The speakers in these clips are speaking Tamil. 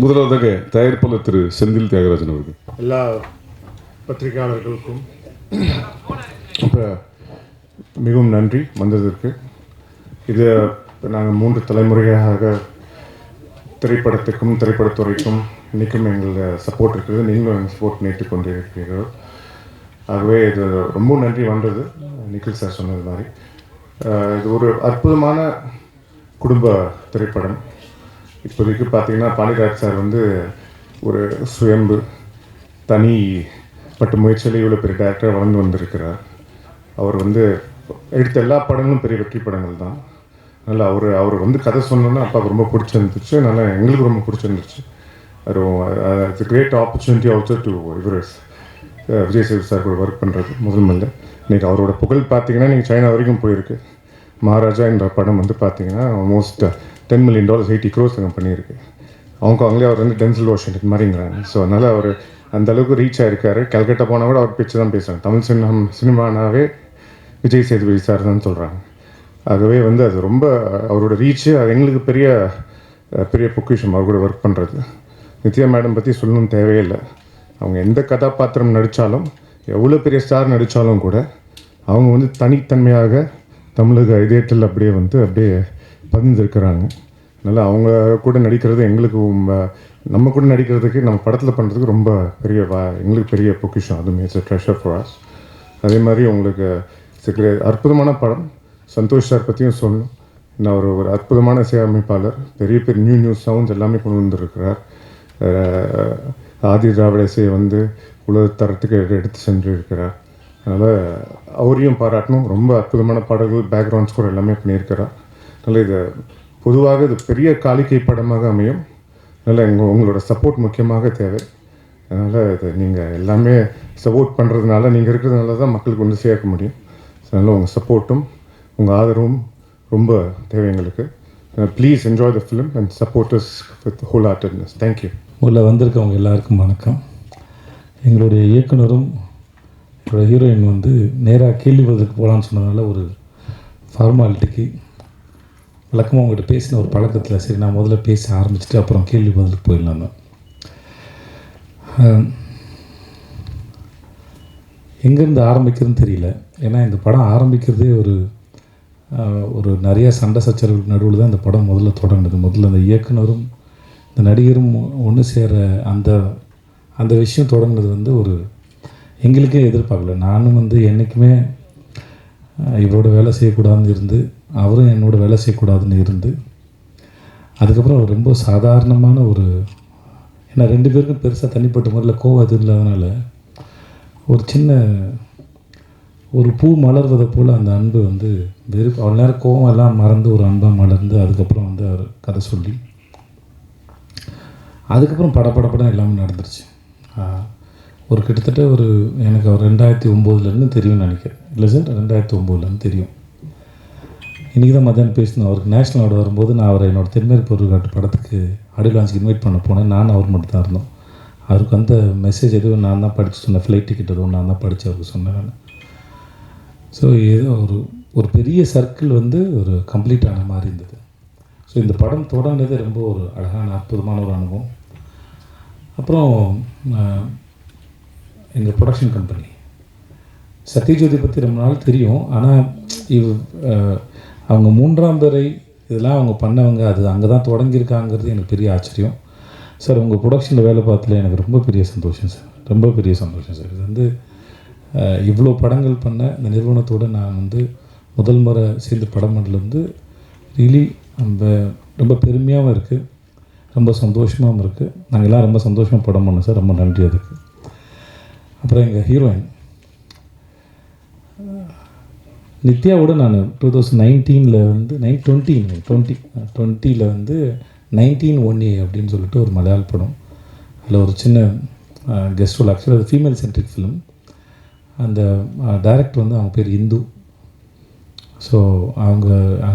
முதலாவதாக தயாரிப்பாளர் திரு செந்தில் தியாகராஜன் அவர்கள். எல்லா பத்திரிகையாளர்களுக்கும் இப்போ மிகவும் நன்றி வந்ததற்கு. இது நாங்கள் 3 தலைமுறையாக திரைப்படத்துக்கும் திரைப்படத்துறைக்கும் இன்றைக்கும் எங்களோட சப்போர்ட் இருக்குது. நீங்களும் எங்கள் சப்போர்ட் நேற்று கொண்டு இருக்கிறீர்கள். ஆகவே இது ரொம்ப நன்றி வந்தது. நிக்கில் சார் சொன்னது மாதிரி இது ஒரு அற்புதமான குடும்ப திரைப்படம். இப்போதைக்கு பார்த்தீங்கன்னா பாண்டியராஜ் சார் வந்து ஒரு சுயம்பு தனிப்பட்ட முயற்சியில் இவ்வளோ பெரிய டேரக்டராக வளர்ந்து வந்திருக்கிறார். அவர் வந்து எடுத்த எல்லா படங்களும் பெரிய வெற்றி படங்கள் தான். அதனால் அவர் வந்து கதை சொன்னோன்னா அப்பாவுக்கு ரொம்ப பிடிச்சிருந்துச்சு. அதனால் எங்களுக்கு ரொம்ப பிடிச்சிருந்துச்சு. It's great opportunity also to Vijay Sethu sir கூட ஒர்க் பண்ணுறது முதல்ல. இன்றைக்கி அவரோட புகழ் பார்த்தீங்கன்னா நீங்கள் சைனா வரைக்கும் போயிருக்கு. மகாராஜா என்ற படம் வந்து பார்த்தீங்கன்னா ஆல்மோஸ்ட் $10 million 80 crores அங்கே பண்ணியிருக்கு. அவங்களே அவர் வந்து டென்சில் வாஷிங்டன் மாதிரிங்கிறாங்க. ஸோ அதனால் அவர் அந்தளவுக்கு ரீச் ஆகிருக்காரு. கல்கட்டா போனால் கூட அவர் பேச்சு தான் பேசுகிறாங்க. தமிழ் சினிமானாவே விஜய் சேதுபதி சார் தான் சொல்கிறாங்க. ஆகவே வந்து அது ரொம்ப அவரோட ரீச்சு அது எங்களுக்கு பெரிய பெரிய பொக்கிஷம் அவர் கூட ஒர்க் பண்ணுறது. நித்யா மேடம் பற்றி சொல்லணும்னு தேவையில்லை. அவங்க எந்த கதாபாத்திரம் நடித்தாலும் எவ்வளோ பெரிய ஸ்டார் நடித்தாலும் கூட அவங்க வந்து தனித்தன்மையாக தமிழக இதயத்தில் அப்படியே பதிந்திருக்கிறாங்க. அதனால் அவங்க கூட நடிக்கிறது எங்களுக்கு நம்ம கூட நடிக்கிறதுக்கு நம்ம படத்தில் பண்ணுறதுக்கு ரொம்ப பெரிய எங்களுக்கு பெரிய பொக்கிஷம். அதுவுமே இட்ஸ் ட்ரெஷர் ஃபார் அஸ். அதே மாதிரி உங்களுக்கு அற்புதமான படம். சந்தோஷ் சார் பற்றியும் சொல்லணும். நான் ஒரு அற்புதமான இசையமைப்பாளர். பெரிய பெரிய நியூ சவுண்ட்ஸ் எல்லாமே கொண்டு வந்திருக்கிறார். ஆதி திராவிட இசையை வந்து உலக தரத்துக்கு எடுத்து சென்று இருக்கிறார். அதனால் அவரையும் பாராட்டணும். ரொம்ப அற்புதமான பாடல்கள் பேக்ரவுண்ட் ஸ்கோர் எல்லாமே பண்ணியிருக்கிறார். அதனால் இது பொதுவாக இது பெரிய காலிக்கை படமாக அமையும். அதனால் உங்களோட சப்போர்ட் முக்கியமாக தேவை. அதனால் இது நீங்கள் எல்லாமே சப்போர்ட் பண்ணுறதுனால நீங்கள் இருக்கிறதுனால தான் மக்களுக்கு வந்து சேர்க்க முடியும். அதனால் உங்கள் சப்போர்ட்டும் உங்கள் ஆதரவும் ரொம்ப தேவை எங்களுக்கு. Please enjoy the film and support us with whole heartedness. Thank you. உள்ளே வந்திருக்கவங்க எல்லாருக்கும் வணக்கம். எங்களுடைய இயக்குனரும் என்னோடய ஹீரோயின் வந்து நேராக கேள்வி பதிலுக்கு போகலான்னு சொன்னதுனால ஒரு ஃபார்மாலிட்டிக்கு வழக்கமாக அவங்ககிட்ட பேசின ஒரு பழக்கத்தில் சரி நான் முதல்ல பேச ஆரம்பிச்சுட்டு அப்புறம் கேள்வி பதிலுக்கு போயிடலான்னு. எங்கேருந்து ஆரம்பிக்கிறதுன்னு தெரியல. ஏன்னா இந்த படம் ஆரம்பிக்கிறதே ஒரு நிறைய சண்டை சச்சரவுக்கு நடுவில் தான் இந்த படம் முதல்ல தொடங்குது. முதல்ல அந்த இயக்குனரும் இந்த நடிகரும் ஒன்று சேர அந்த விஷயம் தொடங்கினது வந்து எங்களுக்கே எதிர்பார்க்கல. நானும் வந்து என்றைக்குமே இவரோட வேலை செய்யக்கூடாதுன்னு இருந்து அவரும் என்னோட வேலை செய்யக்கூடாதுன்னு இருந்து அதுக்கப்புறம் ரொம்ப சாதாரணமான ஏன்னா 2 பேருக்கும் பெருசாக தனிப்பட்ட முறையில் கோவம் எதுவும் இல்லாதனால ஒரு சின்ன ஒரு பூ மலர்வதை போல் அந்த அன்பு வந்து அவ்வளோ நேரம் கோவம் எல்லாம் மறந்து ஒரு அன்பாக மலர்ந்து அதுக்கப்புறம் வந்து அவர் கதை சொல்லி அதுக்கப்புறம் படப்படம் எல்லாமே நடந்துருச்சு. கிட்டத்தட்ட எனக்கு அவர் 2009 தெரியும்னு நினைக்கிறேன். இல்லை சார் 2009 தெரியும். இன்றைக்கி தான் மத்தியானம் பேசணும். அவருக்கு நேஷ்னல் அவார்டு வரும்போது நான் அவரை என்னோடய தென்மேற்கு பொருட்காட்டு படத்துக்கு ஆடியோ லான்ச்சுக்கு இன்வைட் பண்ண போனேன். நான் அவர் மட்டும் தான் இருந்தோம். அவருக்கு அந்த மெசேஜ் எதுவும் நான் தான் படித்து சொன்னேன். ஃப்ளைட் டிக்கெட் எதுவும் நான் தான் படித்து அவருக்கு சொன்னேன் நான். ஸோ ஏதோ ஒரு பெரிய சர்க்கிள் வந்து கம்ப்ளீட் ஆன மாதிரி இருந்தது. ஸோ இந்த படம் தொடங்கினது ரொம்ப அழகான அற்புதமான ஒரு அனுபவம். அப்புறம் எங்கள் ப்ரொடக்ஷன் கம்பெனி சத்யஜோதி பற்றி ரொம்ப நாள் தெரியும். ஆனால் அவங்க 3ஆம் பிறை இதெல்லாம் அவங்க பண்ணவங்க அங்கே தான் தொடங்கியிருக்காங்கிறது எனக்கு பெரிய ஆச்சரியம். சார் உங்கள் ப்ரொடக்ஷனில் வேலை பார்த்ததில் எனக்கு ரொம்ப பெரிய சந்தோஷம் சார். ரொம்ப பெரிய சந்தோஷம் சார். இது வந்து இவ்வளோ படங்கள் பண்ண இந்த நிறுவனத்தோடு நான் வந்து முதல் முறை சேர்ந்து படம் பண்ணலேருந்து ரியலி ரொம்ப பெருமையாகவும் இருக்குது, ரொம்ப சந்தோஷமாகவும் இருக்குது. நாங்கள் எல்லாம் ரொம்ப சந்தோஷமாக படம் பண்ணோம் சார். ரொம்ப நன்றி அதுக்கு. அப்புறம் எங்கள் ஹீரோயின் நித்யாவோட நான் 2019 வந்து 2020 வந்து 19 அப்படின்னு சொல்லிட்டு ஒரு மலையாள படம். அதில் ஒரு சின்ன கெஸ்ட் ரோல். ஆக்சுவலாக அது ஃபீமேல் சென்ட்ரிக் ஃபிலிம். அந்த டைரக்டர் வந்து அவங்க பேர் இந்து. ஸோ அவங்க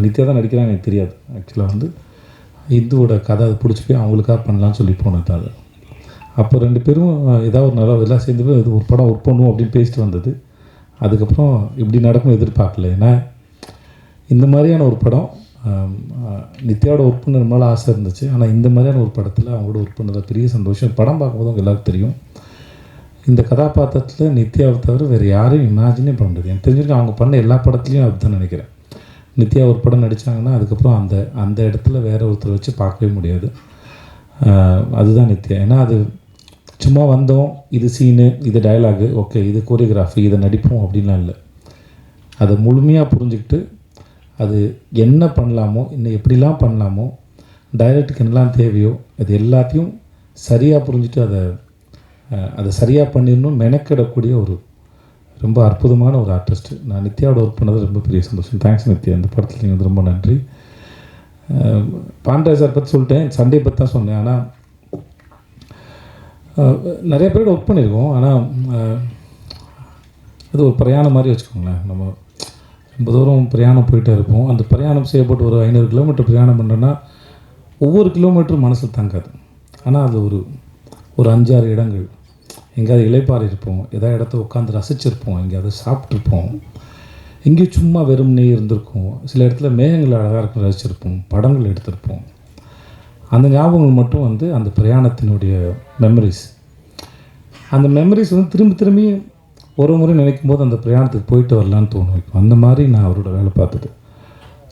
நித்யா தான் நடிக்கிறாங்க எனக்கு தெரியாது. ஆக்சுவலாக வந்து இந்துவோட கதை அதை பிடிச்சி போய் அவங்களுக்காக பண்ணலான்னு சொல்லி போனது அது. அப்போ 2 பேரும் ஏதாவது ஒரு நல்லா எல்லாம் சேர்ந்து போய் இது ஒரு படம் ஒர்க் பண்ணுவோம் அப்படின்னு பேசிட்டு வந்தது. அதுக்கப்புறம் இப்படி நடக்கும் எதிர்பார்க்கல. ஏன்னா இந்த மாதிரியான ஒரு படம் நித்யாவோட ஒர்க் பண்ண ரொம்ப நாள் ஆசை இருந்துச்சு. ஆனால் இந்த மாதிரியான ஒரு படத்தில் அவங்களோட ஒர்க் பண்ணுறது பெரிய சந்தோஷம். படம் பார்க்கும்போது அவங்க எல்லாருக்கும் தெரியும். இந்த கதாபாத்திரத்தில் நித்யாவை தவிர வேறு யாரையும் இமேஜினே பண்ண முடியாது. எனக்கு தெரிஞ்சிருக்க அவங்க பண்ண எல்லா படத்துலையும் அப்படி நினைக்கிறேன். நித்யா ஒரு படம் நடித்தாங்கன்னா அதுக்கப்புறம் அந்த இடத்துல வேற ஒருத்தர் வச்சு பார்க்கவே முடியாது. அதுதான் நித்யா. ஏன்னா அது சும்மா வந்தோம், இது சீனு, இது டயலாகு, ஓகே இது கோரியோகிராஃபி, இதை நடிப்போம் அப்படின்லாம் இல்லை. அதை முழுமையாக புரிஞ்சுக்கிட்டு அது என்ன பண்ணலாமோ, இன்னும் எப்படிலாம் பண்ணலாமோ, டைரக்டுக்கு என்னெல்லாம் தேவையோ அது எல்லாத்தையும் சரியாக புரிஞ்சுட்டு அதை சரியாக பண்ணிடணும் மெனக்கிடக்கூடிய ஒரு ரொம்ப அற்புதமான ஒரு ஆர்டிஸ்ட்டு. நான் நித்யாவோட ஒர்க் பண்ணது ரொம்ப பெரிய சந்தோஷம். தேங்க்ஸ் நித்யா. இந்த படத்தில் நீங்கள் வந்து ரொம்ப நன்றி. பாண்டராஜ் சார் பற்றி சொல்லிட்டேன், சண்டே பற்றி தான் சொன்னேன். ஆனால் நிறைய பேரோட ஒர்க் பண்ணியிருக்கோம். ஆனால் அது ஒரு பிரயாணம் மாதிரி வச்சுக்கோங்களேன். நம்ம ரொம்ப தூரம் பிரயாணம் போயிட்டே இருப்போம். அந்த பிரயாணம் செய்யப்பட்டு ஒரு 500 கிலோமீட்டர் பிரயாணம் பண்ணுறோன்னா ஒவ்வொரு கிலோமீட்டரும் மனசில் தங்காது. ஆனால் அது ஒரு 5-6 இடங்கள் எங்கேயாவது இலைப்பாறை இருப்போம், ஏதாவது இடத்த உட்காந்து ரசிச்சிருப்போம், எங்கேயாவது சாப்பிட்ருப்போம், எங்கேயும் சும்மா வெறும்னே இருந்திருக்கும், சில இடத்துல மேகங்கள் அழகாக இருக்க ரசிச்சிருப்போம், படங்கள் எடுத்திருப்போம். அந்த ஞாபகங்கள் மட்டும் வந்து அந்த பிரயாணத்தினுடைய மெமரிஸ். அந்த மெமரிஸ் வந்து திரும்பி ஒரு முறை நினைக்கும் போது அந்த பிரயாணத்துக்கு போயிட்டு வரலான்னு தோணும் வைக்கும். அந்த மாதிரி நான் அவரோட வேலை பார்த்தது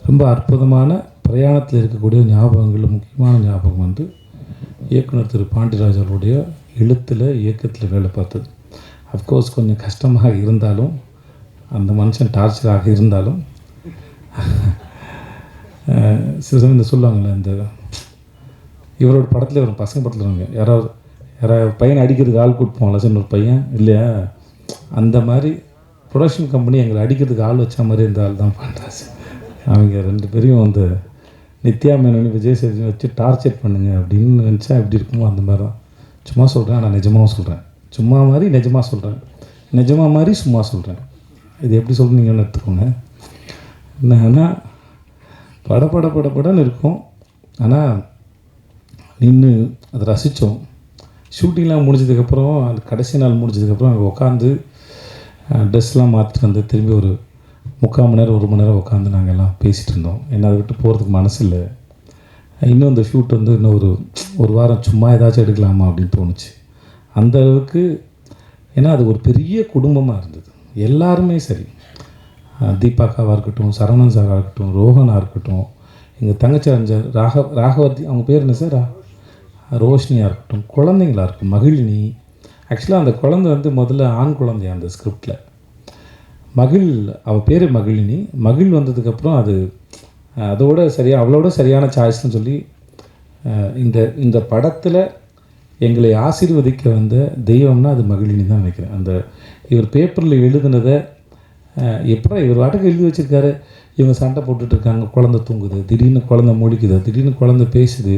ரொம்ப அற்புதமான பிரயாணத்தில் இருக்கக்கூடிய ஞாபகங்கள். முக்கியமான ஞாபகம் வந்து இயக்குனர் திரு பாண்டியராஜ் அவருடைய எழுத்தில் இயக்கத்தில் வேலை பார்த்தது. அஃப்கோர்ஸ் கொஞ்சம் கஷ்டமாக இருந்தாலும், அந்த மனுஷன் டார்ச்சராக இருந்தாலும், சில சமயம் இந்த சொல்லுவாங்கள்ல, இந்த இவரோட படத்தில் ஒரு பசங்க படத்தில் யாராவது பையனை அடிக்கிறதுக்கு ஆள் கூப்பிடுவாங்களா சார், ஒரு பையன் இல்லையா, அந்த மாதிரி ப்ரொடக்ஷன் கம்பெனி எங்களை அடிக்கிறதுக்கு ஆள் வச்ச மாதிரி இருந்த ஆள் தான் பாண்டராஜ். அவங்க 2 பேரையும் வந்து நித்யா மேனன், விஜய் சேதுபதி வச்சு டார்ச்சர் பண்ணுங்க அப்படின்னு நினச்சா எப்படி இருக்குமோ அந்த மாதிரி தான். சும்மா சொல்கிறேன், நான் நிஜமாகவும் சொல்கிறேன். சும்மா மாதிரி நிஜமாக சொல்கிறேன், நிஜமாக மாதிரி சும்மா சொல்கிறேன். இது எப்படி சொல்கிறீங்கன்னு எடுத்துக்கோங்க. என்னன்னா படன்னு இருக்கும். ஆனால் நின்று அதை ரசித்தோம். ஷூட்டிங்லாம் முடிஞ்சதுக்கப்புறம், அந்த கடைசி நாள் முடிஞ்சதுக்கப்புறம் அங்கே உட்காந்து ட்ரெஸ்லாம் மாற்றிட்டு வந்து திரும்பி ஒரு 3/4 மணி நேரம் 1 மணி நேரம் உட்காந்து நாங்கள் எல்லாம் பேசிகிட்டு இருந்தோம். என்ன அதை விட்டு போகிறதுக்கு மனசு இல்லை. இன்னும் இந்த ஷூட் வந்து இன்னும் ஒரு வாரம் சும்மா ஏதாச்சும் எடுக்கலாமா அப்படின்னு தோணுச்சு. அந்த அளவுக்கு. ஏன்னா அது ஒரு பெரிய குடும்பமாக இருந்தது. எல்லாருமே சரி, தீபாக்காவாக இருக்கட்டும், சரவணன் சாராக இருக்கட்டும், ரோஹனாக இருக்கட்டும், எங்கள் தங்கச்சி ராகவதி, அவங்க பேர் என்ன சார், ரோஷினியாக இருக்கட்டும், குழந்தைங்களாக இருக்கும், மகிழினி. ஆக்சுவலாக அந்த குழந்தை வந்து முதல்ல ஆண் குழந்தையா அந்த ஸ்கிரிப்டில். அவள் பேர் மகிழினி. மகிழ் வந்ததுக்கப்புறம் அதோட அவளோட சரியான சாய்ஸ்னு சொல்லி இந்த படத்தில் எங்களை ஆசீர்வதிக்க வந்த தெய்வம்னா அது மகிழினி தான் நினைக்கிறேன். இவர் பேப்பரில் எழுதுனதை எப்போ இவர் வாட்டுக்கு எழுதி வச்சுருக்காரு. இவங்க சண்டை போட்டுட்ருக்காங்க, குழந்தை தூங்குது, திடீர்னு குழந்தை முழிக்குது, திடீர்னு குழந்தை பேசுது,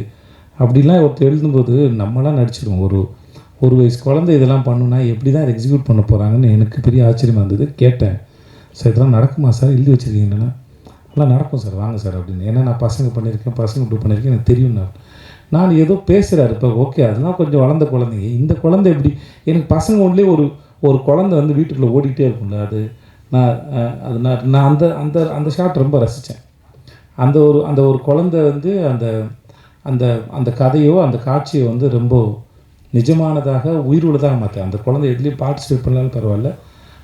அப்படிலாம் ஒருத்தர் எழுதும்போது நம்மளாம் நடிச்சிடுவோம். ஒரு வயசு குழந்தை இதெல்லாம் பண்ணுன்னா எப்படி தான் எக்ஸிக்யூட் பண்ண போகிறாங்கன்னு எனக்கு பெரிய ஆச்சரியமாக இருந்தது. கேட்டேன், சார் இதெல்லாம் நடக்குமா சார், எழுதி வச்சுருக்கீங்கன்னா? எல்லாம் நடக்கும் சார், வாங்க சார் அப்படின்னு. ஏன்னா நான் பசங்க இப்படி பண்ணியிருக்கேன், எனக்கு தெரியும். நான் ஏதோ பேசுகிறாரு இப்போ, ஓகே அதெல்லாம் கொஞ்சம் வளர்ந்த குழந்தைங்க. இந்த குழந்தை எப்படி, எனக்கு பசங்க ஒன்றுலேயே ஒரு குழந்தை வந்து வீட்டுக்குள்ளே ஓடிக்கிட்டே இருக்கும்ல, நான் அந்த ஷாட் ரொம்ப ரசித்தேன். அந்த ஒரு குழந்தை வந்து அந்த கதையோ அந்த காட்சியோ வந்து ரொம்ப நிஜமானதாக உயிருள்ளதாக மாற்ற. அந்த குழந்தை எதுலேயும் பார்ட்டிசிபேட் பண்ணாலும் பரவாயில்ல,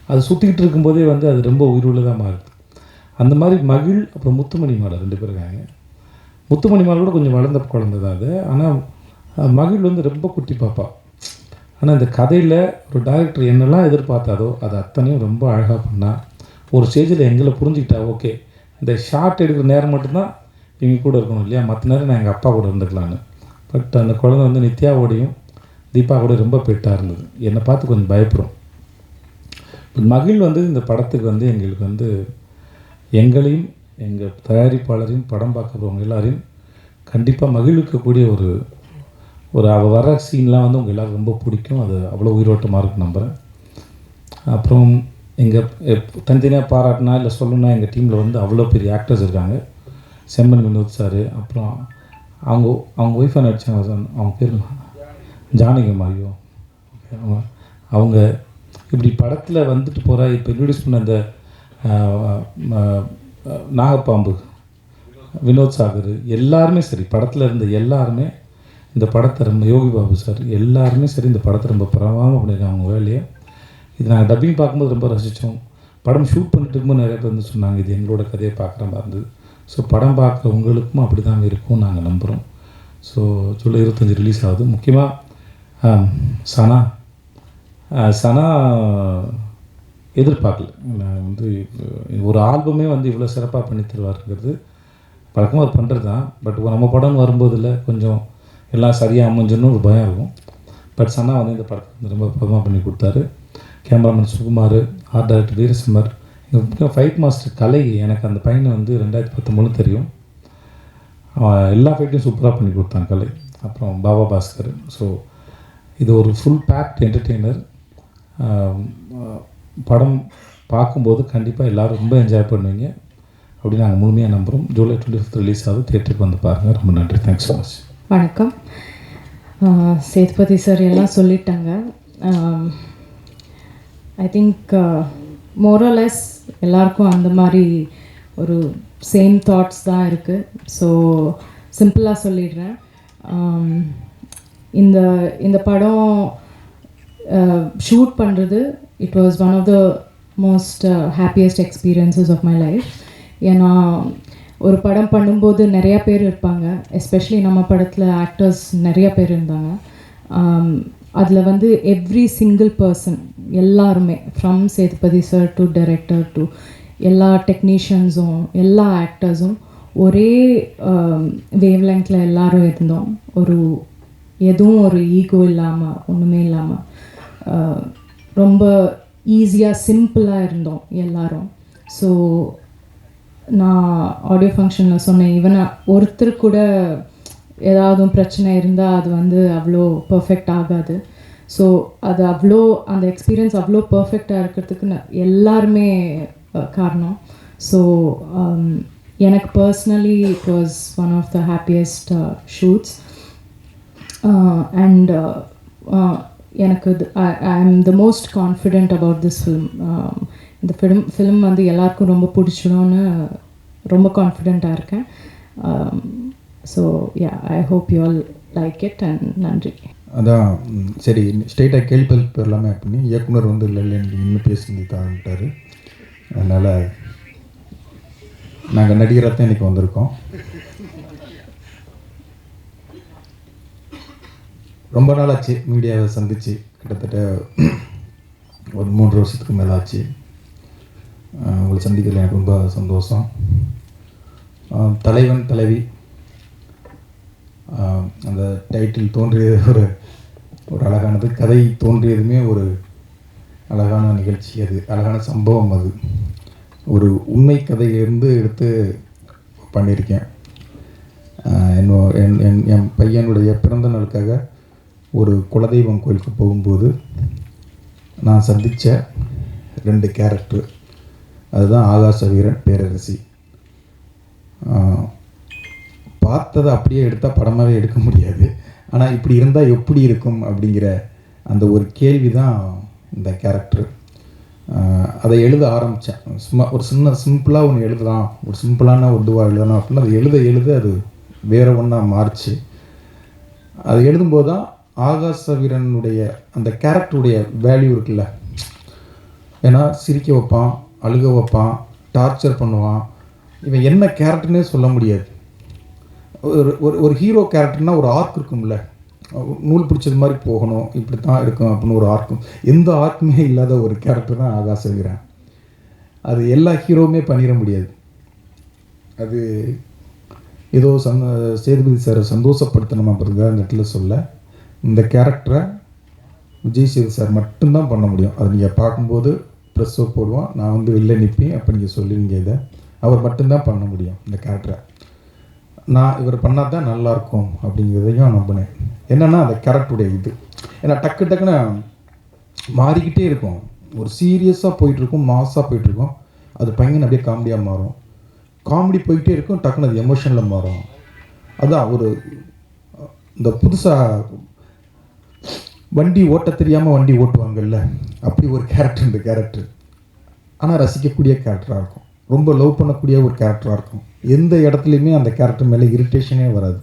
அது சுற்றிக்கிட்டு இருக்கும்போதே வந்து அது ரொம்ப உயிருள்ளதாக மாறுது. அந்த மாதிரி மகிழ் அப்புறம் முத்துமணி மாலை 2 பேர் இருக்காங்க. முத்துமணி மாலை கூட கொஞ்சம் வளர்ந்த குழந்தை தான் அது. ஆனால் மகிழ் வந்து ரொம்ப குட்டி பாப்பா. ஆனால் இந்த கதையில் ஒரு டைரக்டர் என்னெல்லாம் எதிர்பார்த்தாதோ அது அத்தனையும் ரொம்ப அழகாக பண்ணால், ஒரு ஸ்டேஜில் எங்களை புரிஞ்சுக்கிட்டா, ஓகே இந்த ஷார்ட் எடுக்கிற நேரம் மட்டும்தான் இவங்க கூட இருக்கணும் இல்லையா, மற்ற நேரம் நான் எங்கள் அப்பா கூட இருந்துக்கலான்னு. பட் அந்த குழந்தை வந்து நித்யாவோடையும் தீபா கூட ரொம்ப பெட்டாக இருந்தது. என்னை பார்த்து கொஞ்சம் பயப்படும். மகிழ் வந்து இந்த படத்துக்கு வந்து எங்களுக்கு வந்து எங்களையும் எங்கள் தயாரிப்பாளரையும் படம் பார்க்க போகிறவங்க எல்லாரையும் கண்டிப்பாக மகிழ்விக்கக்கூடிய ஒரு அவள் வர சீன்லாம் வந்து உங்கள் எல்லோரும் ரொம்ப பிடிக்கும். அது அவ்வளோ உயிரோட்டமாக இருக்குன்னு நம்புகிறேன். அப்புறம் எங்கள் தனித்தனியாக பாராட்டினா இல்லை சொல்லணுன்னா, எங்கள் டீமில் வந்து அவ்வளோ பெரிய ஆக்டர்ஸ் இருக்காங்க. செம்மன் வினோத் சார், அப்புறம் அவங்க ஒய்ஃபாக நடித்தாங்க, அவங்க பேர் ஜானகி மாரியோ. அவங்க இப்படி படத்தில் வந்துட்டு போகிற இப்போ இன்ட்ரடியூஸ் பண்ண அந்த நாகப்பாம்பு வினோத் சாகர் எல்லாருமே சரி, படத்தில் இருந்த எல்லாருமே இந்த படத்தை ரொம்ப, யோகி பாபு சார் எல்லாருமே சரி இந்த படத்தை ரொம்ப பிரமாதமாக பண்ணியிருக்காங்க அவங்க வேலையை. இது நாங்கள் டப்பிங் பார்க்கும்போது ரொம்ப ரசித்தோம். படம் ஷூட் பண்ணிட்டு இருக்கும்போது நிறைய பேர் வந்து சொன்னாங்க இது எங்களோட கதையை பார்க்குற மாதிரி இருந்தது. ஸோ படம் பார்க்குற உங்களுக்கும் அப்படி தான் இருக்கும் நாங்கள் நம்புகிறோம். ஸோ ஜூலை 25 ரிலீஸ் ஆகுது. முக்கியமாக சனா எதிர்பார்க்கல. நான் வந்து ஒரு ஆல்பமே வந்து இவ்வளோ சிறப்பாக பண்ணி தருவாருங்கிறது பழக்கமாக அது பண்ணுறது தான். பட் நம்ம படம்னு வரும்போதில் கொஞ்சம் எல்லாம் சரியாக அமைஞ்சுன்னு ஒரு பயம் இருக்கும். பட் சனா வந்து இந்த படத்தை வந்து ரொம்ப பதமாக பண்ணி கொடுத்தாரு. கேமராமேன் சுகுமார், ஆர்ட் டைரக்டர் வீரசிம்மர், முக்கியம் ஃபைட் மாஸ்டர் கலை. எனக்கு அந்த பையனை வந்து 2019 தெரியும். எல்லா ஃபைட்டையும் சூப்பராக பண்ணி கொடுத்தாங்க கலை. அப்புறம் பாபா பாஸ்கர். ஸோ இது ஒரு ஃபுல் பேக்ட் என்டர்டெய்னர். படம் பார்க்கும்போது கண்டிப்பாக எல்லோரும் ரொம்ப என்ஜாய் பண்ணுவீங்க அப்படின்னு நாங்கள் முழுமையாக நம்புகிறோம். ஜூலை 25 ரிலீஸ் ஆகுது. தியேட்டருக்கு வந்து பாருங்கள். ரொம்ப நன்றி. Thanks so much. வணக்கம். சேதுபதி சார் எல்லாம் சொல்லிட்டாங்க. ஐ திங்க் மோரலெஸ் எல்லாருக்கும் அந்த மாதிரி ஒரு சேம் தாட்ஸ் தான் இருக்குது. ஸோ சிம்பிளாக சொல்லிடுறேன். இந்த படம் ஷூட் பண்ணுறது it was one of the most happiest experiences of my life. ஏன்னா ஒரு படம் பண்ணும்போது நிறையா பேர் இருப்பாங்க. எஸ்பெஷலி நம்ம படத்தில் ஆக்டர்ஸ் நிறையா பேர் இருந்தாங்க. அதில் வந்து எவ்ரி சிங்கிள் பர்சன் எல்லாருமே from Sethupathi sir to director to எல்லா டெக்னீஷியன்ஸும் எல்லா ஆக்டர்ஸும் ஒரே வேவ் லெங்க்த்தில் எல்லோரும் இருந்தோம். எதுவும் ஒரு ஈகோ இல்லாமல் ஒன்றுமே இல்லாமல் ரொம்ப ஈஸியாக சிம்பிளாக இருந்தோம் எல்லோரும். ஸோ நான் ஆடியோ ஃபங்க்ஷனில் சொன்னேன், ஈவன் ஒருத்தர் கூட ஏதாவது பிரச்சனை இருந்தால் அது வந்து அவ்வளோ பர்ஃபெக்ட் ஆகாது. ஸோ அது அவ்வளோ அந்த எக்ஸ்பீரியன்ஸ் அவ்வளோ பர்ஃபெக்டாக இருக்கிறதுக்கு எல்லாருமே காரணம். ஸோ எனக்கு personally it was one of the happiest shoots. And எனக்கு I am the most confident about this film. இந்த ஃபிலிம் வந்து எல்லாருக்கும் ரொம்ப பிடிச்சிடும்னு ரொம்ப கான்ஃபிடெண்ட்டாக இருக்கேன். So yeah, I hope you all like it and நன்றி. அதான் சரி, ஸ்ட்ரெயிட்டாக கேள்வி போயிடலாமே அப்படின்னு இயக்குனர் வந்து இல்லை எனக்கு இன்னும் பேசி தான்ட்டார். அதனால் நாங்கள் நடிகராக தான் இன்றைக்கி வந்திருக்கோம். ரொம்ப நாள் ஆச்சு மீடியாவை சந்தித்து, கிட்டத்தட்ட ஒரு 3 வருஷத்துக்கு மேலே ஆச்சு. உங்களை சந்திக்கிறதுல எனக்கு ரொம்ப சந்தோஷம். தலைவன் தலைவி அந்த டைட்டில் தோன்றியது ஒரு அழகானது. கதை தோன்றியதுமே ஒரு அழகான நிகழ்ச்சி. அது அழகான சம்பவம். அது ஒரு உண்மை கதையிலிருந்து எடுத்து பண்ணியிருக்கேன். என் பையனுடைய பிறந்த நாளுக்காக ஒரு குலதெய்வம் கோயிலுக்கு போகும்போது நான் சந்தித்த 2 கேரக்டர், அதுதான் ஆகாச வீரன், பேரரசி. பார்த்ததை அப்படியே எடுத்தால் படமாகவே எடுக்க முடியாது. ஆனால் இப்படி இருந்தால் எப்படி இருக்கும் அப்படிங்கிற அந்த ஒரு கேள்வி தான் இந்த கேரக்டர். அதை எழுத ஆரம்பித்தேன். சும்மா ஒரு சிம்பிளாக ஒன்று எழுதலாம், ஒரு சிம்பிளான ஒரு இதுவாக எழுதலாம் அப்படின்னு அது எழுத அது வேறு ஒன்றா மாறிச்சு. அது எழுதும்போது தான் ஆகாச வீரனுடைய அந்த கேரக்டருடைய வேல்யூ இருக்குல்ல. ஏன்னா சிரிக்க வைப்பான், அழுக வைப்பான், டார்ச்சர் பண்ணுவான். இவன் என்ன கேரக்டர்னே சொல்ல முடியாது. ஒரு ஹீரோ கேரக்டர்னால் ஒரு ஆர்க் இருக்கும்ல, நூல் பிடிச்சது மாதிரி போகணும், இப்படி தான் இருக்கும் அப்படின்னு ஒரு ஆர்க்கும். எந்த ஆர்க்குமே இல்லாத ஒரு கேரக்டர் தான் ஆகாச வீரன். அது எல்லா ஹீரோவுமே பண்ணிட முடியாது. அது ஏதோ சேதுபதி சாரை சந்தோஷப்படுத்தணுமா அப்படிங்கிறத அந்த இடத்துல சொல்ல, இந்த கேரக்டரை விஜய் சேது சார் மட்டும்தான் பண்ண முடியும். அதை நீங்கள் பார்க்கும்போது ப்ரெஸ்ஸோ போடுவான், நான் வந்து வெளில நிற்பேன் அப்போ நீங்கள் சொல்லுவீங்க. இதை அவர் மட்டும்தான் பண்ண முடியும். இந்த கேரக்டரை நான் இவர் பண்ணால் தான் நல்லாயிருக்கும் அப்படிங்கிறதையும் நம்பினேன். என்னென்னா அந்த கேரக்டருடைய இது, ஏன்னா டக்குன்னு மாறிக்கிட்டே இருக்கும். ஒரு சீரியஸாக போயிட்டுருக்கும், மாஸாக போயிட்டுருக்கும், அது பையன் அப்படியே காமெடியாக மாறும். காமெடி போய்கிட்டே இருக்கும், டக்குன்னு அது எமோஷனில் மாறும். அதான் ஒரு இந்த புதுசாக வண்டி ஓட்ட தெரியாமல் வண்டி ஓட்டுவாங்கல்ல, அப்படி ஒரு கேரக்டர் இந்த கேரக்டர். ஆனால் ரசிக்கக்கூடிய கேரக்டராக இருக்கும், ரொம்ப லவ் பண்ணக்கூடிய ஒரு கேரக்டராக இருக்கும். எந்த இடத்துலையுமே அந்த கேரக்டர் மேலே இரிட்டேஷனே வராது.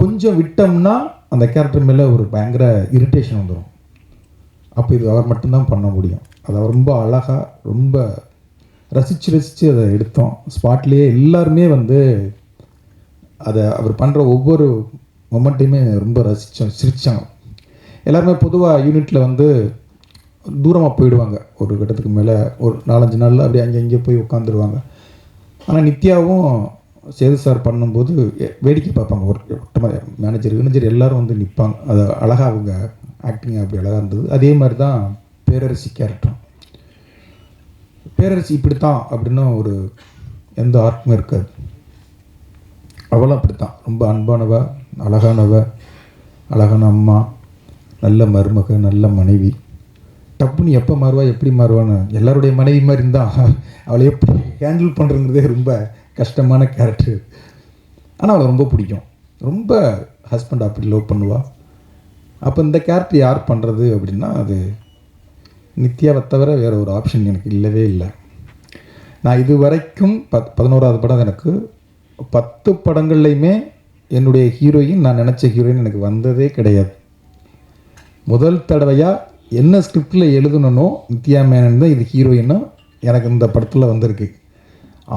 கொஞ்சம் விட்டோம்னா அந்த கேரக்டர் மேலே ஒரு பயங்கர இரிட்டேஷன் வந்துடும். அப்போ இது அவர் மட்டும்தான் பண்ண முடியும். அதை ரொம்ப அழகாக ரொம்ப ரசித்து அதை எடுத்தோம். ஸ்பாட்லேயே எல்லாருமே வந்து அதை அவர் பண்ணுற ஒவ்வொரு மொமெண்ட்டையுமே ரொம்ப சிரித்தாங்க. எல்லாருமே பொதுவாக யூனிட்டில் வந்து தூரமாக போயிடுவாங்க. ஒரு கட்டத்துக்கு மேலே ஒரு 4-5 நாளில் அப்படியே அங்கே போய் உட்காந்துருவாங்க. ஆனால் நித்யாவும் சேது சார் பண்ணும்போது வேடிக்கை பார்ப்பாங்க. ஒரு மேனேஜர் எல்லோரும் வந்து நிற்பாங்க. அது அழகாக அவங்க ஆக்டிங் அப்படி அழகாக இருந்தது. அதே மாதிரி தான் பேரரசி கேரக்டரும். பேரரசி இப்படித்தான் அப்படின்னு ஒரு எந்த ஆர்க்குமே இருக்காது. அவளும் அப்படித்தான், ரொம்ப அன்பானவ, அழகான அம்மா, நல்ல மருமக, நல்ல மனைவி. டப்புன்னு எப்போ மாறுவா எப்படி மாறுவான்னு எல்லாருடைய மனைவி மாதிரி இருந்தால் அவளை எப்படி ஹேண்டில் பண்ணுறதுங்கிறதே ரொம்ப கஷ்டமான கேரக்டர். ஆனால் அவளை ரொம்ப பிடிக்கும். ரொம்ப ஹஸ்பண்ட் அப்படி லவ் பண்ணுவாள். அப்போ இந்த கேரக்டர் யார் பண்ணுறது அப்படின்னா அது நித்யாவை தவிர வேறு ஒரு ஆப்ஷன் எனக்கு இல்லவே இல்லை. நான் இது வரைக்கும் 11வது படம், எனக்கு 10 படங்கள்லையுமே என்னுடைய ஹீரோயின் நான் நினச்ச ஹீரோயின் எனக்கு வந்ததே கிடையாது. முதல் தடவையாக என்ன ஸ்கிரிப்டில் எழுதணுன்னோ நித்யா மேனன் தான் இது ஹீரோயின்னா எனக்கு இந்த படத்தில் வந்திருக்கு.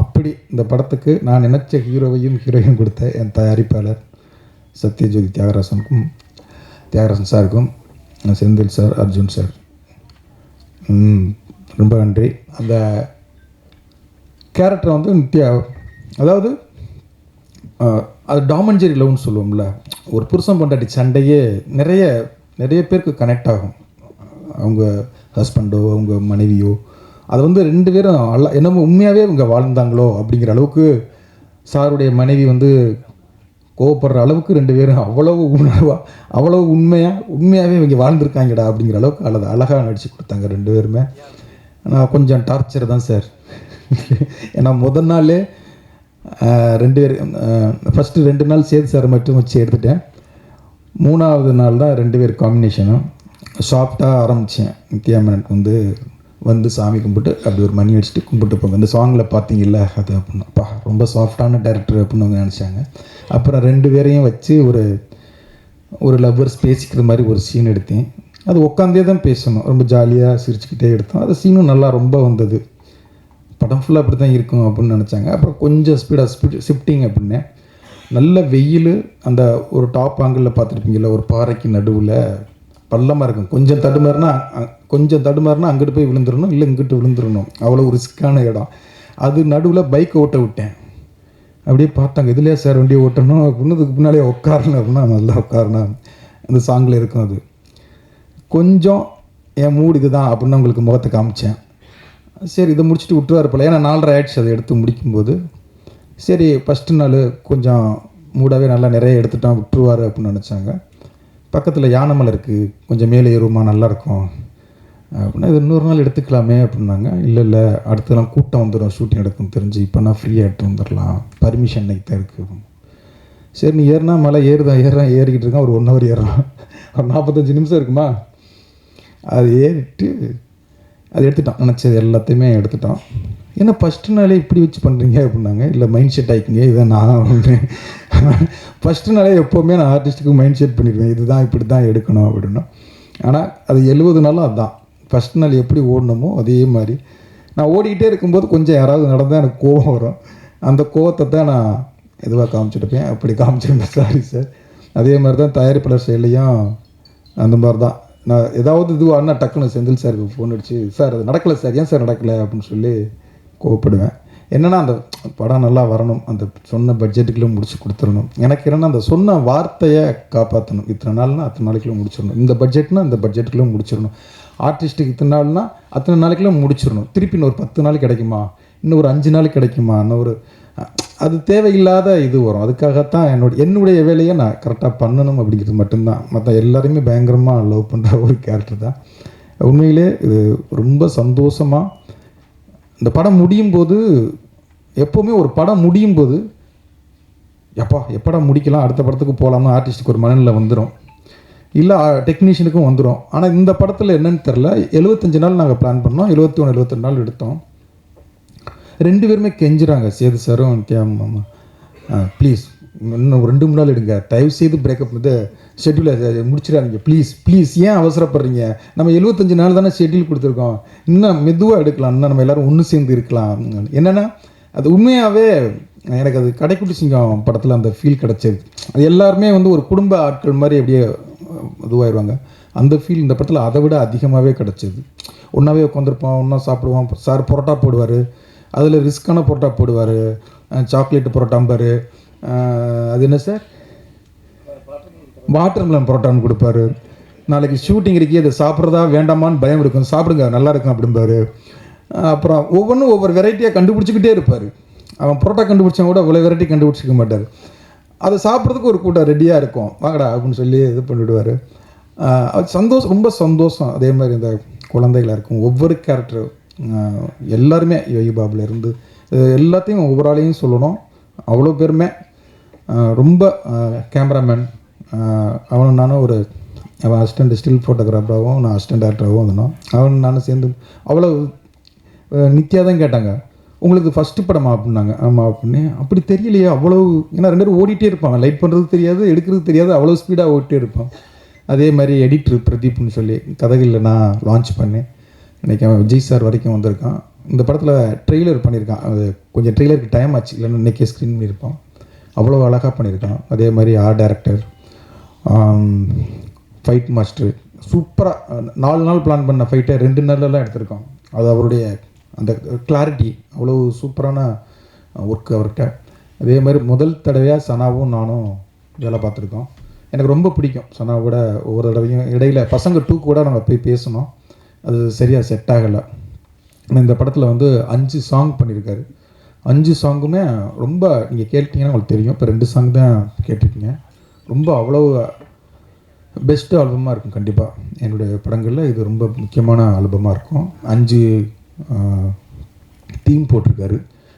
அப்படி இந்த படத்துக்கு நான் நினச்ச ஹீரோயின் கொடுத்த என் தயாரிப்பாளர் சத்யஜோதி தியாகராசன் சாருக்கும், செந்தில் சார், அர்ஜுன் சார், ரொம்ப நன்றி. அந்த கேரக்டர் வந்து நித்யா, அதாவது அது டாமன்ஜெரி லவ்னு சொல்லுவோம்ல, ஒரு புருஷன் பொண்டாட்டி சண்டையே நிறைய பேருக்கு கனெக்ட் ஆகும். அவங்க ஹஸ்பண்டோ அவங்க மனைவியோ அது வந்து 2 பேரும் என்னமோ உண்மையாகவே இவங்க வாழ்ந்தாங்களோ அப்படிங்கிற அளவுக்கு சாருடைய மனைவி வந்து கோவப்படுற அளவுக்கு 2 பேரும் அவ்வளவு உண்மையாகவே இவங்க வாழ்ந்துருக்காங்கடா அப்படிங்கிற அளவுக்கு அழகாக நடித்து கொடுத்தாங்க 2 பேருமே. நான் கொஞ்சம் டார்ச்சர் தான் சார். ஏன்னா முதல் நாள் 2 பேர் ஃபஸ்ட்டு 2 நாள் சேது சார் மட்டும் வச்சு எடுத்துட்டேன். 3வது நாள் தான் 2 பேர் காம்பினேஷனும் சாஃப்டாக ஆரம்பித்தேன். நித்யா மேனனுக்கு வந்து சாமி கும்பிட்டு அப்படி ஒரு மணி அடிச்சுட்டு கும்பிட்டு போங்க. இந்த சாங்கில் பார்த்தீங்கல்ல அது அப்படின்னா அப்பா ரொம்ப சாஃப்டான டேரக்டர் அப்படின்னு அவங்க நினச்சாங்க. அப்புறம் 2 பேரையும் வச்சு ஒரு லவ்வர்ஸ் பேசிக்கிற மாதிரி ஒரு சீன் எடுத்தேன். அது உட்காந்தே தான் பேசணும், ரொம்ப ஜாலியாக சிரிச்சுக்கிட்டே எடுத்தோம். அது சீனும் நல்லா ரொம்ப வந்தது. படம் ஃபுல்லாக அப்படி தான் இருக்கும் அப்படின்னு நினச்சாங்க. அப்புறம் கொஞ்சம் ஷிஃப்டிங் அப்படின்னு நல்ல வெயில், அந்த ஒரு டாப் ஆங்கிளில் பார்த்துருப்பீங்களா, ஒரு பாறைக்கு நடுவில் பள்ளமாக இருக்கும். கொஞ்சம் தடுமாறுனா அங்கிட்டு போய் விழுந்துடணும், இல்லை இங்கிட்டு விழுந்துடணும். அவ்வளோ ஒரு ரிஸ்க்கான இடம். அது நடுவில் பைக்கை ஓட்ட விட்டேன். அப்படியே பார்த்தாங்க, இதுலேயே சார் வண்டியை ஓட்டணும் அப்படின்னதுக்கு பின்னாலே உட்காரணும் அப்படின்னா நல்லா உட்காரணும். அந்த சாங்கில் இருக்கும். அது கொஞ்சம் என் மூடு இது தான் அப்படின்னு உங்களுக்கு முகத்தை காமிச்சேன். சரி இதை முடிச்சுட்டு விட்டுருவார் போல, ஏன்னா 4:30 ஆயிடுச்சு அதை எடுத்து முடிக்கும்போது. சரி ஃபஸ்ட்டு நாள் கொஞ்சம் மூடாகவே நல்லா நிறைய எடுத்துட்டான், விட்டுருவார் அப்படின்னு நினச்சாங்க. பக்கத்தில் யானைமலை இருக்குது, கொஞ்சம் மேலே ஏறுமா நல்லாயிருக்கும் அப்படின்னா இது இன்னொரு நாள் எடுத்துக்கலாமே அப்படின்னாங்க. இல்லை அடுத்தலாம் கூட்டம் வந்துடும், ஷூட்டிங் எடுக்கும் தெரிஞ்சு, இப்போ நான் ஃப்ரீயாக எடுத்து வந்துடலாம், பர்மிஷன் நைட் தான் இருக்குது. சரி நீ ஏறினா மலை ஏறிக்கிட்டு இருக்கான். ஒரு 1 ஹவர் ஏறலாம், ஒரு 45 நிமிஷம் இருக்குமா. அது ஏறிட்டு அது எடுத்துட்டான், நினச்சது எல்லாத்தையுமே எடுத்துட்டான். ஏன்னா ஃபஸ்ட்டு நாளே இப்படி வச்சு பண்ணுறீங்க அப்படின்னாங்க. இல்லை மைண்ட் செட் ஆகிக்கிங்க, இதை நான் ஃபஸ்ட்டு நாளே எப்போவுமே நான் ஆர்டிஸ்ட்டுக்கு மைண்ட் செட் பண்ணிடுவேன், இதுதான் இப்படி தான் எடுக்கணும் அப்படின்னா. ஆனால் அது 70 நாளும் அதுதான். ஃபஸ்ட் நாள் எப்படி ஓடணுமோ அதே மாதிரி நான் ஓடிக்கிட்டே இருக்கும்போது கொஞ்சம் யாராவது நடந்தால் எனக்கு கோவம் வரும். அந்த கோவத்தை தான் நான் இதுவாக காமிச்சிருப்பேன். அப்படி காமிச்சிருந்தேன், சாரி சார். அதே மாதிரி தான் தயாரிப்பாளர் செயலையும் அந்த மாதிரி தான். நான் ஏதாவது இதுவானா டக்குன்னு செந்தில் சாருக்கு ஃபோன் அடிச்சு, சார் அது நடக்கலை சார், ஏன் சார் நடக்கலை அப்படின்னு சொல்லி கோவப்படுவேன். என்னென்னா அந்த படம் நல்லா வரணும், அந்த சொன்ன பட்ஜெட்டுக்குள்ளே முடிச்சு கொடுத்துடணும். எனக்கு என்னென்னா அந்த சொன்ன வார்த்தையை காப்பாற்றணும். இத்தனை நாள்னா அத்தனை நாளைக்குள்ளே முடிச்சிடணும், இந்த பட்ஜெட்னா இந்த பட்ஜெட்டுக்குள்ளே முடிச்சிடணும், ஆர்டிஸ்ட்டுக்கு இத்தனை நாள்னா அத்தனை நாளைக்குள்ளே முடிச்சிடணும். திருப்பி இன்னொரு 10 நாள் கிடைக்குமா, இன்னும் ஒரு 5 நாள் கிடைக்குமா, இன்னொரு அது தேவையில்லாத இது வரும். அதுக்காகத்தான் என்னுடைய வேலையை நான் கரெக்டாக பண்ணணும் அப்படிங்கிறது மட்டும்தான். மற்ற எல்லாருமே பயங்கரமாக லவ் பண்ணுற ஒரு கேரக்டர் தான். உண்மையிலே இது ரொம்ப சந்தோஷமாக இந்த படம் முடியும் போது, எப்போவுமே ஒரு படம் முடியும் போது எப்படா முடிக்கலாம், அடுத்த படத்துக்கு போகலாம்னு ஆர்டிஸ்ட்டுக்கு ஒரு மனநிலை வந்துடும், இல்லை டெக்னீஷியனுக்கும் வந்துடும். ஆனால் இந்த படத்தில் என்னன்னு தெரில, 75 நாள் நாங்கள் பிளான் பண்ணோம், 71-72 நாள் எடுத்தோம். 2 பேருமே கெஞ்சுறாங்க, சேது சாரும் மாமா, ப்ளீஸ் இன்னும் 2 3 நாள் எடுங்க, தயவு செய்து பிரேக்கப் வந்து ஷெட்யூலை முடிச்சிடாதீங்க ப்ளீஸ் ப்ளீஸ், ஏன் அவசரப்படுறீங்க, நம்ம 75 நாள் தானே ஷெட்யூல் கொடுத்துருக்கோம், இன்னும் மெதுவாக எடுக்கலாம், இன்னும் நம்ம எல்லோரும் ஒன்று சேர்ந்து இருக்கலாம். என்னென்னா அது உண்மையாகவே எனக்கு அது கடைக்குட்டி சிங்கம் படத்தில் அந்த ஃபீல் கிடச்சது. அது எல்லாருமே வந்து ஒரு குடும்ப ஆட்கள் மாதிரி அப்படியே இதுவாகிடுவாங்க. அந்த ஃபீல் இந்த படத்தில் அதை விட அதிகமாகவே கிடச்சிது. ஒன்றாவே உட்காந்துருப்போம், ஒன்றா சாப்பிடுவோம். சார் பரோட்டா போடுவார், அதில் ரிஸ்க்கான பரோட்டா போடுவார், சாக்லேட்டு பரோட்டாம்பார், அது என்ன சார் வாட்டர்மெலன் பரோட்டான்னு கொடுப்பாரு. நாளைக்கு ஷூட்டிங் இருக்கே அதை சாப்பிட்றதா வேண்டாமான்னு பயம் இருக்கும், சாப்பிடுங்க நல்லா இருக்கும் அப்படிம்பாரு. அப்புறம் ஒவ்வொன்றும் ஒவ்வொரு வெரைட்டியாக கண்டுபிடிச்சிக்கிட்டே இருப்பார். அவன் பரோட்டா கண்டுபிடிச்சவங்க கூட இவ்வளோ வெரைட்டி கண்டுபிடிச்சிக்க மாட்டார். அதை சாப்பிட்றதுக்கு ஒரு கூட்டம் ரெடியாக இருக்கும், வாங்கடா அப்படின்னு சொல்லி இது பண்ணிவிடுவார். அது சந்தோஷம், ரொம்ப சந்தோஷம். அதே மாதிரி இந்த குழந்தைகளாக இருக்கும் ஒவ்வொரு கேரக்டர் எல்லாருமே, யோகி பாபுலேருந்து எல்லாத்தையும் ஒவ்வொரு ஆளையும் சொல்லணும். அவ்வளோ பேருமே ரொம்ப கேமராமேன், அவனும் நானும் அவன் அசிஸ்டண்ட் ஸ்டில் ஃபோட்டோகிராஃபராகவும் நான் அசிஸ்டண்ட் டேரக்டராகவும் இருந்தோம். அவன் நானும் சேர்ந்து அவ்வளோ நித்யா தான் கேட்டாங்க, உங்களுக்கு ஃபஸ்ட்டு படமா அப்படின்னாங்க. ஆமாம் அப்படின்னு. அப்படி தெரியலையே அவ்வளோ, ஏன்னா 2 பேரும் ஓடிட்டே இருப்பாங்க, லைட் பண்ணுறது தெரியாது, எடுக்கிறது தெரியாது, அவ்வளோ ஸ்பீடாக ஓடிட்டே இருப்பான். அதே மாதிரி எடிட்ரு பிரதீப்னு சொல்லி கதைகளில் நான் லான்ச் பண்ணேன். இன்றைக்கி அவன் விஜய் சார் வரைக்கும் வந்திருக்கான். இந்த படத்தில் ட்ரெய்லர் பண்ணியிருக்கான், அது கொஞ்சம் ட்ரெய்லருக்கு டைம் ஆச்சு, இல்லைன்னா இன்றைக்கே ஸ்க்ரீன் பண்ணியிருப்பான். அவ்வளோ அழகாக பண்ணியிருக்கான். அதே மாதிரி ஆர்ட் டைரக்டர், ஃபைட் மாஸ்டர் சூப்பராக 4 நாள் பிளான் பண்ண ஃபைட்டை 2 நாள்லாம் எடுத்திருக்கான். அது அவருடைய அந்த கிளாரிட்டி அவ்வளோ சூப்பரான ஒர்க் அவர்கிட்ட. அதே மாதிரி முதல் தடவையாக சனாவும் நானும் வேலை பார்த்துருக்கோம். எனக்கு ரொம்ப பிடிக்கும் சனாவோட. ஒவ்வொரு தடவையும் இடையில் பசங்க 2 கூட நாங்கள் போய் பேசணும், அது சரியாக செட் ஆகலை. இந்த படத்தில் வந்து 5 சாங் பண்ணியிருக்காரு. 5 சாங்குமே ரொம்ப, நீங்கள் கேட்டீங்கன்னா உங்களுக்கு தெரியும், இப்போ 2 சாங் தான் கேட்டிருக்கீங்க. ரொம்ப அவ்வளோ பெஸ்ட்டு ஆல்பமாக இருக்கும். கண்டிப்பாக என்னுடைய படங்களில் இது ரொம்ப முக்கியமான ஆல்பமாக இருக்கும். 5 தீம் போட்டிருக்காரு.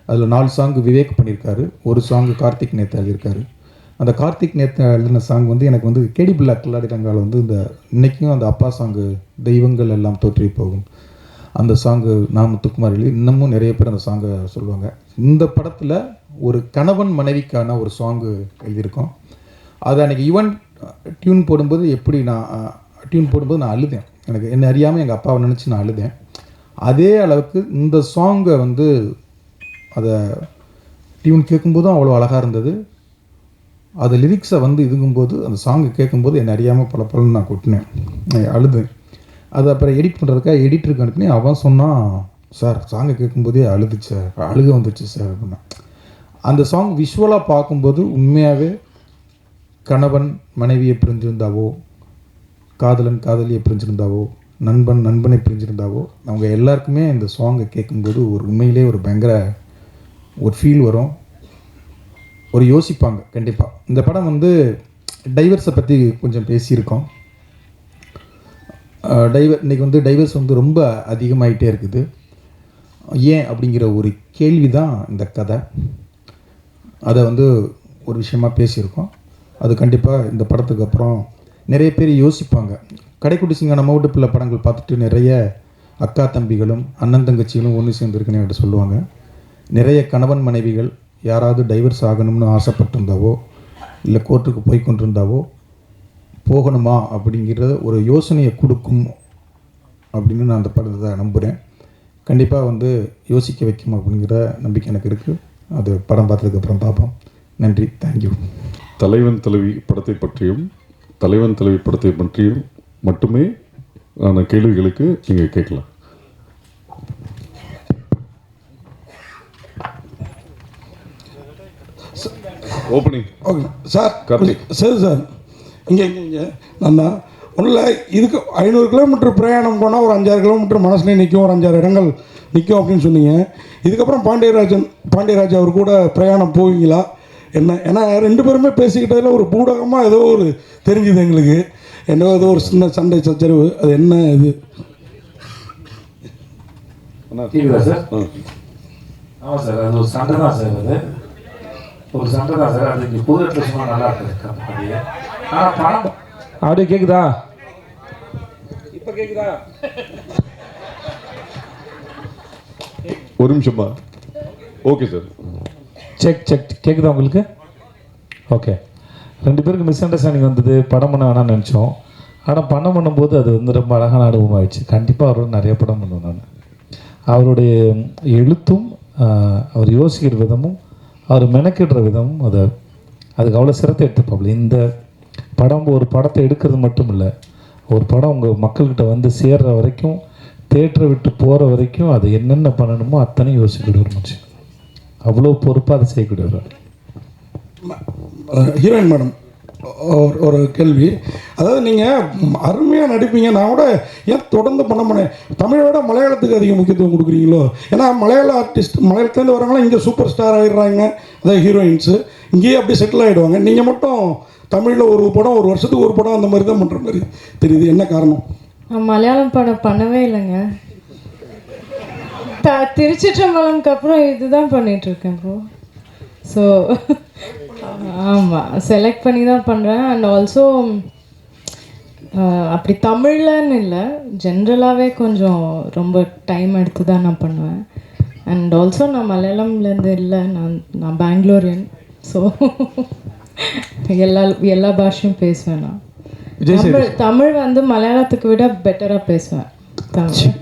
அதில் 4 சாங்கு விவேக் பண்ணியிருக்காரு, 1 சாங்கு கார்த்திக் நேத்தா எழுதியிருக்காரு. அந்த கார்த்திக் நேத்தா எழுதின சாங் வந்து எனக்கு வந்து கேடி பில்லா கில்லாடிக்காங்கால் வந்து இந்த இன்றைக்கும் அந்த அப்பா சாங்கு தெய்வங்கள் எல்லாம் தோற்றி போகும் அந்த சாங்கு நான் முத்துக்குமார் எழுதி, இன்னமும் நிறைய பேர் அந்த சாங்கை சொல்லுவாங்க. இந்த படத்தில் ஒரு கணவன் மனைவிக்கான ஒரு சாங்கு எழுதியிருக்கோம். அது அன்றைக்கி ஈவன் டியூன் போடும்போது நான் அழுதேன். எனக்கு என்னை அறியாமல் எங்கள் அப்பாவை நினச்சி நான் அழுதேன். அதே அளவுக்கு இந்த சாங்கை வந்து அதை டியூன் கேட்கும்போதும் அவ்வளோ அழகாக இருந்தது. அது லிரிக்ஸை வந்து இதுங்கும்போது அந்த சாங்கை கேட்கும்போது என்னை அறியாமல் பல நான் கொட்டினேன், அழுதேன். அது அப்புறம் எடிட் பண்ணுறதுக்காக எடிட்டருக்கு அனுப்பினேன். அவன் சொன்னான், சார் சாங்கை கேட்கும்போதே அழுக வந்துச்சு சார் அப்படின்னா. அந்த சாங் விஷுவலாக பார்க்கும்போது உண்மையாகவே கணவன் மனைவியை பிரிஞ்சிருந்தாவோ, காதலன் காதலியை பிரிஞ்சிருந்தாவோ, நண்பன் நண்பனை பிரிஞ்சிருந்தாவோ, அவங்க எல்லாருக்குமே இந்த சாங்கை கேட்கும்போது ஒரு உண்மையிலே ஒரு பயங்கர ஒரு ஃபீல் வரும், ஒரு யோசிப்பாங்க கண்டிப்பாக. இந்த படம் வந்து டைவர்ஸை பற்றி கொஞ்சம் பேசியிருக்கோம். இன்றைக்கி வந்து டைவர்ஸ் வந்து ரொம்ப அதிகமாகிட்டே இருக்குது. ஏன் அப்படிங்கிற ஒரு கேள்வி தான் இந்த கதை. அதை வந்து ஒரு விஷயமாக பேசியிருக்கோம். அது கண்டிப்பாக இந்த படத்துக்கு அப்புறம் நிறைய பேர் யோசிப்பாங்க. கடைக்குட்டி சிங்கம் நம்ம வீட்டு பிள்ளை படங்கள் பார்த்துட்டு நிறைய அக்கா தம்பிகளும் அண்ணன் தங்கச்சிகளும் ஒன்று சேர்ந்துருக்குன்னு என்கிட்ட சொல்லுவாங்க. நிறைய கணவன் மனைவிகள் யாராவது டைவர்ஸ் ஆகணும்னு ஆசைப்பட்டிருந்தாவோ, இல்லை கோர்ட்டுக்கு போய் கொண்டிருந்தாவோ, போகணுமா அப்படிங்கிறத ஒரு யோசனையை கொடுக்கும் அப்படின்னு நான் அந்த படத்தை நம்புகிறேன். கண்டிப்பாக வந்து யோசிக்க வைக்கும் அப்படிங்கிற நம்பிக்கை எனக்கு இருக்குது. அது படம் பார்த்ததுக்கப்புறம் பார்ப்போம். நன்றி, தேங்க்யூ. தலைவன் தலைவி படத்தை பற்றியும் தலைவன் தலைவி படத்தை பற்றியும் மட்டுமே ஆன கேள்விகளுக்கு நீங்கள் கேட்கலாம். ஓப்பனிங். Okay sir. கார்த்திக். சரி சார், இங்கே நான் ஒன்றும் இல்லை, இதுக்கு 500 கிலோமீட்டர் பிரயாணம் போனால் ஒரு 5-6 கிலோமீட்டர் மனசுலேயே நிற்கும், ஒரு 5-6 இடங்கள் நிற்கும் அப்படின்னு சொன்னீங்க. இதுக்கப்புறம் பாண்டியராஜ் அவர் கூட பிரயாணம் போவீங்களா என்ன? ஏன்னா 2 பேருமே பேசிக்கிட்டதில் ஒரு பூடகமாக ஏதோ ஒரு தெரிஞ்சுது எங்களுக்கு, ஏதோ ஒரு சின்ன சண்டை சச்சரவு, அது என்ன இது? கேட்குதா சார்? ஆமாம் சார், அது ஒரு சண்டை தான் சார், அது ஒரு சண்டை தான் சார். அது இங்கே புது இடத்துல சும்மா நல்லா இருக்குது அப்படியே. ஆனால் படம் அப்படியே கேட்குதா? இப்போ கேட்குதா? ஒரு நிமிஷமா ஓகே சார். செக் கேட்குதா உங்களுக்கு? ஓகே. 2 பேருக்கு மிஸ் அண்டர்ஸ்டாண்டிங் வந்தது, படம் பண்ண வேணாம்னு நினச்சோம். ஆனால் படம் பண்ணும்போது அது வந்து ரொம்ப அழகான அனுபவம் ஆயிடுச்சு. கண்டிப்பாக அவரோட நிறைய படம் பண்ணுவேன் நான். அவருடைய எழுத்தும் அவர் யோசிக்கிற விதமும் அவர் மெனக்கிடுற விதமும் அதுக்கு அவ்வளோ சிரத்தை எடுத்துப்பாப்புல. இந்த படம் ஒரு படத்தை எடுக்கிறது மட்டும் இல்லை, ஒரு படம் உங்கள் மக்கள்கிட்ட வந்து சேர்ற வரைக்கும், தேட்டரை விட்டு போகிற வரைக்கும் அது என்னென்ன பண்ணணுமோ அத்தனையும் யோசிக்கக்கூடிய ஒரு மனுஷன். அவ்வளோ பொறுப்பாக அதை செய்யக்கூடியவர். ஹீரோயின் மேடம், ஒரு கேள்வி. அதாவது நீங்கள் அருமையாக நடிப்பீங்க, நான் கூட ஏன் தொடர்ந்து பண்ண மாட்டேன், தமிழை விட மலையாளத்துக்கு அதிக முக்கியத்துவம் கொடுக்குறீங்களோ? ஏன்னா மலையாள ஆர்டிஸ்ட் மலையாளத்துலேருந்து வரவங்களாம் இங்கே சூப்பர் ஸ்டார் ஆகிடுறாங்க, அதாவது ஹீரோயின்ஸு இங்கேயே அப்படியே செட்டில் ஆகிடுவாங்க. நீங்கள் மட்டும் தமிழில் ஒரு படம், ஒரு வருஷத்துக்கு ஒரு படம் அந்த மாதிரி தான் பண்ணுற மாதிரி தெரியுது. என்ன காரணம்? நான் மலையாளம் படம் பண்ணவே இல்லைங்க. திருச்சிற்றம்பலம்க்கு அப்புறம் இதுதான் பண்ணிகிட்ருக்கேன் இப்போ. ஸோ ஆமாம், செலக்ட் பண்ணி தான் பண்ணுறேன். அண்ட் ஆல்சோ அப்படி தமிழ்லன்னு இல்லை, ஜென்ரலாகவே கொஞ்சம் ரொம்ப டைம் எடுத்து தான் நான் பண்ணுவேன். அண்ட் ஆல்சோ நான் மலையாளம்லேருந்து இல்லை, நான் பெங்களூரியன். ஸோ எல்லா பாஷையும் பேசுவேன் நான். தமிழ் வந்து மலையாளத்துக்கு விட பெட்டராக பேசுவேன் தமிழ்.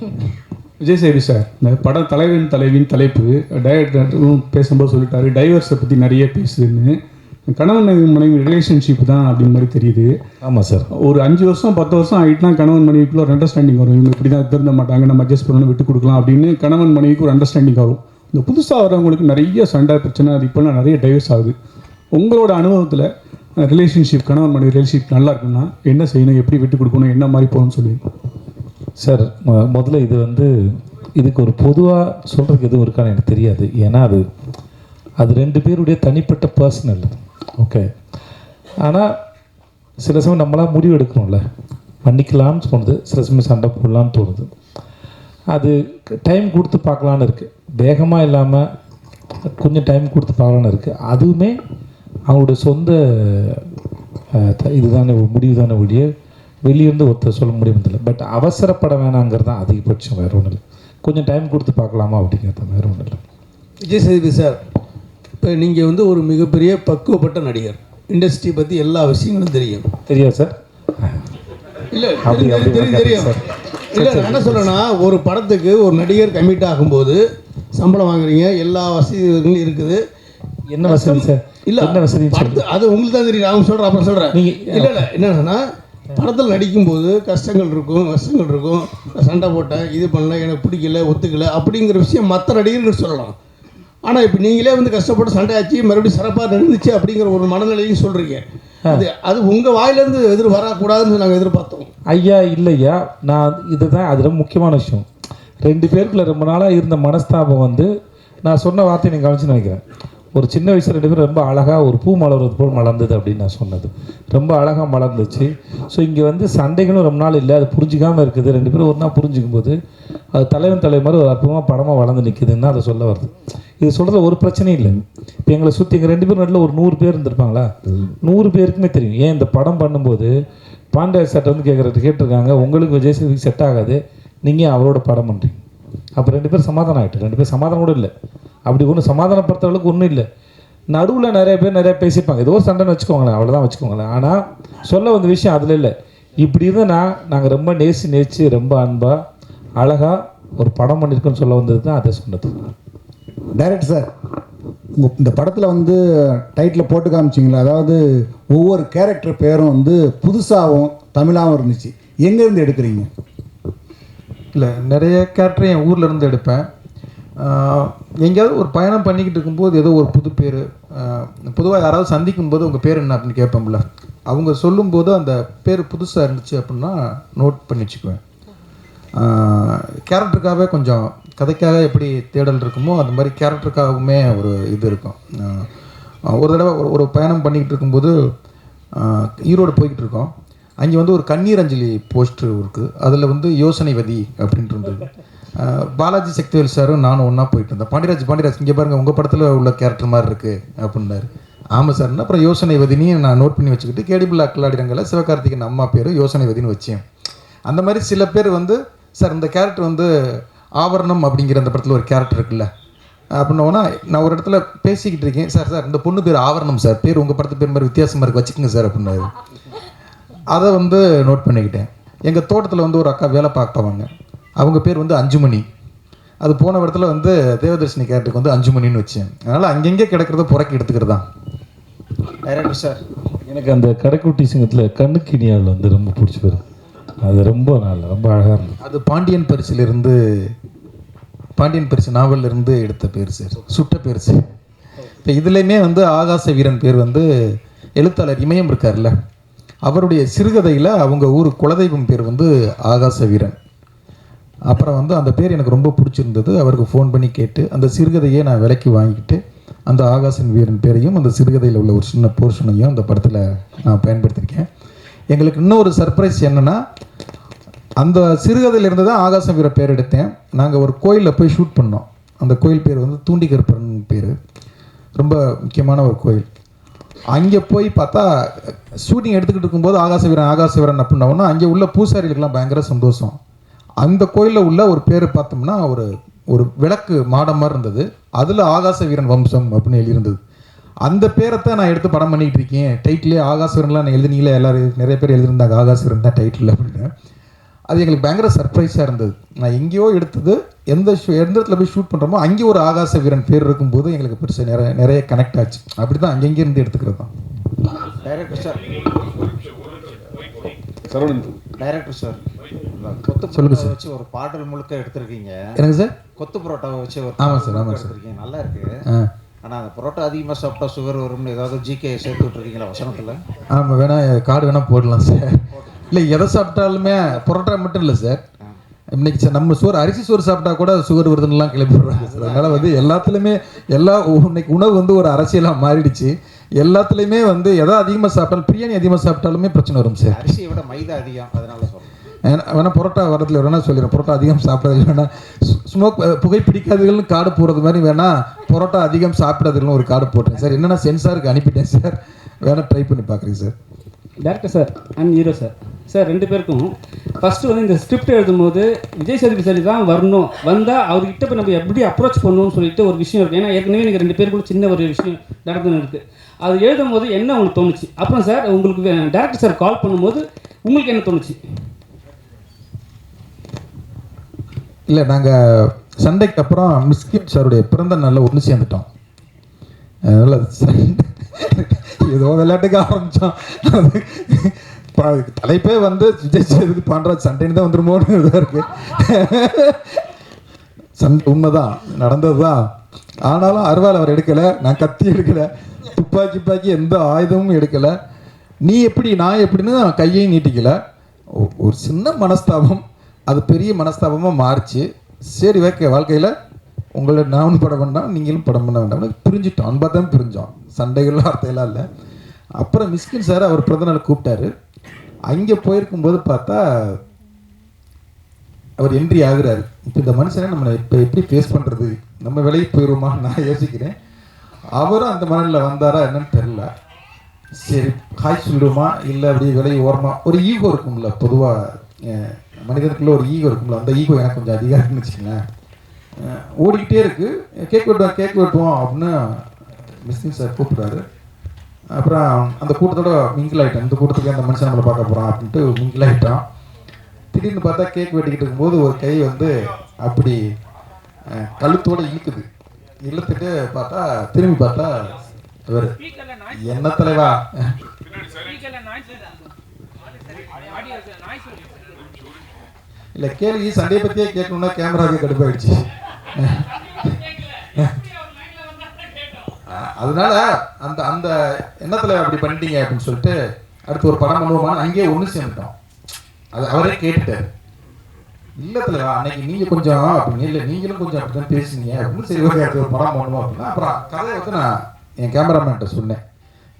விஜய் சேவி சார், இந்த படம் தலைவின் தலைப்பு டைரக்டரும் பேசும்போது சொல்லிட்டாரு, டைவர்ஸை பற்றி நிறைய பேசுதுன்னு. கணவன் மனைவி ரிலேஷன்ஷிப் தான் அப்படின்னு மாதிரி தெரியுது. ஆமாம் சார். ஒரு 5 வருஷம் 10 வருஷம் ஆகிட்டுனா கணவன் மனைவிக்குள்ள ஒரு அண்டர்ஸ்டாண்டிங் வரும். இவங்க இப்படி தான் திருந்த மாட்டாங்க, நம்ம அட்ஜஸ்ட் பண்ணணும், விட்டு கொடுக்கலாம் அப்படின்னு கணவன் மனைவிக்கு ஒரு அண்டர்ஸ்டாண்டிங் வரும். இந்த புதுசாக வரவங்களுக்கு நிறைய சண்டை பிரச்சனை, அது இப்போலாம் நிறைய டைவர்ஸ் ஆகுது. உங்களோட அனுபவத்தில் ரிலேஷன்ஷிப், கணவன் மனைவி ரிலேஷன்ஷிப் நல்லா இருக்குன்னா என்ன செய்யணும், எப்படி விட்டு கொடுக்கணும், என்ன மாதிரி போகணும்னு சொல்லி சார். முதல்ல இதுக்கு ஒரு பொதுவாக சொல்கிறதுக்கு எதுவும் இருக்கான்னு எனக்கு தெரியாது. ஏன்னா அது 2 பேருடைய தனிப்பட்ட பர்சனல். ஓகே. ஆனால் சில சமயம் நம்மளாம் முடிவு எடுக்கணும்ல, மன்னிக்கலாம்னு தோணுது, சில சமயம் சண்டை போடலான்னு தோணுது. அது டைம் கொடுத்து பார்க்கலான்னு இருக்குது, வேகமாக இல்லாமல் கொஞ்சம் டைம் கொடுத்து பார்க்கலான்னு இருக்குது. அதுவுமே அவங்களுடைய சொந்த இதுதானே முடிவு தானே ஒழிய வெளியிருந்து ஒருத்தர் சொல்ல முடியுமில்லை. பட் அவசரப்பட வேணாங்கிறது தான் அதிகபட்சம், வேறு ஒன்றும் இல்லை. கொஞ்சம் டைம் கொடுத்து பார்க்கலாமா அப்படிங்கிறது வேறு ஒன்றும் இல்லை. விஜய் சேதுபதி சார், இப்போ நீங்கள் வந்து ஒரு மிகப்பெரிய பக்குவப்பட்ட நடிகர், இண்டஸ்ட்ரி பற்றி எல்லா விஷயங்களும் தெரியும். தெரியாது சார்? இல்லை தெரியும். இல்லை நான் என்ன சொல்கிறேன்னா, ஒரு படத்துக்கு ஒரு நடிகர் கமிட் ஆகும்போது சம்பளம் வாங்குறீங்க, எல்லா வசதிகளும் இருக்குது. என்ன வசதி சார்? இல்லை என்ன வசதி? அது உங்களுக்கு தான் தெரியும். அவங்க சொல்கிறேன், அப்புறம் சொல்கிறேன். நீங்கள் இல்லை என்னன்னா, படத்தில் நடிக்கும்போது கஷ்டங்கள் இருக்கும், நஷ்டங்கள் இருக்கும். சண்டை போட்டேன், இது பண்ணல, எனக்கு பிடிக்கல, ஒத்துக்கலை அப்படிங்கிற விஷயம் மற்ற நடிகர்கள் சொல்லலாம். ஆனால் இப்போ நீங்களே வந்து கஷ்டப்பட்டு சண்டை ஆச்சு, மறுபடியும் சிறப்பாக நடந்துச்சு அப்படிங்கிற ஒரு மனநிலையும் சொல்கிறீங்க. அது உங்கள் வாயிலேருந்து வரக்கூடாதுன்னு நாங்கள் எதிர்பார்த்தோம். ஐயா இல்லையா, நான் இதுதான் அது ரொம்ப முக்கியமான விஷயம். 2 பேருக்குள்ள ரொம்ப நாளாக இருந்த மனஸ்தாபம் வந்து நான் சொன்ன வார்த்தையை நீங்கள் கவனிச்சுன்னு நினைக்கிறேன். ஒரு சின்ன வயசில் 2 பேரும் ரொம்ப அழகாக ஒரு பூ மலர்வது போல் மலர்ந்தது அப்படின்னு நான் சொன்னது ரொம்ப அழகாக மலர்ந்துச்சு. ஸோ இங்கே வந்து சண்டைகளும் ரொம்ப நாள் இல்லை, அது புரிஞ்சிக்காமல் இருக்குது. 2 பேரும் ஒரு நாள் புரிஞ்சிக்கும் போது அது தலைவன் மாதிரி ஒரு அற்புதமாக படமாக வளர்ந்து நிற்குதுன்னு அதை சொல்ல வருது. இது சொல்கிறது ஒரு பிரச்சனையும் இல்லை. இப்போ எங்களை சுற்றி எங்கள் 2 பேரும் நடுவில் ஒரு 100 பேர் இருந்திருப்பாங்களா? 100 பேருக்குமே தெரியும். ஏன் இந்த படம் பண்ணும்போது பாண்டியா சார் வந்து கேட்டிருக்காங்க, உங்களுக்கு விஜய் சேதுக்கு செட் ஆகாது, நீங்கள் அவரோட படம் பண்ணுறீங்க. அப்போ 2 பேர் சமாதானம் ஆகிட்டு. 2 பேர் சமாதானம் கூட இல்லை, அப்படி ஒன்றும் சமாதானப்படுத்துற அளவுக்கு ஒன்றும் இல்லை. நடுவில் நிறைய பேர் நிறைய பேசியிருப்பாங்க, ஏதோ ஒரு சண்டைன்னு வச்சுக்கோங்களேன், அவ்வளோதான் வச்சுக்கோங்களேன். ஆனால் சொல்ல வந்த விஷயம் அதில் இல்லை. இப்படி இருந்தால் நாங்கள் ரொம்ப நேசிச்சு ரொம்ப அன்பாக அழகாக ஒரு படம் பண்ணியிருக்கோன்னு சொல்ல வந்தது தான் அதை சொன்னது. டைரக்டர் சார், இந்த படத்தில் வந்து டைட்டில் போட்டு காமிச்சிங்களா, அதாவது ஒவ்வொரு கேரக்டர் பேரும் வந்து புதுசாகவும் தமிழாகவும் இருந்துச்சு. எங்கேருந்து எடுக்கிறீங்க? இல்லை, நிறைய கேரக்டர் என் ஊரில் இருந்து எடுப்பேன். எங்கேயாவது ஒரு பயணம் பண்ணிக்கிட்டு இருக்கும்போது ஏதோ ஒரு புது பேர், பொதுவாக யாராவது சந்திக்கும் போது உங்கள் பேர் என்ன அப்படின்னு கேட்போம்ல, அவங்க சொல்லும்போது அந்த பேர் புதுசாக இருந்துச்சு அப்படின்னா நோட் பண்ணி வச்சுக்குவேன். கேரக்டருக்காகவே கொஞ்சம் கதைக்காக எப்படி தேடல் இருக்குமோ அந்த மாதிரி கேரக்டருக்காகவுமே ஒரு இது இருக்கும். ஒரு தடவை ஒரு பயணம் பண்ணிக்கிட்டு இருக்கும்போது ஈரோடு போய்கிட்டு இருக்கோம். அங்கே வந்து ஒரு கண்ணீர் அஞ்சலி போஸ்டர் இருக்குது, அதில் வந்து யோசனைவதி அப்படின்ட்டு இருந்தது. பாலாஜி சக்திவேல் சாரும் நானும் ஒன்றா போயிட்டு இருந்தேன். பாண்டியராஜ் இங்கே பாருங்கள், உங்கள் படத்தில் உள்ள கேரக்டர் மாதிரி இருக்குது அப்படின்னாரு. ஆமாம் சார்னா அப்புறம் யோசனைவதினியும் நான் நோட் பண்ணி வச்சுக்கிட்டு கேடிபிள் அக்கலாடிரங்களில் சிவகார்த்திகேயன் அம்மா பேர் யோசனைவதினு வச்சேன். அந்த மாதிரி சில பேர் வந்து சார் இந்த கேரக்டர் வந்து ஆவரணம் அப்படிங்கிற அந்த படத்தில் ஒரு கேரக்டர் இருக்குல்ல, அப்படின்னோன்னா நான் ஒரு இடத்துல பேசிக்கிட்டு இருக்கேன், சார் சார் இந்த பொண்ணு பேர் ஆவரணம் சார், பேர் உங்கள் படத்து பேர் மாதிரி வித்தியாசமாக இருக்குது வச்சுக்கோங்க சார் அப்படின்னாரு. அதை வந்து நோட் பண்ணிக்கிட்டேன். எங்கள் தோட்டத்தில் வந்து ஒரு அக்கா வேலை பார்ப்பாங்க, அவங்க பேர் வந்து அஞ்சுமணி. அது போன இடத்துல வந்து தேவதர்ஷினி கேரக்டருக்கு வந்து அஞ்சுமணின்னு வச்சேன். அதனால் அங்கங்கே கிடக்கிறத புறக்கி எடுத்துக்கிறது தான். டைரக்டர் சார், எனக்கு அந்த கடைக்குட்டி சிங்கத்தில் கண்ணுக்கினியால் வந்து ரொம்ப பிடிச்சி பேர், அது ரொம்ப ரொம்ப அழகாக இருந்தது. அது பாண்டியன் பரிசு நாவலிருந்து எடுத்த பேர் சார், சுட்ட பேர் சார். இப்போ இதுலேயுமே வந்து ஆகாச வீரன் பேர் வந்து எழுத்தாளர் இமயம் இருக்கார்ல, அவருடைய சிறுகதையில் அவங்க ஊர் குலதெய்வம் பேர் வந்து ஆகாச வீரன். அப்புறம் வந்து அந்த பேர் எனக்கு ரொம்ப பிடிச்சிருந்தது. அவருக்கு ஃபோன் பண்ணி கேட்டு அந்த சிறுகதையை நான் விலைக்கு வாங்கிக்கிட்டு அந்த ஆகாசன் வீரன் பேரையும் அந்த சிறுகதையில் உள்ள ஒரு சின்ன போர்ஷனையும் அந்த படத்தில் நான் பயன்படுத்தியிருக்கேன். எங்களுக்கு இன்னொரு சர்ப்ரைஸ் என்னென்னா, அந்த சிறுகதையிலிருந்து தான் ஆகாச வீர பேர் எடுத்தேன். நாங்கள் ஒரு கோயிலில் போய் ஷூட் பண்ணோம். அந்த கோயில் பேர் வந்து தூண்டிகருப்பன் பேர், ரொம்ப முக்கியமான ஒரு கோயில். அங்கே போய் பார்த்தா ஷூட்டிங் எடுத்துக்கிட்டு இருக்கும்போது ஆகாச வீரன் அப்படின்னோன்னா அங்கே உள்ள பூசாரிகளுக்கெல்லாம் பயங்கர சந்தோஷம். அந்த கோயிலில் உள்ள ஒரு பேர் பார்த்தோம்னா ஒரு விளக்கு மாடம் மாதிரி இருந்தது, அதில் ஆகாச வீரன் வம்சம் அப்படின்னு எழுதியிருந்தது. அந்த பேரைத்தான் நான் எடுத்து படம் பண்ணிகிட்டு இருக்கேன். டைட்டிலே ஆகாச வீரன்லாம் நான் எழுதினீங்களே, எல்லோரும் நிறைய பேர் எழுதியிருந்தாங்க ஆகாச வீரன் தான் டைட்டில் அப்படின்னு. அது எங்களுக்கு பயங்கர சர்ப்ரைஸாக இருந்தது. நான் எங்கேயோ எடுத்தது, எந்த இடத்துல போய் ஷூட் பண்ணுறோமோ அங்கே ஒரு ஆகாச வீரன் பேர் இருக்கும்போது எங்களுக்கு பெருசாக நிறைய கனெக்ட் ஆச்சு. அப்படி தான் அங்கங்கே இருந்து எடுத்துக்கிறது தான். டைரக்டர் சார், டைரக்டர் சார், கொத்து சொல்லுங்கள் சார். வச்சு ஒரு பாடல் முழுக்க எடுத்திருக்கீங்க. எனக்கு சார் கொத்து பரோட்டாவை வச்சு ஒரு ஆமாம் சார் எடுத்திருக்கீங்க, நல்லா இருக்கு. ஆனால் அந்த பரோட்டா அதிகமாக சாப்பிட்டா சுகர் வரும்னு ஏதாவது ஜிகே சேர்த்து விட்டுருக்கீங்களா வசனத்தில்? ஆமாம், கார்டு வேணால் போடலாம் சார். இல்லை, எதை சாப்பிட்டாலுமே பரோட்டா மட்டும் இல்லை சார். இன்னைக்கு சார் நம்ம அரிசி சோறு சாப்பிட்டா கூட சுகர் வருதுன்னெலாம் கிளப்பி விடுறாங்க சார். அதனால் வந்து எல்லாத்துலேயுமே இன்னைக்கு உணவு வந்து ஒரு அரசியலாக மாறிடுச்சு. எல்லாத்துலேயுமே வந்து எதை அதிகமாக சாப்பிட்டாலும், பிரியாணி அதிகமாக சாப்பிட்டாலுமே பிரச்சனை வரும் சார். அரிசியை விட மைதா அதிகம், அதனால சொல்கிறேன். வேணால் பரோட்டா வரதுல வேணால் சொல்லிடுறேன், பரோட்டா அதிகம் சாப்பிட்றதுல வேணால் ஸ்மோக் புகை பிடிக்காதவர்கள்னு கார்டு போடுறது மாதிரி வேணால் பரோட்டா அதிகம் சாப்பிட்றதுன்னு ஒரு கார்டு போட்டேன் சார். என்னென்னா சென்சாருக்கு அனுப்பிட்டேன் சார், வேணால் ட்ரை பண்ணி பார்க்குறேன் sir. Director sir and hero sir, sir ரெண்டு பேருக்கும் ஃபஸ்ட்டு வந்து இந்த ஸ்கிரிப்ட் எழுதும்போது விஜய் சேதுபதி சார் தான் வரணும், வந்தால் அவர்கிட்ட போய் நம்ம எப்படி அப்ரோச் பண்ணணும்னு சொல்லிட்டு ஒரு விஷயம் இருக்குது. ஏன்னா ஏற்கனவே எனக்கு ரெண்டு பேருக்குள்ள சின்ன ஒரு விஷயம் நடந்துன்னு இருக்குது. அது எழுதும் போது என்ன உங்களுக்கு தோணுச்சு? அப்புறம் சார் உங்களுக்கு டேரக்டர் சார் கால் பண்ணும்போது உங்களுக்கு என்ன தோணுச்சு? இல்லை, நாங்கள் சண்டைக்கு அப்புறம் மிஸ்கின் சாருடைய பிறந்த நாளில் ஒன்று சேர்ந்துட்டோம். அதனால் ஏதோ விளையாட்டுக்கு ஆரம்பித்தோம். தலைப்பே வந்து விஜய் சேதுபதி பாண்டராஜ் சண்டைன்னு தான் வந்துருமோன்னு இதாக இருக்குது. சண்டை உண்மைதான், நடந்தது தான். ஆனாலும் அருவாள் அவர் எடுக்கலை, நான் கத்தி எடுக்கலை, துப்பாக்கி எந்த ஆயுதமும் எடுக்கலை. நீ எப்படி நான் எப்படின்னு கையையும் நீட்டிக்கலை. ஒரு சின்ன மனஸ்தாபம், அது பெரிய மனஸ்தாபமாக மாறிச்சு. சரி, ஓகே, வாழ்க்கையில் உங்களை நான் படம் பண்ணால் நீங்களும் படம் பண்ண வேண்டாம்னு பிரிஞ்சிட்டோம். அன்பா தான் பிரிஞ்சோம், சண்டைகள்லாம் வார்த்தையெல்லாம் இல்லை. அப்புறம் மிஸ்கின் சார் அவர் பிறந்தநாள் கூப்பிட்டாரு. அங்கே போயிருக்கும்போது பார்த்தா அவர் என்ட்ரி ஆகுறாரு. இப்போ இந்த மனுஷனை நம்ம இப்போ எப்படி ஃபேஸ் பண்ணுறது, நம்ம விலைக்கு போயிடுவோமா நான் யோசிக்கிறேன். அவரும் அந்த மனநில் வந்தாரா என்னன்னு தெரில. சரி, ஹாய் சொல்லிடுவோமா இல்லை அப்படியே விலை ஓரமா, ஒரு ஈகோ இருக்கும்ல, பொதுவாக மனிதனுக்குள்ள ஒரு ஈகோ இருக்கும்ல, அந்த ஈகோ எனக்கு கொஞ்சம் அதிகாரம்னு வச்சுக்கங்களேன். ஓடிக்கிட்டே இருக்குது, கேக் வெட்டுவோம் அப்படின்னு மிஸ்கின் சார் கூப்பிடுறாரு. அப்புறம் அந்த கூட்டத்தோட மிங்கிள் ஆகிட்டோம். இந்த கூட்டத்துக்கு அந்த மனுஷன் நம்மளை பார்க்க போகிறான் அப்படின்ட்டு மிங்கிள் ஆகிட்டோம். திடீர்னு பார்த்தா கேக் வெட்டிக்கிட்டு இருக்கும்போது ஒரு கை வந்து அப்படி கழுத்தோடு இழுக்குது. இழுத்துட்டு பார்த்தா திரும்பி பார்த்தா இவர், என்ன தலைவா, இல்லை கேள்வி சண்டையை பற்றியே கேட்கணுன்னா கேமராவுக்கு கடுப்பாயிடுச்சு. அதனால அந்த அந்த எண்ணத்தில் அப்படி பண்ணிட்டீங்க அப்படின்னு சொல்லிட்டு அடுத்து ஒரு படம் பண்ணுவோமான்னு அங்கேயே ஒன்று சேர்ந்துட்டோம். அது அவரே கேட்டுட்டார். இல்லை தலைவா, அன்னைக்கு நீங்கள் கொஞ்சம் அப்படின்னு, இல்லை நீங்களும் கொஞ்சம் அப்படி தான் பேசுனீங்க அப்படின்னு. சரி, ஓகே, அடுத்து ஒரு படம் பண்ணுவோம் அப்படின்னா அப்புறம் கதையை வந்து நான் என் கேமராமேன்கிட்ட சொன்னேன்,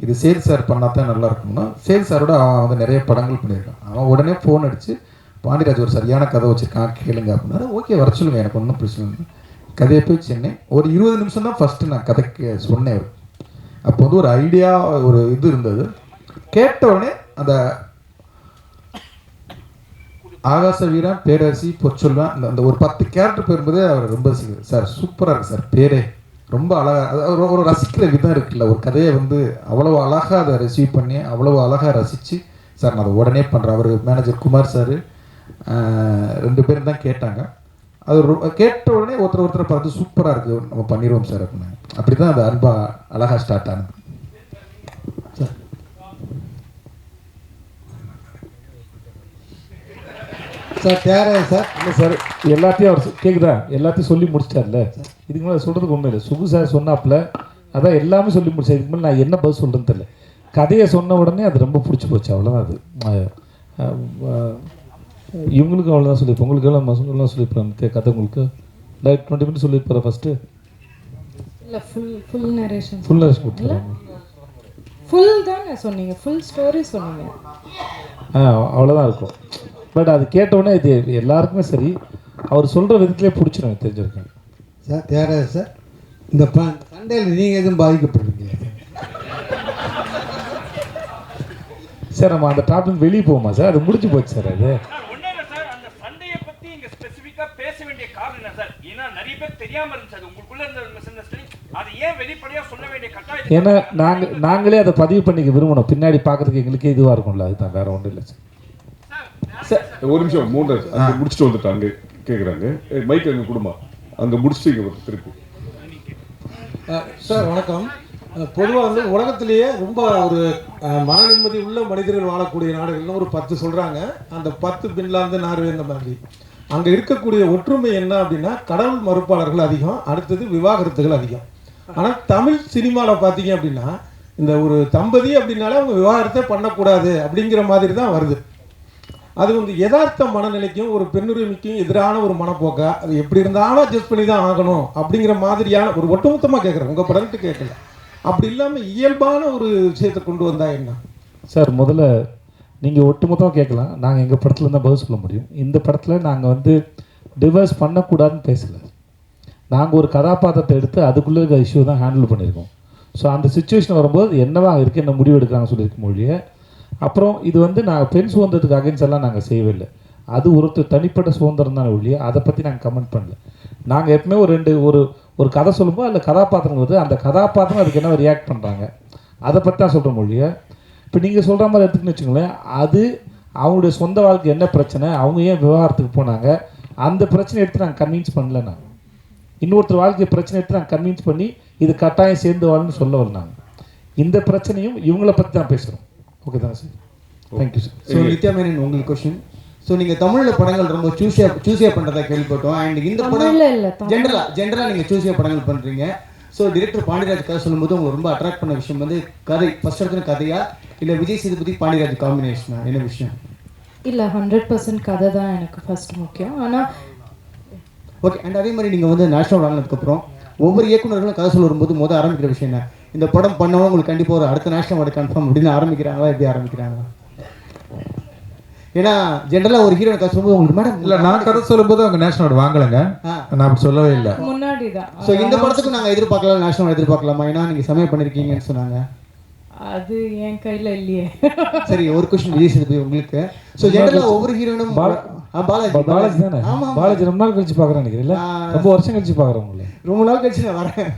இது சேது சார் பண்ணால் தான் நல்லா இருக்கும்னா. சேது சாரோட அவன் வந்து நிறைய படங்கள் பண்ணியிருக்கான். அவன் உடனே ஃபோன் அடித்து, பாண்டியராஜ் ஒரு சரியான கதை வச்சுருக்கான் கேளுங்க அப்படின்னா. ஓகே, வர சொல்லுங்கள், எனக்கு ஒன்றும் பிரச்சனை இல்லை. கதையை போய் சொன்னேன். ஒரு 20 நிமிஷம் தான் ஃபஸ்ட்டு நான் கதைக்கு சொன்னேன். அப்போ வந்து ஒரு ஐடியா, ஒரு இது இருந்தது. கேட்ட உடனே அந்த ஆகாச வீரன், பேரரசி, பொற்சொல்வன், அந்த ஒரு 10 கேரக்டர் பேரும்போதே அவர் ரொம்ப சார் சூப்பராக இருக்குது சார் பேரே ரொம்ப அழகாக ஒரு ரசிக்கிற விதம் இருக்குல்ல, ஒரு கதையை வந்து அவ்வளோ அழகாக அதை ரிசீவ் பண்ணி அவ்வளோ அழகாக ரசித்து சார் நான் அதை உடனே பண்ணுறேன். அவர் மேனேஜர் குமார் சார் 2 பேரும் தான் கேட்டாங்க. அது கேட்ட உடனே ஒருத்தரை பார்த்து சூப்பராக இருக்குது நம்ம பண்ணிடுவோம் சார் அப்படின்னு. அப்படி தான் அது அன்பாக அழகாக ஸ்டார்ட் ஆனது சார். Sir Thiagarajan sir. இல்லை சார், எல்லாத்தையும் அவர் கேட்குதா, எல்லாத்தையும் சொல்லி முடிச்சிட்டார்ல. இதுக்கு மேலே சொல்கிறதுக்கு ஒன்றும் இல்லை. சுகு சார் சொன்னாப்புல அதான் எல்லாமே சொல்லி முடிச்சா. இதுக்கு மேலே நான் என்ன பதில் சொல்கிறேன்னு தெரியல. கதையை சொன்ன உடனே அது ரொம்ப பிடிச்சி போச்சு, அவ்வளோதான். அது இவங்களுக்கும் அவ்வளோதான் சொல்லியிருப்பேன். உங்களுக்கு எல்லாம் சொல்லியிருப்பேன். கதை உங்களுக்கு லைக் 20 மினிட்ஸ் சொல்லியிருப்பார் ஃபஸ்ட்டு. இல்லை ஃபுல் நரேஷன் கொடுத்துருவாங்க. ஃபுல் தானே சொன்னீங்க, ஃபுல் ஸ்டோரி சொன்னீங்க. அவ்வளோதான் இருக்கும். பட் அது கேட்டவுடனே இது எல்லாருக்குமே சரி, அவர் சொல்கிற விதத்திலே பிடிச்சிடும், தெரிஞ்சிருக்கேன். சார் தியாகராஜன் சார், இந்த சண்டையில் நீங்கள் எதுவும் பாதிக்கப்படுறீங்களா சார்? நம்ம அந்த டாபிக் வெளியே போவோமா சார்? அது முடிஞ்சு போச்சு சார். அது ஏன்னா நாங்களே அதை பதிவு பண்ணிக்க விரும்பணும், பின்னாடி பார்க்கறதுக்கு எங்களுக்கே இதுவாக இருக்கும்ல, அதுதான், வேற ஒன்றும் இல்லை சார். சார் ஒரு நிமிஷம், 3 அங்கே முடிச்சுட்டு வந்துட்டாங்க கேட்குறாங்க. மைக் அங்கே கொடுமா, அங்கே முடிச்சுட்டு இங்கே திருப்பி. சார் வணக்கம். பொதுவாக வந்து உலகத்திலேயே ரொம்ப ஒரு மன நிம்மதி உள்ள மனிதர்கள் வாழக்கூடிய நாடுகள்னு ஒரு 10 சொல்கிறாங்க. அந்த 10 பின்லாந்து, நார்வே இந்த மாதிரி. அங்கே இருக்கக்கூடிய ஒற்றுமை என்ன அப்படின்னா, கடவுள் மறுப்பாளர்கள் அதிகம், அடுத்தது விவாகரத்துகள் அதிகம். ஆனால் தமிழ் சினிமாவில் பார்த்தீங்க அப்படின்னா, இந்த ஒரு தம்பதி அப்படின்னாலே அவங்க விவாகரத்தை பண்ணக்கூடாது அப்படிங்கிற மாதிரி தான் வருது. அது வந்து யதார்த்த மனநிலைக்கும் ஒரு பெண்ணுரிமைக்கும் எதிரான ஒரு மனப்போக்கா, அது எப்படி இருந்தாலும் அட்ஜஸ்ட் பண்ணி தான் ஆகணும் அப்படிங்கிற மாதிரியான ஒரு ஒட்டுமொத்தமாக கேட்குறேன், உங்கள் படத்துக்கு கேட்கல. அப்படி இல்லாமல் இயல்பான ஒரு விஷயத்தை கொண்டு வந்தா என்ன சார்? முதல்ல நீங்கள் ஒட்டுமொத்தமாக கேட்கலாம், நாங்கள் எங்கள் படத்தில் தான் பதில் சொல்ல முடியும். இந்த படத்தில் நாங்கள் வந்து டிவர்ஸ் பண்ணக்கூடாதுன்னு பேசலை. நாங்கள் ஒரு கதாபாத்திரத்தை எடுத்து அதுக்குள்ளே இருக்க இஷ்யூ தான் ஹேண்டில் பண்ணியிருக்கோம். ஸோ அந்த சுச்சுவேஷன் வரும்போது என்னவா இருக்குது, என்ன முடிவு எடுக்கிறாங்க சொல்லியிருக்க மொழியை. அப்புறம் இது வந்து நாங்கள் பெண் சுதந்திரத்துக்கு அகைன்ஸ்ட் எல்லாம் நாங்கள் செய்யவே இல்லை. அது ஒருத்தர் தனிப்பட்ட சுதந்திரம் தானே ஒழிய அதை பற்றி நாங்கள் கமெண்ட் பண்ணல. நாங்கள் எப்பவுமே ஒரு கதை சொல்லும்போது அதில் கதாபாத்திரம் வருது, அந்த கதாபாத்திரம் அதுக்கு என்ன ரியாக்ட் பண்ணுறாங்க அதை பற்றி தான் சொல்கிற மொழிய. இப்போ நீங்கள் சொல்கிற மாதிரி எடுத்துக்கின்னு வச்சுக்கோங்களேன், அது அவங்களுடைய சொந்த வாழ்க்கை என்ன பிரச்சனை, அவங்க ஏன் விவகாரத்துக்கு போனாங்க, அந்த பிரச்சனை எடுத்து நாங்கள் கன்வின்ஸ் பண்ணல. நாங்கள் இன்னொருத்தர் வாழ்க்கை பிரச்சனை எடுத்து நாங்கள் கன்வின்ஸ் பண்ணி இது கட்டாயம் சேர்ந்து வாழணும்னு சொல்ல வரல. நாங்கள் இந்த பிரச்சனையும் இவங்கள பற்றி தான் பேசுகிறோம். ஓகே தானே sir? Thank you sir. So Nithya Menon, உங்களுக்கு கொஸ்டின். ஸோ நீங்கள் தமிழில் படங்கள் ரொம்ப சூஸியாக பண்ணுறதா கேள்விப்பட்டோம். அண்ட் இந்த படம் ஜென்ரலாக நீங்கள் சூஸியாக படங்கள் பண்ணுறீங்க. ஸோ டிரெக்டர் பாண்டியராஜ் கதை சொல்லும்போது உங்களுக்கு ரொம்ப அட்ராக்ட் பண்ண விஷயம் வந்து கதை, ஃபர்ஸ்ட் எடுத்துன கதையா இல்லை விஜய் சேதுபதி பாண்டியராஜ் காம்பினேஷனா, என்ன விஷயம்? இல்லை 100% கதை தான் எனக்கு ஃபர்ஸ்ட் முக்கியம். ஆனால் ஓகே. அண்ட் அதே மாதிரி நீங்கள் வந்து நேஷனல் வாங்கினதுக்கப்புறம் ஒவ்வொரு இயக்குநர்களும் கதை சொல்ல வரும்போது ஆரம்பிக்கிற விஷயம் என்ன, இந்த படம் பண்ணவங்க உங்களுக்கு கண்டிப்பாக ஒரு அடுத்த நேஷனல் அவார்டு கன்ஃபார்ம் அப்படின்னு ஆரம்பிக்கிறாங்களா, எப்படி ஆரம்பிக்கிறாங்க? ஏன்னா ஜென்ரலாக ஒரு ஹீரோயின் கதை சொல்லும்போது உங்களுக்கு மேடம் இல்லை, நான் கதை சொல்லும்போது அவங்க நேஷனல் அவார்டு வாங்கலைங்க, நான் அப்படி சொல்லவே இல்லை, முன்னாடி தான். ஸோ இந்த படத்துக்கு நாங்கள் எதிர்பார்க்கலாம், நேஷனல் அவார்டு எதிர்பார்க்கலாமா, ஏன்னா நீங்கள் சமயம் பண்ணியிருக்கீங்கன்னு சொன்னாங்க. அது என் கையில் இல்லையே. சரி, ஒரு கொஸ்டின் விஜய் சேதுபதி உங்களுக்கு. ஸோ ஜென்ரலாக ஒவ்வொரு ஹீரோயினும் பாலாஜி தானே? பாலாஜி ரொம்ப நாள் கழிச்சு பார்க்குறேன் நினைக்கிறேன். ரொம்ப வருஷம் கழிச்சு பார்க்குறேன் உங்களை. ரொம்ப நாள் கழிச்சு நான் வரேன்.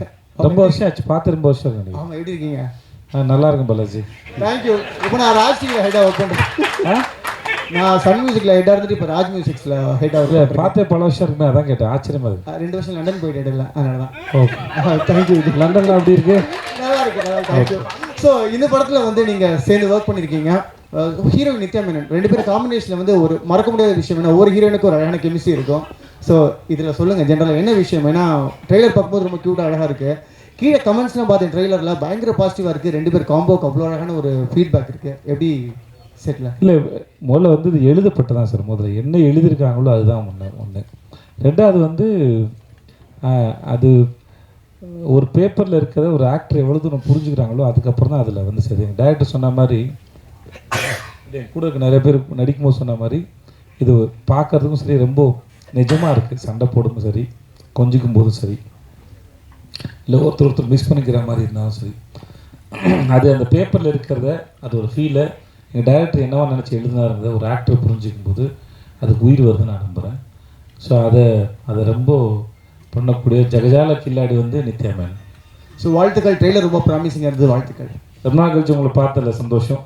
ரொம்ப வருஷம் ஆச்சு, பார்த்து ரொம்ப வருஷம் நினைக்கிறேன். ஆமாம், எப்படி இருக்கீங்க? நல்லா இருக்கும் பாலாஜி. தேங்க்யூ. இப்போ நான் ராஜ் டிவியில் ஹெட்டாக ஒர்க் பண்ணுறேன். நான் சன் மியூசிக்கில் ஹெட்டாக இருந்துட்டு இப்போ ராஜ் மியூசிக்ஸில் ஹெட்டாக ஒர்க் பார்த்தே பல வருஷம் இருக்குமே, அதான் கேட்டேன். ஆச்சரியமா இருக்கு. 2 வருஷம் லண்டன் போயிட்டு இடல, அதனால தான். Okay, thank you. லண்டனில் அப்படி இருக்கு? நல்லா இருக்கு, நல்லா தேங்க்யூ. ஸோ இந்த படத்தில் வந்து நீங்கள் சேர்ந்து ஒர்க் பண்ணியிருக்கீங்க. ஹீரோயின் நித்யா மேனன், 2 பேரும் காம்பினேஷனில் வந்து ஒரு மறக்க முடியாத விஷயம் என்ன, ஒவ்வொரு ஹீரோயினுக்கு ஒரு அழகான கெமிஸ்ட்ரி இருக்கும். ஸோ இதில் சொல்லுங்கள் ஜென்ரலாக என்ன விஷயம், ஏன்னா ட்ரெய்லர் பார்க்கும்போது ரொம்ப க்யூட்டாக அழகாக இருக்குது. கீழே கமெண்ட்ஸ்லாம் பார்த்தேன், ட்ரெய்லரில் பயங்கர பாசிட்டிவாக இருக்குது, 2 பேர் காம்போக்கு அவ்வளோ அழகான ஒரு ஃபீட்பேக் இருக்குது. எப்படி செட்டில்? இல்லை, முதல்ல வந்து இது எழுதப்பட்டதான் சார். முதல்ல என்ன எழுதியிருக்காங்களோ அதுதான் ஒன்று. ரெண்டாவது வந்து அது ஒரு பேப்பரில் இருக்கிறத ஒரு ஆக்டர் எவ்வளோ தூரம் புரிஞ்சுக்கிறாங்களோ அதுக்கப்புறம் தான் அதில் வந்து சரி. டைரக்டர் சொன்ன மாதிரி, கூட இருக்க நிறைய பேர் நடிக்கும்போது சொன்ன மாதிரி, இது பார்க்குறதுக்கும் சரி ரொம்ப நிஜமாக இருக்குது. சண்டை போடும்போது சரி, கொஞ்சிக்கும் போதும் சரி, இல்லை ஒருத்தர் மிஸ் பண்ணிக்கிற மாதிரி இருந்தாலும் சரி, அது அந்த பேப்பரில் இருக்கிறத அது ஒரு ஃபீலை எங்கள் டைரக்டர் என்னவா நினச்சி எழுதினாருங்கிறத ஒரு ஆக்டர் புரிஞ்சிக்கும் போது அதுக்கு உயிர் வருதுன்னு நான் நம்புகிறேன். ஸோ அதை ரொம்ப பண்ணக்கூடிய ஜகஜால கில்லாடி வந்து நித்யா மேனன். ஸோ வாழ்த்துக்கள். ட்ரெய்லர் ரொம்ப ப்ராமிசிங்காக இருந்தது. வாழ்த்துக்கள். ரொம்ப நாள் கழிச்சு உங்களை பார்த்ததில்ல, சந்தோஷம்.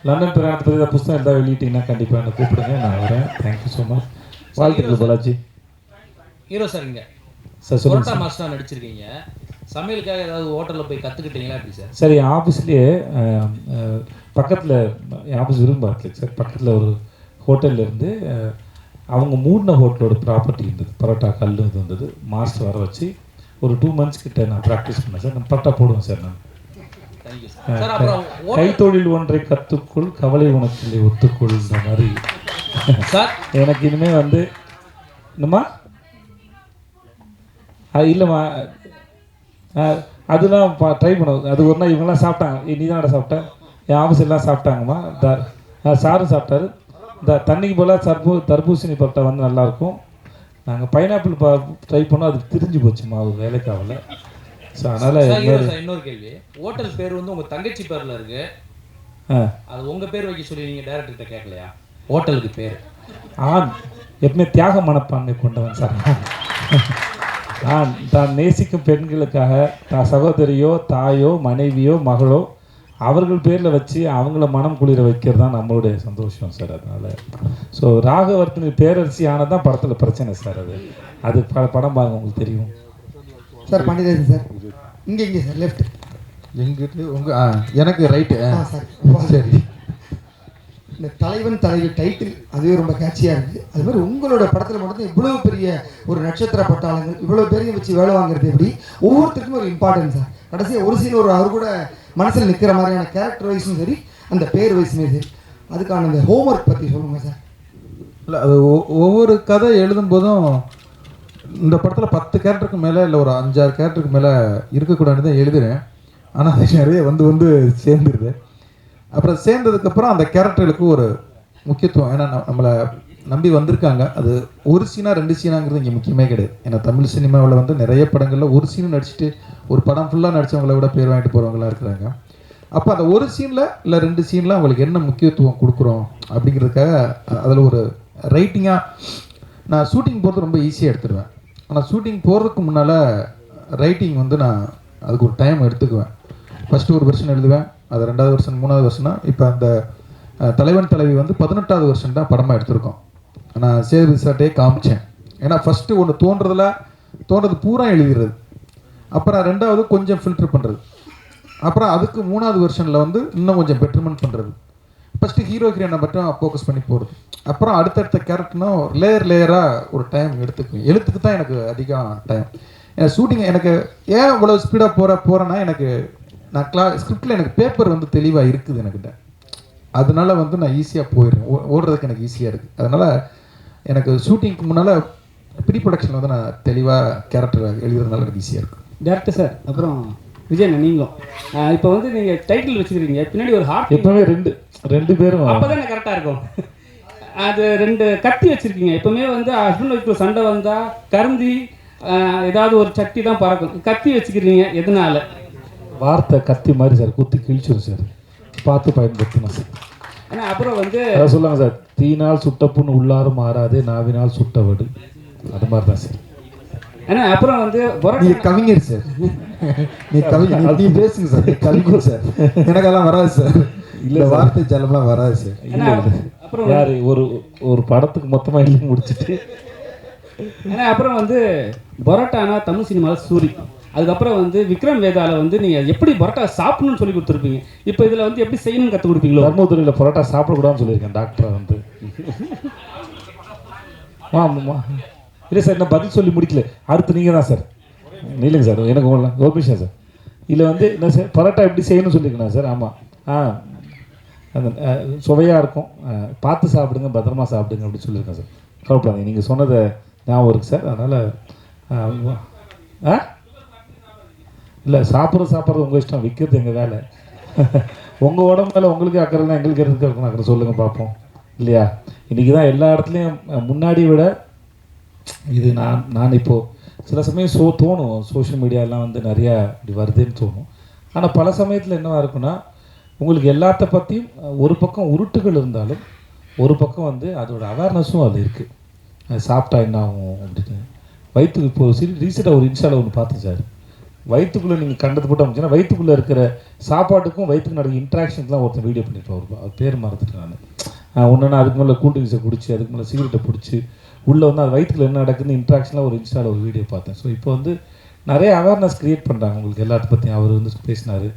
லண்டன் பிரயாணத்தை பற்றி ஏதாவது புத்தகம் எதாவது வெளியிட்டீங்கன்னா கண்டிப்பாக என்னை கூப்பிடுங்க, நான் வரேன். Thank you so much. வாழ்த்துக்கள் பாலாஜி. ஹீரோ சார் இங்கே சார் புரோட்டா சொல்லுங்கள். மாஸ்டராக நடிச்சிருக்கீங்க. சமையலுக்காக ஏதாவது ஹோட்டலில் போய் கற்றுக்கிட்டீங்களா எப்படி சார்? சார் என் ஆஃபீஸ்லேயே பக்கத்தில் என் ஆஃபீஸ் விரும்பார்க்கு சார், பக்கத்தில் ஒரு ஹோட்டலில் இருந்து அவங்க மூடின ஹோட்டலோட ப்ராப்பர்ட்டி இருந்தது, பரோட்டா கல் இது இருந்தது. மாஸ்டர் வர வச்சு ஒரு 2 months கிட்ட நான் ப்ராக்டிஸ் பண்ணேன் சார். நான் பரோட்டா போடுவேன் சார். நான் தேங்க்யூ சார். சார் அப்புறம் கைத்தொழில் ஒன்றை கற்றுக்கொள், கவலை உனக்கில்லை ஒத்துக்கொள்ன்ற மாதிரி சார் எனக்கு இனிமேல் வந்து என்னம்மா இல்லைம்மா அதெல்லாம் ட்ரை பண்ணுவோம். அது ஒரு நாள் இவங்கெல்லாம் சாப்பிட்டாங்க, நீ தான் சாப்பிட்டேன், என் ஆஃபீஸ் எல்லாம் சாப்பிட்டாங்கம்மா. சாரும் சாப்பிட்டாரு. இந்த தண்ணிக்கு போல் தர்பூசணி பரோட்டா வந்து நல்லாயிருக்கும். நாங்கள் பைனாப்பிள் ட்ரை பண்ணோம், அது திரிஞ்சு போச்சுமா, அது வேலைக்காகல. ஸோ அதனால் இன்னொரு கேள்வி, ஹோட்டல் பேர் வந்து உங்கள் தங்கச்சி பேரில் இருக்கு, அது உங்கள் பேர் வைக்க சொல்லி நீங்கள் டேரக்டர்கிட்ட கேட்கலையா? ஹோட்டலுக்கு பேர் எப்பவுமே தியாக மனப்பான்மை கொண்டவன் சார். தான் நேசிக்கும் பெண்களுக்காக தான் சகோதரியோ தாயோ மனைவியோ மகளோ அவர்கள் பேரில் வச்சு அவங்கள மனம் குளிர வைக்கிறது தான் நம்மளுடைய சந்தோஷம் சார். அதனால் ஸோ ராகவர்த்தினி பேரரசி ஆனதான் படத்தில் பிரச்சனை சார். அது படம் பாருங்க உங்களுக்கு தெரியும் சார். பாண்டியராஜன் சார் இங்கே சார் லெஃப்ட் எங்கிட்டு எனக்கு ரைட்டு சார். சரி, இந்த தலைவன் தலைவி டைட்டில் அதுவே ரொம்ப கேட்சியாக இருக்குது. அது மாதிரி உங்களோட படத்தில் மட்டும் இவ்வளோ பெரிய ஒரு நட்சத்திர பட்டாளங்கள் இவ்வளோ பேரையும் வச்சு வேலை வாங்குறது எப்படி? ஒவ்வொருத்தருக்கும் ஒரு இம்பார்ட்டன்ஸ் சார். கடைசியாக ஒரு சீன் ஒரு அவர் கூட மனசில் நிற்கிற மாதிரியான கேரக்டர் வைஸும் சரி, அந்த பேர் வைஸுமே சரி, அதுக்கான அந்த ஹோம்ஒர்க் பற்றி சொல்லுங்கள் சார். இல்லை, அது ஒவ்வொரு கதை எழுதும்போதும் இந்த படத்தில் 10 கேரக்டருக்கு மேலே இல்லை ஒரு 5-6 கேரக்டருக்கு மேலே இருக்கக்கூடாதுன்னு தான் எழுதுறேன். ஆனால் அது நிறைய வந்து சேர்ந்துருது. அப்புறம் சேர்ந்ததுக்கப்புறம் அந்த கேரக்டர்களுக்கு ஒரு முக்கியத்துவம், ஏன்னா நம்மளை நம்பி வந்திருக்காங்க. அது ஒரு சீனா 2 சீனாங்கிறது இங்கே முக்கியமே கிடையாது. ஏன்னா தமிழ் சினிமாவில் வந்து நிறைய படங்களில் ஒரு சீன் நடிச்சுட்டு ஒரு படம் ஃபுல்லாக நடித்தவங்கள விட பேர் வாங்கிட்டு போகிறவங்களாம் இருக்கிறாங்க. அப்போ அந்த ஒரு சீனில் இல்லை 2 சீனில் அவங்களுக்கு என்ன முக்கியத்துவம் கொடுக்குறோம் அப்படிங்கிறதுக்காக அதில் ஒரு ரைட்டிங்காக நான் ஷூட்டிங் போகிறது ரொம்ப ஈஸியாக எடுத்துடுவேன். ஆனால் ஷூட்டிங் போகிறதுக்கு முன்னால் ரைட்டிங் வந்து நான் அதுக்கு ஒரு டைம் எடுத்துக்குவேன். ஃபஸ்ட்டு ஒரு வெர்ஷன் எழுதுவேன், அது 2வது வெர்ஷன் 3வது வெர்ஷனா. இப்போ அந்த தலைவன் தலைவி வந்து 18வது வெர்ஷன் தான் படமாக எடுத்திருக்கோம். நான் சேது சார்ட்டே காமிச்சேன். ஏன்னா ஃபஸ்ட்டு ஒன்று தோன்றது பூரா எழுதிடுறது, அப்புறம் 2வது கொஞ்சம் ஃபில்டர் பண்ணுறது, அப்புறம் அதுக்கு 3வது வெர்ஷனில் வந்து இன்னும் கொஞ்சம் பெட்டர்மெண்ட் பண்ணுறது. ஃபஸ்ட்டு ஹீரோ ஹீரோனை மட்டும் ஃபோக்கஸ் பண்ணி போகிறது, அப்புறம் அடுத்தடுத்த கேரக்டர்னா லேயராக ஒரு டைம் எடுத்துக்குவேன். எழுத்துக்கு தான் எனக்கு அதிகம் டைம். ஏன்னா ஷூட்டிங் எனக்கு ஏன் இவ்வளோ ஸ்பீடாக போகிறேன்னா, எனக்கு நான் ஸ்கிரிப்டில் எனக்கு பேப்பர் வந்து தெளிவாக இருக்குது எனக்கிட்ட. அதனால வந்து நான் ஈஸியாக போயிடுறேன், ஓடுறதுக்கு எனக்கு ஈஸியாக இருக்குது. அதனால் எனக்கு ஷூட்டிங்க்கு முன்னால் ப்ரீ ப்ரொடக்ஷன் வந்து நான் தெளிவாக கேரக்டர் எழுதுறதுனால எனக்கு ஈஸியாக இருக்கும். டேரக்டர் சார், அப்புறம் விஜய் நீங்களும் இப்போ வந்து நீங்கள் டைட்டில் வச்சுக்கிறீங்க, பின்னாடி ஒரு ஹார்ட் எப்போவுமே ரெண்டு பேரும் அப்போ தான் கரெக்டாக இருக்கும். அது 2 கத்தி வச்சுருக்கீங்க. எப்போவுமே வந்து ஹஸ்பண்ட் ஒய்ஃப்ல சண்டை வந்தால் கருந்தி ஏதாவது ஒரு சட்டி தான் பறக்கும், கத்தி வச்சுக்கிறீங்க எதனால? வார்த்தை கத்தி மாதிரி சார், குத்தி கிழிச்சிடும் சார், பார்த்து பயன்படுத்தணும் சார். ஏன்னா அப்புறம் வந்து அதான் சொல்லுவாங்க சார், தீனால் சுட்ட புண்ணு உள்ளாரும் மாறாதே, நாவினால் சுட்ட வடு, அது மாதிரி தான் சார். ஏன்னா அப்புறம் வந்து நீ கவிஞர் சார், நீ பேசுங்க சார், கவிஞர் சார், எனக்கெல்லாம் வராது சார், இல்லை வார்த்தை ஜலம்லாம் வராது சார். இல்லை அப்புறம் யார் ஒரு படத்துக்கு மொத்தமாக எழுதி முடிச்சுட்டு. ஏன்னா அப்புறம் வந்து பரோட்டானா தமிழ் சினிமாவில் சூரி, அதுக்கப்புறம் வந்து விக்ரம் வேதால வந்து நீங்கள் எப்படி பரோட்டா சாப்பிடணும்னு சொல்லி கொடுத்துருப்பீங்க. இப்போ இதில் வந்து எப்படி செய்யணும்னு கற்றுக் கொடுப்பீங்களோ? தர்மபுரியில் பரோட்டா சாப்பிடக்கூடாதுன்னு சொல்லியிருக்கேன் டாக்டரை வந்து. ஆமாம்மா இல்லை சார், நான் பதில் சொல்லி முடிக்கல, அடுத்து நீங்கள் தான் சார். இல்லைங்க சார், எனக்கு ஒரு நிமிஷம் சார். இல்லை வந்து என்ன சார், பரோட்டா எப்படி செய்யணும்னு சொல்லியிருக்கேன் சார். ஆமாம், அந்த சுவையாக இருக்கும், பார்த்து சாப்பிடுங்க, பத்திரமா சாப்பிடுங்க அப்படின்னு சொல்லியிருக்கேன் சார். கவலைப்படாதீங்க, நீங்கள் சொன்னதை ஞாபகம் இருக்குது சார். அதனால் இல்லை சாப்பிட்றது உங்கள் இஷ்டம், விற்கிறது எங்கள் வேலை. உங்கள் உடம்புல உங்களுக்கு அக்கறை தான், எங்களுக்கு எதுக்கு இருக்கணும் அக்கறை சொல்லுங்கள் பார்ப்போம், இல்லையா? இன்றைக்கி தான் எல்லா இடத்துலையும் முன்னாடி விட இது நான் இப்போது சில சமயம் தோணும், சோஷியல் மீடியாலாம் வந்து நிறையா இப்படி வருதுன்னு தோணும். ஆனால் பல சமயத்தில் என்னவாக இருக்குன்னா, உங்களுக்கு எல்லாத்த பற்றியும் ஒரு பக்கம் உருட்டுகள் இருந்தாலும் ஒரு பக்கம் வந்து அதோட அவேர்னஸும் அது இருக்குது. சாப்பிட்டா என்ன ஆகும் அப்படின்னு வயிற்றுக்கு இப்போ ரீசெண்டாக ஒரு இன்ஸ்டாவில் ஒன்று பார்த்தேன் சார். வயிற்றுக்குள்ளே நீங்கள் கண்டது போட்டு அமைச்சுன்னா வயிற்றுக்குள்ளே இருக்கிற சாப்பாட்டுக்கும் வயிற்றுக்கு நடக்கிற இன்ட்ராக்ஷன்ஸ்லாம் ஒருத்தர் வீடியோ பண்ணிட்டு வருவான். அது பேர் மறந்துட்டேன் நான். ஒன்றுனா அதுக்கு மேலே கூல் ட்ரிங்க்ஸை குடிச்சு அதுக்கு மேலே சிகரெட்டை பிடிச்சி உள்ளே வந்து அது வயிற்றுக்குள்ள என்ன நடக்குதுன்னு இன்ட்ராக்ஷன்லாம் ஒரு இன்ஸ்டாவில் ஒரு வீடியோ பார்த்தேன். ஸோ இப்போ வந்து நிறைய அவேர்னஸ் க்ரியேட் பண்ணுறாங்க உங்களுக்கு எல்லாத்த பற்றியும். அவர் வந்து பேசினார்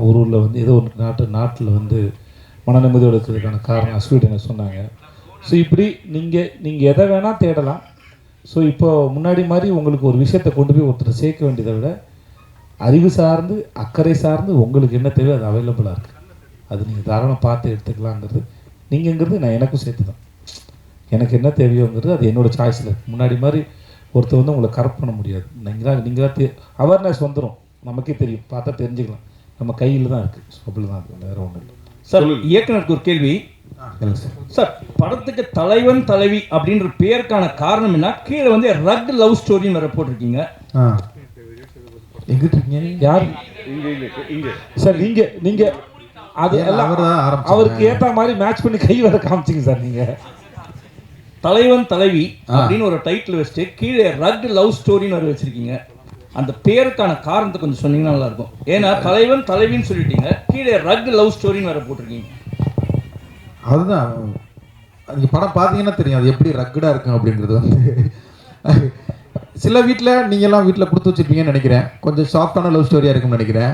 ஒரு ஊரில் வந்து ஏதோ ஒரு நாட்டில் வந்து மன நிம்மதியோடு இருக்கிறதுக்கான காரணம் அஸ்வீட் எனக்கு சொன்னாங்க. ஸோ இப்படி நீங்கள் எதை வேணால் தேடலாம். ஸோ இப்போ முன்னாடி மாதிரி உங்களுக்கு ஒரு விஷயத்தை கொண்டு போய் ஒருத்தர் சேர்க்க வேண்டியதை விட அறிவு சார்ந்து அக்கறை சார்ந்து உங்களுக்கு என்ன தேவையோ அது அவைலபிளாக இருக்குது. அது நீங்கள் தாராளமாக பார்த்து எடுத்துக்கலாங்கிறது நீங்கங்கிறது நான் எனக்கும் சேர்த்து தான். எனக்கு என்ன தேவையோங்கிறது அது என்னோடய சாய்ஸில் இருக்குது. முன்னாடி மாதிரி ஒருத்தர் வந்து உங்களை கரெக்ட் பண்ண முடியாது. நீங்களாக அவேர்னஸ் வந்துடும், நமக்கே தெரியும், பார்த்தா தெரிஞ்சுக்கலாம். நம்ம கையில் தான் இருக்குது. ஸோ அப்படி தான் இருக்குது, வேறு ஒன்றும் இல்லை. சார் இயக்குனருக்கு ஒரு கேள்வி சார். படத்துக்கு தலைவன் தலைவி அப்படின்ற பேருக்கான காரணம் என்ன? கீழே வந்து ரக் லவ் ஸ்டோரின்னு வர போட்டிருக்கீங்க. எங்கிட்ட இருக்கீங்க யார்? சார் நீங்கள் அது எல்லாம் அவருக்கு ஏற்ற மாதிரி மேட்ச் பண்ணி கை வர காமிச்சிங்க சார். நீங்கள் தலைவன் தலைவி அப்படின்னு ஒரு டைட்டில் வச்சுட்டு கீழே ரக் லவ் ஸ்டோரின்னு வர வச்சிருக்கீங்க. அந்த பேருக்கான காரணத்தை கொஞ்சம் சொன்னீங்கன்னா நல்லா இருக்கும். ஏன்னா தலைவன் தலைவின்னு சொல்லிட்டீங்க, கீழே ரக் லவ் ஸ்டோரின்னு வர போட்டிருக்கீங்க. அதுதான் நீங்கள் படம் பார்த்தீங்கன்னா தெரியும் அது எப்படி ரக்கடாக இருக்கும் அப்படிங்கிறது. வந்து சில வீட்டில் நீங்கள்லாம் வீட்டில் கொடுத்து வச்சுருப்பீங்கன்னு நினைக்கிறேன், கொஞ்சம் சாஃப்டான லவ் ஸ்டோரியாக இருக்குன்னு நினைக்கிறேன்.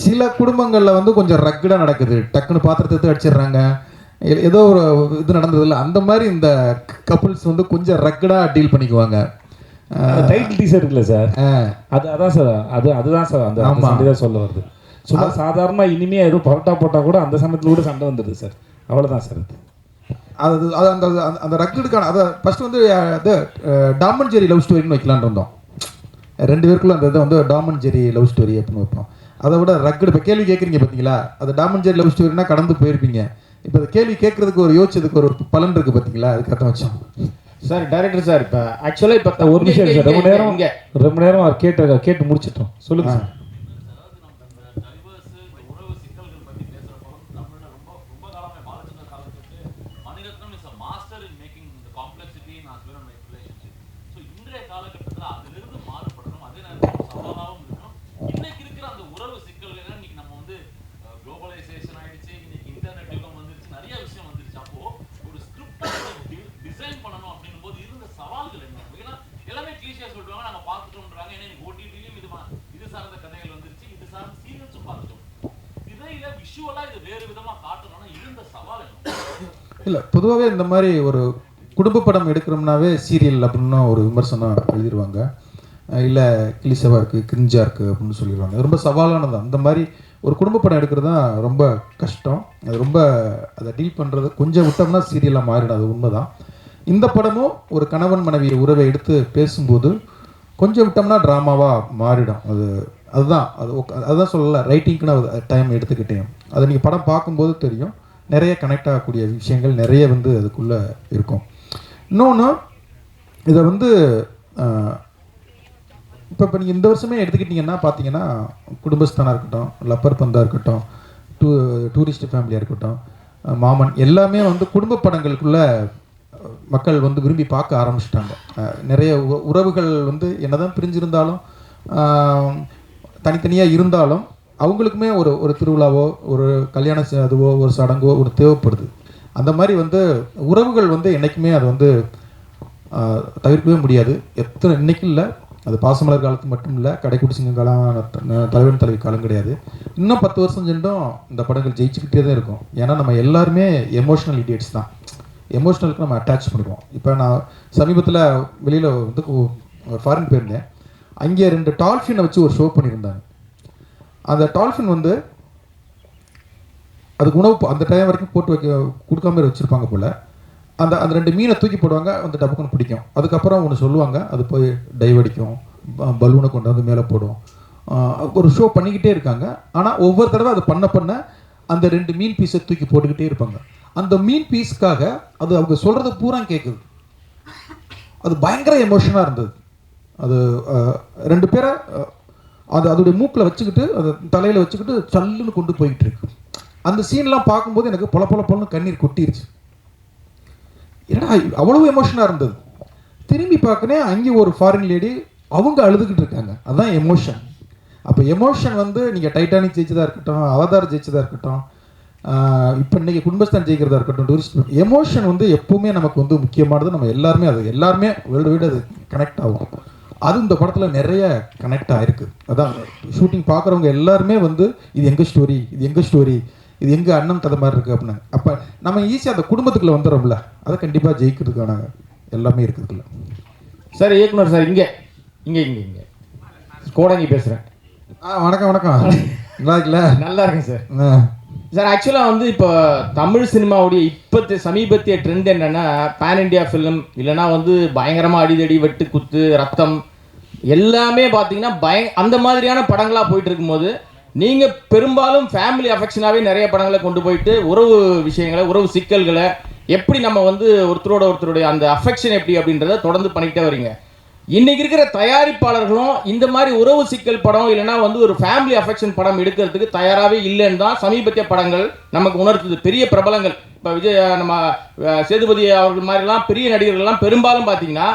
சில குடும்பங்களில் வந்து கொஞ்சம் ரக்கடாக நடக்குது, டக்குன்னு பாத்திரத்தை அடிச்சிடுறாங்க, ஏதோ ஒரு இது நடந்ததில்ல. அந்த மாதிரி இந்த கப்புள்ஸ் வந்து கொஞ்சம் ரக்கடாக டீல் பண்ணிக்குவாங்க. டைட்டில் டீசர் இருக்குல்ல சார், அதான் சார் அதுதான் சார் அந்த சண்டை தான் சொல்ல வருது. சும்மா சாதாரணமாக இனிமையாக ஏதோ பரோட்டா போட்டால் கூட அந்த சமயத்தில் கூட சண்டை வந்துடுது சார். அவ்வளோதான் சார். அது அந்த அந்த ரக்கடுக்கான அதை ஃபஸ்ட்டு வந்து அது டாம் அண்ட் ஜெரி லவ் ஸ்டோரின்னு வைக்கலான்னு இருந்தோம். 2 பேருக்குள்ள அந்த இதை வந்து Tom and Jerry love story அப்படின்னு வைப்போம். அதை விட ரக்கடு இப்போ கேள்வி கேட்குறீங்க பார்த்தீங்களா, அது டாம் அண்ட் ஜெரி லவ் ஸ்டோரினா கடந்து போயிருப்பீங்க. இப்போ அந்த கேள்வி கேட்கறதுக்கு ஒரு யோசிச்சதுக்கு ஒரு பலன் இருக்குது பார்த்தீங்களா, அதுக்கு அர்த்தம் வச்சோம். சார் டைரக்டர் சார் இப்போ ஆக்சுவலாக இப்போ ஒரு நிமிஷம் சார், ரொம்ப நேரம் கேட்டு முடிச்சிட்டோம். சொல்லுங்கள் சார். இல்லை பொதுவாகவே இந்த மாதிரி ஒரு குடும்ப படம் எடுக்கிறோம்னாவே சீரியல் அப்படின்னு ஒரு விமர்சனம் எழுதிடுவாங்க. இல்லை கிளிசவாக இருக்குது, கிரிஞ்சாக இருக்குது அப்படின்னு சொல்லிடுவாங்க. ரொம்ப சவாலானது. அந்த மாதிரி ஒரு குடும்ப படம் எடுக்கிறது தான் ரொம்ப கஷ்டம். அது ரொம்ப அதை டீல் பண்ணுறது கொஞ்சம் விட்டோம்னா சீரியலாக மாறிடும், அது உண்மை தான். இந்த படமும் ஒரு கணவன் மனைவி உறவை எடுத்து பேசும்போது கொஞ்சம் விட்டோம்னா ட்ராமாவாக மாறிடும். அதுதான் சொல்லலை, ரைட்டிங்க்குன்னு டைம் எடுத்துக்கிட்டேன். அதை நீங்கள் படம் பார்க்கும்போது தெரியும், நிறைய கனெக்ட் ஆகக்கூடிய விஷயங்கள் நிறைய வந்து அதுக்குள்ளே இருக்கும். இன்னொன்று இதை வந்து இப்போ நீங்கள் இந்த வருஷமே எடுத்துக்கிட்டிங்கன்னா பார்த்தீங்கன்னா குடும்பஸ்தானாக இருக்கட்டும், லப்பர் பந்தாக இருக்கட்டும், டூரிஸ்ட் ஃபேமிலியாக இருக்கட்டும், மாமன், எல்லாமே வந்து குடும்ப படங்களுக்குள்ளே மக்கள் வந்து விரும்பி பார்க்க ஆரம்பிச்சிட்டாங்க. நிறைய உறவுகள் வந்து என்னதான் பிரிஞ்சிருந்தாலும் தனித்தனியாக இருந்தாலும் அவங்களுக்குமே ஒரு திருவிழாவோ ஒரு கல்யாண அதுவோ ஒரு சடங்கோ ஒரு தேவைப்படுது. அந்த மாதிரி வந்து உறவுகள் வந்து என்றைக்குமே அது வந்து தவிர்க்கவே முடியாது. இன்னைக்கு இல்லை, அது பாசமலர் காலத்து மட்டும் இல்லை, கடைக்குடி சிங்கம் காலம், தலைவன் தலைவி காலம் கிடையாது. இன்னும் 10 வருஷம் சென்றும் இந்த படங்கள் ஜெயிச்சுக்கிட்டே தான் இருக்கும். ஏன்னா நம்ம எல்லாருமே எமோஷ்னல் இடியட்ஸ் தான். எமோஷ்னலுக்கு நம்ம அட்டாச் பண்ணுவோம். இப்போ நான் சமீபத்தில் வெளியில் வந்து ஃபாரின் போயிருந்தேன். அங்கே 2 டால்ஃபினை வச்சு ஒரு ஷோ பண்ணியிருந்தாங்க. அந்த டால்ஃபின் வந்து அதுக்கு உணவு அந்த டைம் வரைக்கும் போட்டு கொடுக்காம வச்சுருப்பாங்க போல். அந்த 2 மீனை தூக்கி போடுவாங்க, அந்த டப்புக்குன்னு பிடிக்கும். அதுக்கப்புறம் ஒன்று சொல்லுவாங்க, அது போய் டைவ் அடிக்கும், பலூனை கொண்டு வந்து மேலே போடும். ஒரு ஷோ பண்ணிக்கிட்டே இருக்காங்க. ஆனால் ஒவ்வொரு தடவை அது பண்ண அந்த 2 மீன் பீஸை தூக்கி போட்டுக்கிட்டே இருப்பாங்க. அந்த மீன் பீஸ்க்காக அது அவங்க சொல்கிறது பூரா கேட்குது. அது பயங்கர எமோஷனாக இருந்தது. அது 2 பேரை அதோடைய மூக்கில் வச்சுக்கிட்டு அதை தலையில் வச்சுக்கிட்டு சல்லுன்னு கொண்டு போய்கிட்டு இருக்கு. அந்த சீன்லாம் பார்க்கும்போது எனக்கு பொல கண்ணீர் கொட்டிருச்சு. ஏன்னா அவ்வளவு எமோஷனாக இருந்தது. திரும்பி பார்க்கனே அங்கே ஒரு ஃபாரின் லேடி அவங்க அழுதுகிட்டு இருக்காங்க அதுதான் எமோஷன். அப்போ எமோஷன் வந்து நீங்கள் டைட்டானிக் ஜெயிச்சதாக இருக்கட்டும், அவதார் ஜெயிச்சதாக இருக்கட்டும், இப்போ இன்றைக்கி குடும்பஸ்தான் ஜெயிக்கிறதா இருக்கட்டும், டூரிஸ்ட் எமோஷன் வந்து எப்போவுமே நமக்கு வந்து முக்கியமானது. நம்ம எல்லாருமே வேர்ல்டு வைடு அது கனெக்ட் ஆகும். அது இந்த படத்தில் நிறைய கனெக்ட் ஆகிருக்கு. அதான் ஷூட்டிங் பார்க்குறவங்க எல்லாருமே வந்து இது எங்கள் ஸ்டோரி, இது எங்கள் ஸ்டோரி, இது எங்கள் அண்ணன் கதை மாதிரி இருக்குது அப்படின்னாங்க. அப்போ நம்ம ஈஸியாக அந்த குடும்பத்துக்குள்ளே வந்துடும்ல, அதை கண்டிப்பாக ஜெயிக்கிறதுக்கான எல்லாமே இருக்குதுல்ல. சார் இயக்குனர் சார், இங்கே இங்கே இங்கே இங்கே கோடங்கி பேசுகிறேன். வணக்கம் வணக்கம். நல்லா இருக்குல்ல? நல்லா இருக்கேன் சார். சார் ஆக்சுவலாக வந்து இப்போ தமிழ் சினிமாவுடைய சமீபத்திய ட்ரெண்ட் என்னென்னா பேன் இண்டியா ஃபிலிம், இல்லைனா வந்து பயங்கரமாக அடிதடி வெட்டு குத்து ரத்தம் எல்லாமே பார்த்தீங்கன்னா அந்த மாதிரியான படங்களாக போயிட்டு இருக்கும்போது நீங்கள் பெரும்பாலும் ஃபேமிலி அஃபெக்ஷனாகவே நிறைய படங்களை கொண்டு போயிட்டு உறவு விஷயங்களை, உறவு சிக்கல்களை எப்படி நம்ம வந்து ஒருத்தருடைய அந்த அஃபெக்ஷன் எப்படி அப்படின்றத தொடர்ந்து பண்ணிக்கிட்டே வரீங்க. இன்னைக்கு இருக்கிற தயாரிப்பாளர்களும் இந்த மாதிரி உறவு சிக்கல் படம் இல்லைனா வந்து ஒரு ஃபேமிலி அஃபெக்ஷன் படம் எடுக்கிறதுக்கு தயாராகவே இல்லைன்னு தான் சமீபத்திய படங்கள் நமக்கு உணர்த்துது. பெரிய பிரபலங்கள் இப்போ நம்ம சேதுபதி அவர்கள் மாதிரிலாம் பெரிய நடிகர்கள்லாம் பெரும்பாலும் பார்த்தீங்கன்னா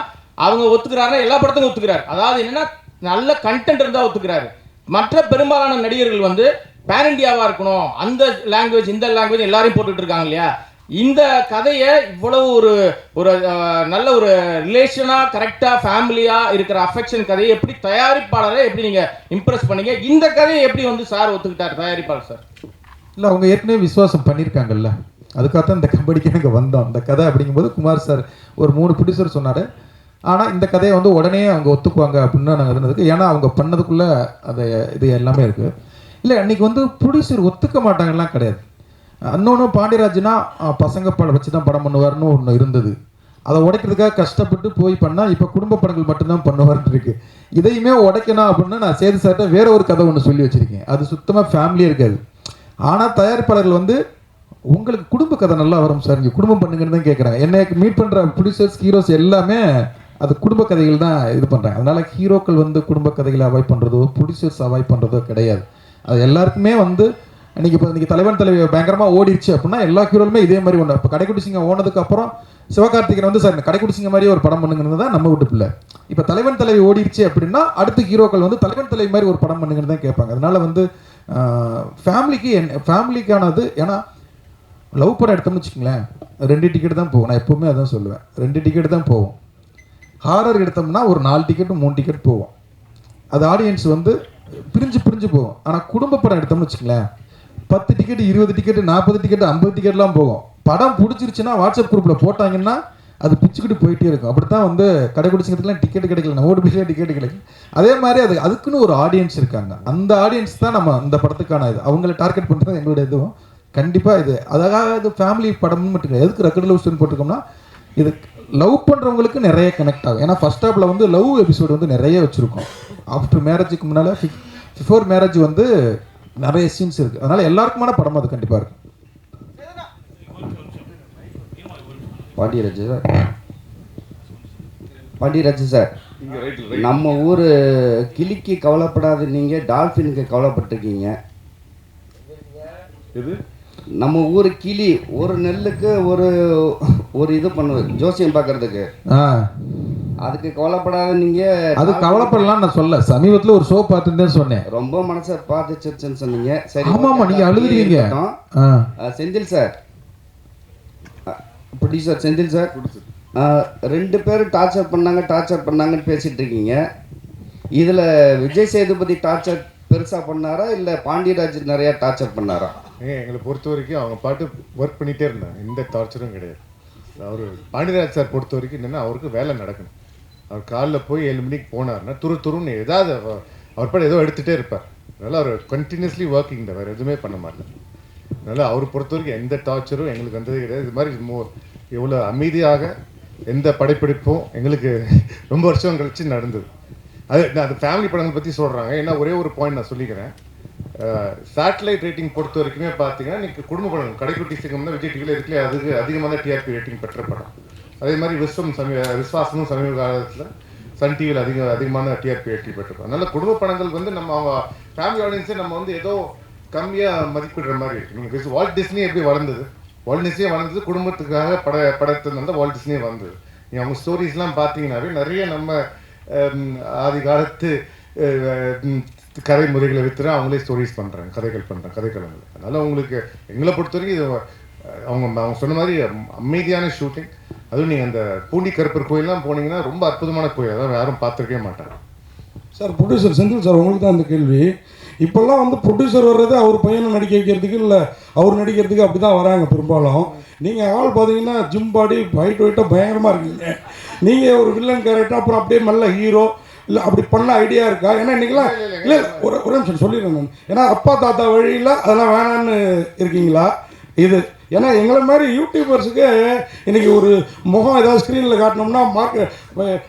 அவங்க ஒத்துக்கிறாருன்னா எல்லா படத்துக்கும் ஒத்துக்கிறார். அதாவது என்னன்னா நல்ல கண்டென்ட் இருந்தால் ஒத்துக்கிறாரு. மற்ற பெரும்பாலான நடிகர்கள் வந்து பேன் இண்டியாவாக இருக்கணும், அந்த லாங்குவேஜ் இந்த லாங்குவேஜ் எல்லாரையும் போட்டுட்டு இருக்காங்க இல்லையா. இந்த கதையை இவ்வளவு ஒரு நல்ல ஒரு ரிலேஷனாக கரெக்டாக ஃபேமிலியாக இருக்கிற அஃபெக்ஷன் கதையை எப்படி தயாரிப்பாளரை எப்படி நீங்கள் இம்ப்ரெஸ் பண்ணீங்க? இந்த கதையை எப்படி வந்து சார் ஒத்துக்கிட்டார் தயாரிப்பாளர் சார்? இல்லை, அவங்க ஏற்கனவே விசுவாசம் பண்ணியிருக்காங்கல்ல, அதுக்காகத்தான் இந்த கம்பெனிக்கு நாங்கள் வந்தோம். இந்த கதை அப்படிங்கும்போது குமார் சார் ஒரு 3 ப்ரொடியூசர் சொன்னார். ஆனால் இந்த கதையை வந்து உடனே அவங்க ஒத்துக்குவாங்க அப்படின்னு நாங்கள் இருந்ததுக்கு, ஏன்னா அவங்க பண்ணதுக்குள்ளே அது இது எல்லாமே இருக்குது. இல்லை, அன்றைக்கி வந்து ப்ரொடியூசர் ஒத்துக்க மாட்டாங்கலாம் கிடையாது. இன்னொன்று பாண்டியராஜ்னா பசங்க படம் வச்சு தான் படம் பண்ணுவார்னு ஒன்று இருந்தது. அதை உடைக்கிறதுக்காக கஷ்டப்பட்டு போய் பண்ணால் இப்போ குடும்ப படங்கள் மட்டும்தான் பண்ணுவார்னு இருக்கு. இதையுமே உடைக்கணும் அப்படின்னு நான் சேது சார்கிட்ட வேற ஒரு கதை ஒன்று சொல்லி வச்சுருக்கேன். அது சுத்தமாக ஃபேமிலியாக இருக்காது. ஆனால் தயாரிப்பாளர்கள் வந்து உங்களுக்கு குடும்ப கதை நல்லா வரும் சார், நீங்கள் குடும்பம் பண்ணுங்கன்னு தான் கேட்குறாங்க. என்னை மீட் பண்ணுற ப்ரொடியூசர்ஸ் ஹீரோஸ் எல்லாமே அது குடும்ப கதைகள் தான் இது பண்ணுறாங்க. அதனால் ஹீரோக்கள் வந்து குடும்ப கதைகளை அவாய்ட் பண்ணுறதோ ப்ரொடியூசர்ஸ் அவாய்ட் பண்ணுறதோ கிடையாது. அது எல்லாருக்குமே வந்து இன்றைக்கி தலைவன் தலைவி பயங்கரமாக ஓடிடுச்சு அப்படின்னா எல்லா ஹீரோலுமே இதே மாதிரி ஒன்று. இப்போ கடைக்குட்டி சிங்கம் ஓனதுக்கு அப்புறம் சிவகார்த்திகேயன் வந்து சார் இந்த கடைக்குட்டி சிங்கம் மாதிரியே ஒரு படம் பண்ணுங்கிறது தான் நம்ம வீட்டு பிள்ளை. இப்போ தலைவன் தலைவி ஓடிடுச்சு அப்படின்னா அடுத்த ஹீரோக்கள் வந்து தலைவன் தலைவி மாதிரி ஒரு படம் பண்ணுங்கன்னு தான் கேட்பாங்க. அதனால் வந்து ஃபேமிலிக்கானது. ஏன்னா லவ் படம் எடுத்தோம்னு வச்சுக்கோங்களேன், 2 டிக்கெட் தான் போகும். நான் எப்போவுமே அதான் சொல்லுவேன், 2 டிக்கெட் தான் போகும். ஹாரர் எடுத்தோம்னா ஒரு 4 டிக்கெட்டு 3 டிக்கெட் போவோம். அது ஆடியன்ஸ் வந்து பிரிஞ்சு போகும். ஆனால் குடும்ப படம் எடுத்தோம்னு வச்சுக்கோங்களேன், 10 டிக்கெட்டு 20 டிக்கெட்டு 40 டிக்கெட்டு 50 டிக்கெட்லாம் போகும். படம் பிடிச்சிருச்சுன்னா வாட்ஸ்அப் குரூப்பில் போட்டாங்கன்னா அது பிச்சுக்கிட்டு போயிட்டே இருக்கும். அப்படி தான் வந்து கடைக்குடி சிங்கத்துக்குலாம் டிக்கெட் கிடைக்கல, நம்ம ஓடிபிசியாக டிக்கெட் கிடைக்கல. அதே மாதிரி அதுக்குன்னு ஒரு ஆடியன்ஸ் இருக்காங்க. அந்த ஆடியன்ஸ் தான் நம்ம இந்த படத்துக்கான இது. அவங்கள டார்கெட் பண்ணுறது எங்களுடைய இதுவும் கண்டிப்பாக இது. அதாவது ஃபேமிலி படம்னு மட்டும் எதுக்கு ரெக்கட் லவ் ஸ்டோரி போட்டிருக்கோம்னா, இது லவ் பண்ணுறவங்களுக்கு நிறைய கனெக்ட் ஆகும். ஏன்னா ஃபர்ஸ்ட் ஹாப்பில் வந்து லவ் எபிசோடு வந்து நிறைய வச்சுருக்கோம். ஆஃப்டர் மேரேஜுக்கு முன்னால் பிஃபோர் மேரேஜ் வந்து நிறைய சீன்ஸ் இருக்குது. அதனால் எல்லாருக்குமான படம் அது கண்டிப்பாக இருக்கும். பாண்டியராஜ் சார், நம்ம ஊர் கிளிக்கு கவலைப்படாத நீங்கள் டால்ஃபினுக்கு கவலைப்பட்டிருக்கீங்க. நம்ம ஊர் கிளி ஒரு நெல்லுக்கு ஒரு இது பண்ணுவது ஜோசியம் பார்க்கறதுக்கு, அதுக்கு கவலைப்படாத நீங்கள். அது கவலைப்படலாம் நான் சொல்ல, சமீபத்தில் ஒரு ஷோ பார்த்துன்னு சொன்னேன், ரொம்ப மனசை பார்த்துச்சுன்னு சொன்னீங்க. சரி, ஆமாம், நீங்கள் அழுதுறீங்க. Senthil sir, producer Senthil sir, 2 பேர் டார்ச்சர் பண்ணாங்கன்னு பேசிகிட்டு இருக்கீங்க. இதில் விஜய் சேதுபதி டார்ச்சர் பெருசாக பண்ணாரா இல்லை பாண்டியராஜ் நிறையா டார்ச்சர் பண்ணாரா? எங்களை பொறுத்த வரைக்கும் அவங்க பாட்டு ஒர்க் பண்ணிகிட்டே இருந்தாங்க, எந்த டார்ச்சரும் கிடையாது. அவர் பாண்டியராஜ் சார் பொறுத்த வரைக்கும் என்னென்னா அவருக்கு வேலை நடக்கணும். அவர் காலைல போய் 7 மணிக்கு போனார்னா துருன்னு ஏதாவது அவர் பாட்டு ஏதோ எடுத்துகிட்டே இருப்பார். அதனால் அவர் கண்டினியூஸ்லி ஒர்க்கிங் தான், வேறு எதுவுமே பண்ண மாட்டார். அதனால் அவர் பொறுத்த வரைக்கும் எந்த டார்ச்சரும் எங்களுக்கு வந்ததே கிடையாது. இது மாதிரி எவ்வளோ அமைதியாக எந்த படைப்பிடிப்பும் எங்களுக்கு ரொம்ப வருஷம் கழிச்சு நடந்தது. அது ஃபேமிலி படங்கள் பற்றி சொல்கிறாங்க. ஏன்னா ஒரே ஒரு பாயிண்ட் நான் சொல்லிக்கிறேன். சேட்டலைட் ரேட்டிங் பொறுத்த வரைக்குமே பார்த்தீங்கன்னா நீங்கள் குடும்ப படம் கடைக்குட்டி சிங்கம் தான் விஜய் டிவியில் இருக்குல்ல, அதுக்கு அதிகமான டிஆர்பி ரேட்டிங் பெற்ற படம். அதே மாதிரி விஸ்வாசமும் சமீப காலத்தில் சன் டிவியில் அதிகமான டிஆர்பி ரேட்டிங் பெற்றிருக்கோம். அதனால் குடும்ப படங்கள் வந்து நம்ம அவங்க ஃபேமிலி ஆடியன்ஸே நம்ம வந்து ஏதோ கம்மியாக மதிப்பிடுற மாதிரி இருக்குது. நீங்கள் வால்ட் டிஸ்னி எப்படி வளர்ந்தது, வால்ட் டிஸ்னியே வளர்ந்தது குடும்பத்துக்காக படத்தில் வந்து வால்ட் டிஸ்னியே வந்தது. நீங்கள் அவங்க ஸ்டோரிஸ்லாம் பார்த்தீங்கன்னாவே நிறைய நம்ம ஆதி காலத்து கதை முறைகளை விற்று அவங்களே ஸ்டோரிஸ் பண்ணுறாங்க, கதைகள் பண்ணுறாங்க, கதைக்களங்கள். அதனால் உங்களுக்கு எங்களை பொறுத்த வரைக்கும் இது அவங்க சொன்ன மாதிரி அமைதியான ஷூட்டிங். அதுவும் நீங்கள் அந்த பூண்டி கருப்பர் கோயிலெலாம் போனீங்கன்னா ரொம்ப அற்புதமான கோயில், அதான் யாரும் பார்த்துருக்கவே மாட்டாங்க. சார் ப்ரொடியூசர் செந்தில் சார், உங்களுக்கு தான் அந்த கேள்வி. இப்போல்லாம் வந்து ப்ரொடியூசர் வர்றது அவர் பையனை நடிக்க வைக்கிறதுக்கு, இல்லை அவர் நடிக்கிறதுக்கு அப்படி தான் வராங்க பெரும்பாலும். நீங்கள் ஆள் பார்த்தீங்கன்னா ஜிம் பாடி ஹைட் வெயிட்டாக பயங்கரமாக இருக்கீங்க. நீங்கள் ஒரு வில்லன் கேரக்டர் அப்புறம் அப்படியே நல்ல ஹீரோ இல்லை அப்படி பண்ண ஐடியா இருக்கா? ஏன்னா இன்றைக்கெல்லாம் இல்லை ஒரு நிமிஷம் சொல்லிடுறேன் நான். ஏன்னா அப்பா தாத்தா வழியில் அதெல்லாம் வேணான்னு இருக்கீங்களா இது? ஏன்னா எங்களை மாதிரி யூடியூபர்ஸுக்கு இன்றைக்கி ஒரு முகம் ஏதாவது ஸ்க்ரீனில் காட்டினோம்னா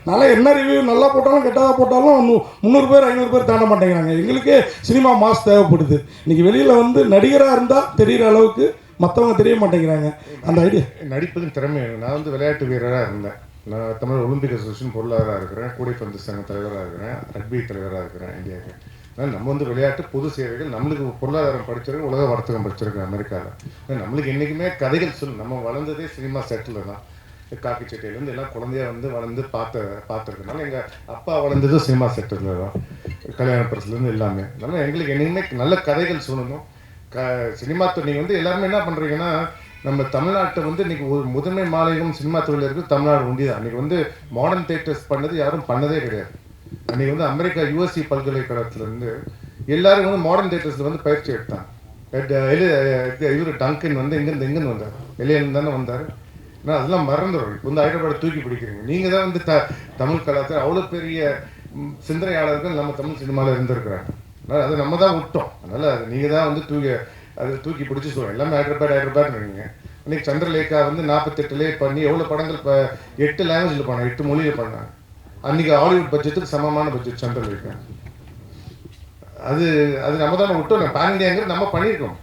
நல்லா என்ன ரிவ்யூ நல்லா போட்டாலும் கெட்டதாக போட்டாலும் 300 பேர் 500 பேர் தாண்ட மாட்டேங்கிறாங்க. எங்களுக்கு சினிமா மாஸ் தேவைப்படுது. இன்றைக்கி வெளியில் வந்து நடிகராக இருந்தால் தெரிகிற அளவுக்கு மற்றவங்க தெரிய மாட்டேங்கிறாங்க. அந்த ஐடியா நடிப்பதும் திறமை. நான் வந்து விளையாட்டு வீரராக இருந்தேன். நான் தமிழ் ஒலிம்பிக் அசோசியேஷன் பொருளாளராக இருக்கிறேன், கூடைப்பந்து சங்க தலைவராக இருக்கிறேன், ரக்பி தலைவராக இருக்கிறேன் இந்தியாவுக்கு. ஆனால் நம்ம வந்து விளையாட்டு பொது சேவைகள், நம்மளுக்கு பொருளாதாரம் படிச்சிருக்கோம், உலக வர்த்தகம் படிச்சிருக்கோம் அமெரிக்காவில். நம்மளுக்கு என்றைக்குமே கதைகள் சொல்லு. நம்ம வளர்ந்ததே சினிமா செட்டில் தான். காக்கி சட்டையிலேருந்து எல்லாம் குழந்தையாக வந்து வளர்ந்து பார்த்துருக்கனால எங்கள் அப்பா வளர்ந்ததும் சினிமா செட்டில் தான், கல்யாண பரிசுலேருந்து எல்லாமே. அதனால் எங்களுக்கு என்றைக்குமே நல்ல கதைகள் சொல்லணும். சினிமா நீங்கள் வந்து எல்லாருமே என்ன பண்ணுறீங்கன்னா, நம்ம தமிழ்நாட்டை வந்து இன்றைக்கி ஒரு முதன்மை மாநிலம் சினிமா தொழில் இருக்குது தமிழ்நாடு உண்டி தான். அன்றைக்கி வந்து மாடர்ன் தேட்டர்ஸ் பண்ணது யாரும் பண்ணதே கிடையாது. அன்றைக்கி வந்து அமெரிக்கா யூஎஸ்சி பல்கலைக்கழகத்துலேருந்து எல்லோரும் வந்து மாடர்ன் தேட்டர்ஸில் வந்து பயிற்சி எடுத்தாங்க. இவர் டங்கன் வந்து எங்கேருந்து வந்தார், வெளியிலேருந்து தானே வந்தார். ஆனால் அதெல்லாம் மறந்துடும். இப்போ வந்து ஹைதராபாத் தூக்கி பிடிக்கிறீங்க. நீங்கள் தான் வந்து தமிழ் கலாச்சாரம் அவ்வளோ பெரிய சிந்தனையாளர்கள் நம்ம தமிழ் சினிமாவில் இருந்திருக்கிறாங்க. அதனால் அதை நம்ம தான் விட்டோம். அதனால் அது நீங்கள் தான் வந்து தூக்கி பிடிச்சி சொல்லுவோம். எல்லாமே ஹைதராபாத் இருக்கீங்க. அன்றைக்கி சந்திரலேகா வந்து 48 பண்ணி எவ்வளோ படங்கள் இப்போ 8 லாங்குவேஜில் பண்ணாங்க, 8 மொழியில் பண்ணாங்க. அன்றைக்கி ஹாலிவுட் பட்ஜெட்டுக்கு சமமான பட்ஜெட் சந்திரலேகா. அது நம்ம தான் விட்டோம். நம்ம பேன் இண்டியாங்கிறது நம்ம பண்ணியிருக்கோம்.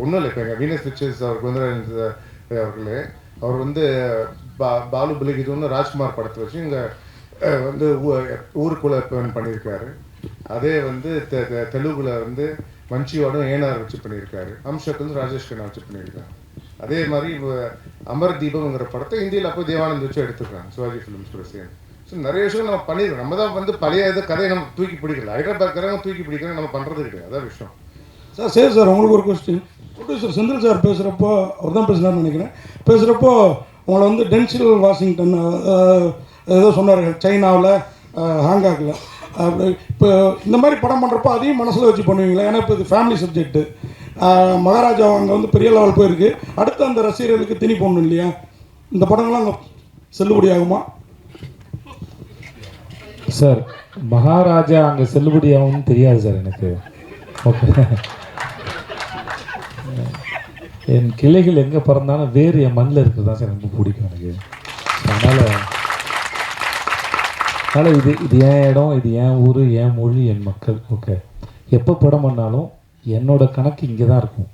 ஒன்றும் இல்லை. இப்போ எங்கள் வீனஸ் பிக்சர்ஸ் அவர் குந்தராஜன் அவர்களே, அவர் வந்து பாலுபலிக்கு இது ஒன்று ராஜ்குமார் படத்தை வச்சு இங்கே வந்து ஊருக்குள்ளே பண்ணியிருக்காரு. அதே வந்து தெலுங்குல வந்து மஞ்சியோடும் ஏனார் வச்சு பண்ணியிருக்காரு. அம்ஷக்கு வந்து ராஜேஷ் கண்ணா வச்சு பண்ணியிருக்காரு. அதே மாதிரி அமர் தீபம்ங்கிற படத்தை இந்தியில் அப்போ தேவானந்த் வச்சு எடுத்துருக்காங்க, சிவாஜி ஃபிலிம்ஸ் கூட சேர்ந்து. ஸோ நிறைய விஷயம் நம்ம பண்ணிடுறோம். நம்ம தான் வந்து பழைய இது கதையை நம்ம தூக்கி பிடிக்கல. ஹைதராபாத்காரங்க தூக்கி பிடிக்கிறோம், நம்ம பண்ணுறது கிடையாது. அதான் விஷயம். சரி சார், உங்களுக்கு ஒரு கொஸ்டின். ப்ரொடியூசர் செந்தில் சார் பேசுகிறப்போ, அவர் தான் பேசுனார்னு நினைக்கிறேன், பேசுகிறப்போ உங்களை வந்து டென்சில் வாஷிங்டன் ஏதோ சொன்னார், சைனாவில் ஹாங்காங்கில். அப்படி இப்போ இந்த மாதிரி படம் பண்ணுறப்போ அதையும் மனசில் வச்சு பண்ணுவீங்களா? ஏன்னா இப்போ இது ஃபேமிலி சப்ஜெக்ட்டு. மகாராஜா அங்கே வந்து பெரிய லெவல் போயிருக்கு. அடுத்து அந்த ரசிகர்களுக்கு திணி போடணும் இல்லையா? இந்த படங்கள்லாம் அங்கே செல்லுபடி ஆகுமா சார்? மகாராஜா அங்கே செல்லுபடி ஆகும்னு தெரியாது சார் எனக்கு. ஓகே, என் கிளைகள் எங்கே பிறந்தாலும் வேறு என் மண்ணில் இருக்கிறது தான் சார் ரொம்ப பிடிக்கும் எனக்கு. அதனால் இது என் இடம், இது என் ஊர், என் மொழி, என் மக்கள். ஓகே, எப்போ படம் பண்ணாலும் என்னோட கணக்கு இங்கே தான் இருக்கும்.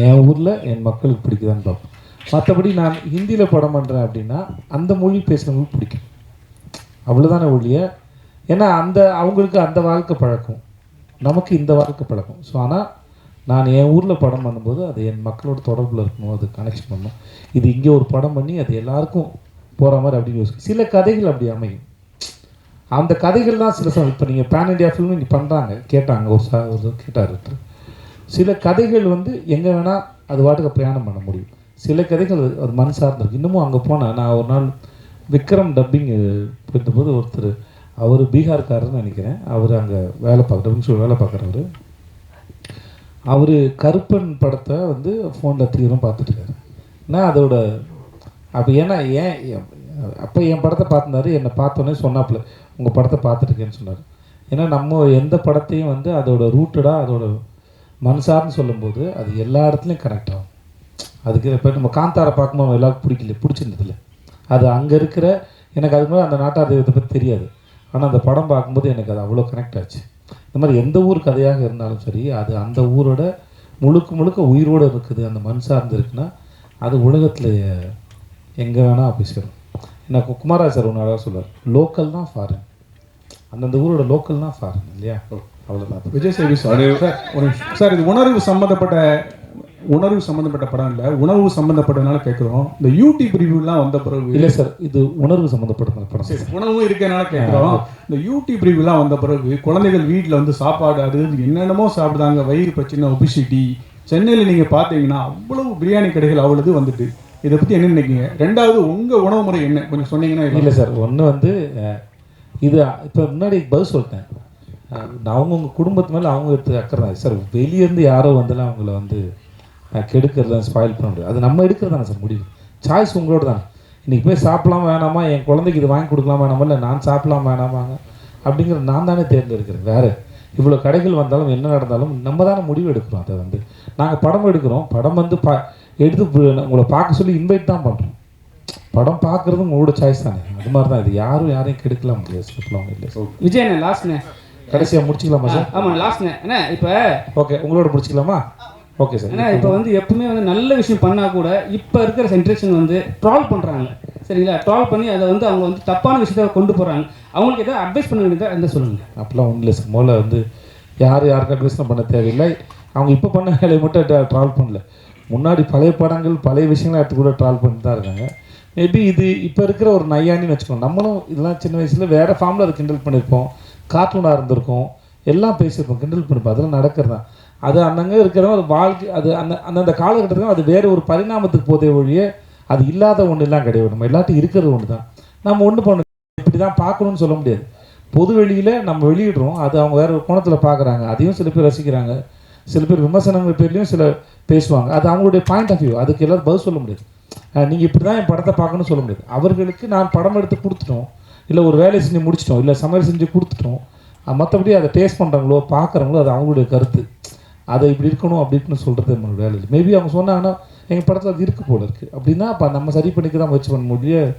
என் ஊரில் என் மக்களுக்கு பிடிக்குதான்னு பார்ப்போம். மற்றபடி நான் ஹிந்தியில் படம் பண்ணுறேன் அப்படின்னா அந்த மொழி பேசுகிறவங்களுக்கு பிடிக்கும், அவ்வளோதானே ஒழிய. ஏன்னா அவங்களுக்கு அந்த வாழ்க்கை பழக்கம், நமக்கு இந்த வாழ்க்கை பழக்கம். ஸோ ஆனால் நான் என் ஊரில் படம் பண்ணும்போது அது என் மக்களோட தொடர்பில் இருக்கணும், அது கனெக்ஷன் பண்ணணும். இது இங்கே ஒரு படம் பண்ணி அது எல்லாருக்கும் போகிற மாதிரி அப்படின்னு யோசிக்கும். சில கதைகள் அப்படி அமையும். அந்த கதைகள்லாம் சில சமயம் இப்போ நீங்கள் பேன் இண்டியா ஃபில்ம் இங்கே பண்ணுறாங்க, கேட்டாங்க ஒரு கேட்டார். சில கதைகள் வந்து எங்கே வேணால் அது வாட்டுக்கு பிரயாணம் பண்ண முடியும். சில கதைகள் அது மண் சார்ந்திருக்கு. இன்னமும் அங்கே போனேன். நான் ஒரு நாள் விக்ரம் டப்பிங் போயிருந்தபோது ஒருத்தர், அவர் பீகார்காரர்னு நினைக்கிறேன், அவர் அங்கே வேலை பார்க்குறவர். அவர் கருப்பன் படத்தை வந்து ஃபோனில் தீவிரம் பார்த்துட்டுருக்காரு. நான் அதோட அப்போ அப்போ என் படத்தை பார்த்துருந்தாரு. என்னை பார்த்தோன்னே சொன்னாப்புல, உங்கள் படத்தை பார்த்துருக்கேன்னு சொன்னார். ஏன்னா நம்ம எந்த படத்தையும் வந்து அதோட ரூட்டடாக அதோட மனசார்னு சொல்லும்போது அது எல்லா இடத்துலையும் கனெக்ட் ஆகும். அதுக்கு இப்போ நம்ம காந்தாரை பார்க்கும்போது எல்லாருக்கும் பிடிச்சிருந்ததில்ல. அது அங்கே இருக்கிற எனக்கு அதுக்கு மேலே அந்த நாட்டார் தெய்வத்தை பற்றி தெரியாது. ஆனால் அந்த படம் பார்க்கும்போது எனக்கு அது அவ்வளோ கனெக்ட் ஆச்சு. இந்த மாதிரி எந்த ஊர் கதையாக இருந்தாலும் சரி, அது அந்த ஊரோட முழுக்க உயிரோடு இருக்குது, அந்த மண் சார்ந்து இருக்குன்னா அது உலகத்தில் எங்கே வேணால் போய் சேரும். என்ன குமாரா சார் ஒன்று அழகாக சொல்லுவார், லோக்கல் தான் ஃபாரின். அந்தந்த ஊரோட லோக்கல் தான் ஃபாரின் இல்லையா? அவ்வளோதான். விஜய் சேவி சார், சார் இது உணர்வு சம்மந்தப்பட்ட உணர்வு சம்மந்தப்பட்ட படம் இல்லை, உணர்வு சம்மந்தப்பட்டதுனால கேட்குறோம். இந்த யூடியூப் ரிவ்யூலாம் வந்த பிறகு இல்லை சார், இது உணர்வு சம்மந்தப்பட்ட படம். சரி, உணவும் இருக்கனால கேட்குறோம். இந்த யூடியூப் ரிவ்யூலாம் வந்த பிறகு குழந்தைகள் வீட்டில் வந்து சாப்பாடு அது என்னென்னமோ சாப்பிடுதாங்க, வயிறு பிரச்சனை, ஒபிசிட்டி. சென்னையில் நீங்கள் பார்த்தீங்கன்னா அவ்வளவு பிரியாணி கடைகள் அவ்வளவு வந்துட்டு. இதை பற்றி என்ன நினைக்கிங்க? ரெண்டாவது உங்கள் உணவு முறை என்ன கொஞ்சம் சொன்னீங்கன்னா. இல்லை சார், ஒன்று வந்து இது இப்போ முன்னாடி பதில் சொல்லிட்டேன். அவங்கவுங்க குடும்பத்து மேலே அவங்க எடுத்து அக்கறை சார். வெளியேருந்து யாரோ வந்தாலும் அவங்கள வந்து கெடுக்கிறத ஸ்பாயில் பண்ண முடியாது. அது நம்ம எடுக்கிறது தானே சார் முடிவு. சாய்ஸ் உங்களோட தான். இன்றைக்கி போய் சாப்பிடலாம் வேணாமா, என் குழந்தைக்கு இது வாங்கி கொடுக்கலாம் வேணாமா, இல்லை நான் சாப்பிடலாம் வேணாமாங்க அப்படிங்கிறது நான் தானே தேர்ந்தெடுக்கிறேன். வேறு இவ்வளோ கடைகள் வந்தாலும் என்ன நடந்தாலும் நம்ம தானே முடிவு எடுக்கிறோம். அதை வந்து நாங்கள் படம் எடுக்கிறோம். படம் வந்து எடுத்து உங்களை பார்க்க சொல்லி இன்வைட் தான் பண்ணுறோம். படம் பார்க்குறது உங்களோட சாய்ஸ் தானே. அது மாதிரி தான் இது. யாரையும் கெடுக்கலாம் முடியாது. சொல்லலாம் இல்லை சார். விஜய் லாஸ்ட்ண்ணே, கடைசியாக முடிச்சிக்கலாமா சார்? ஆமாம் லாஸ்ட்ண்ணே. அண்ணா இப்போ ஓகே, உங்களோட முடிச்சிக்கலாமா? Okay sir. ஏன்னா இப்போ வந்து எப்பவுமே வந்து நல்ல விஷயம் பண்ணால் கூட இப்போ இருக்கிற ஜென்ரேஷன் வந்து ட்ரால் பண்ணுறாங்க. சரிங்களா? ட்ரால் பண்ணி அதை வந்து அவங்க வந்து தப்பான விஷயத்த கொண்டு போகிறாங்க. அவங்களுக்கு எதாவது அட்வைஸ் பண்ண வேண்டியதாக இருந்தால் சொல்லுங்கள். அப்படிலாம் ஒன்றும் இல்லை சார். முதல்ல வந்து யாருக்கு அட்வைஸ்லாம் பண்ண தேவையில்லை. அவங்க இப்போ பண்ண வேலையை மட்டும் ட்ரால் பண்ணல. முன்னாடி பழைய படங்கள் பழைய விஷயங்கள்லாம் எடுத்து கூட ட்ரால் பண்ணிட்டு தான் இருக்காங்க. மேபி இது இப்போ இருக்கிற ஒரு நையானின்னு வச்சுக்கோங்க. நம்மளும் இதெல்லாம் சின்ன வயசில் வேறு ஃபார்மில் அதை கிண்டல் பண்ணியிருப்போம், கார்ட்டூனாக இருந்திருக்கும், எல்லாம் பேசியிருப்போம், கிண்டல் பண்ணியிருப்போம். அதெல்லாம் நடக்கிறது தான். அது அங்கங்கே இருக்கிறவங்க அது வாழ்க்கை, அது அந்தந்த காலகட்டத்துக்கு அது வேறு ஒரு பரிணாமத்துக்கு போதே ஒழிய அது இல்லாத ஒன்றுலாம் கிடையாது. நம்ம எல்லாத்தையும் இருக்கிறது ஒன்று தான். நம்ம ஒன்று பண்ண இப்படி தான் பார்க்கணுன்னு சொல்ல முடியாது. பொது வெளியில் நம்ம வெளியிடுறோம், அது அவங்க வேறு ஒரு கோணத்தில் பார்க்குறாங்க. அதையும் சில பேர் ரசிக்கிறாங்க, சில பேர் விமர்சனங்கள் பேர்லையும் சில பேசுவாங்க. அது அவங்களுடைய பாயிண்ட் ஆஃப் வியூ. அதுக்கு எல்லோரும் பதில் சொல்ல முடியாது. நீங்கள் இப்படி தான் என் படத்தை பார்க்கணும்னு சொல்ல முடியாது. அவர்களுக்கு நான் படம் எடுத்து கொடுத்துட்டோம், இல்லை ஒரு வேலையை செஞ்சு முடிச்சிட்டோம், இல்லை சமையல் செஞ்சு கொடுத்துட்டோம். மற்றபடி அதை டேஸ்ட் பண்ணுறாங்களோ பார்க்குறாங்களோ அது அவங்களுடைய கருத்து. அதை இப்படி இருக்கணும் அப்படி இருக்குன்னு சொல்கிறது நம்மளோட வேலை இல்லை. மேபி அவங்க சொன்னாங்கன்னா எங்கள் படத்தில் அது இருக்குது போல இருக்குது அப்படின்னா அப்போ நம்ம சரி பண்ணிக்க தான் முயற்சி பண்ண முடியும்.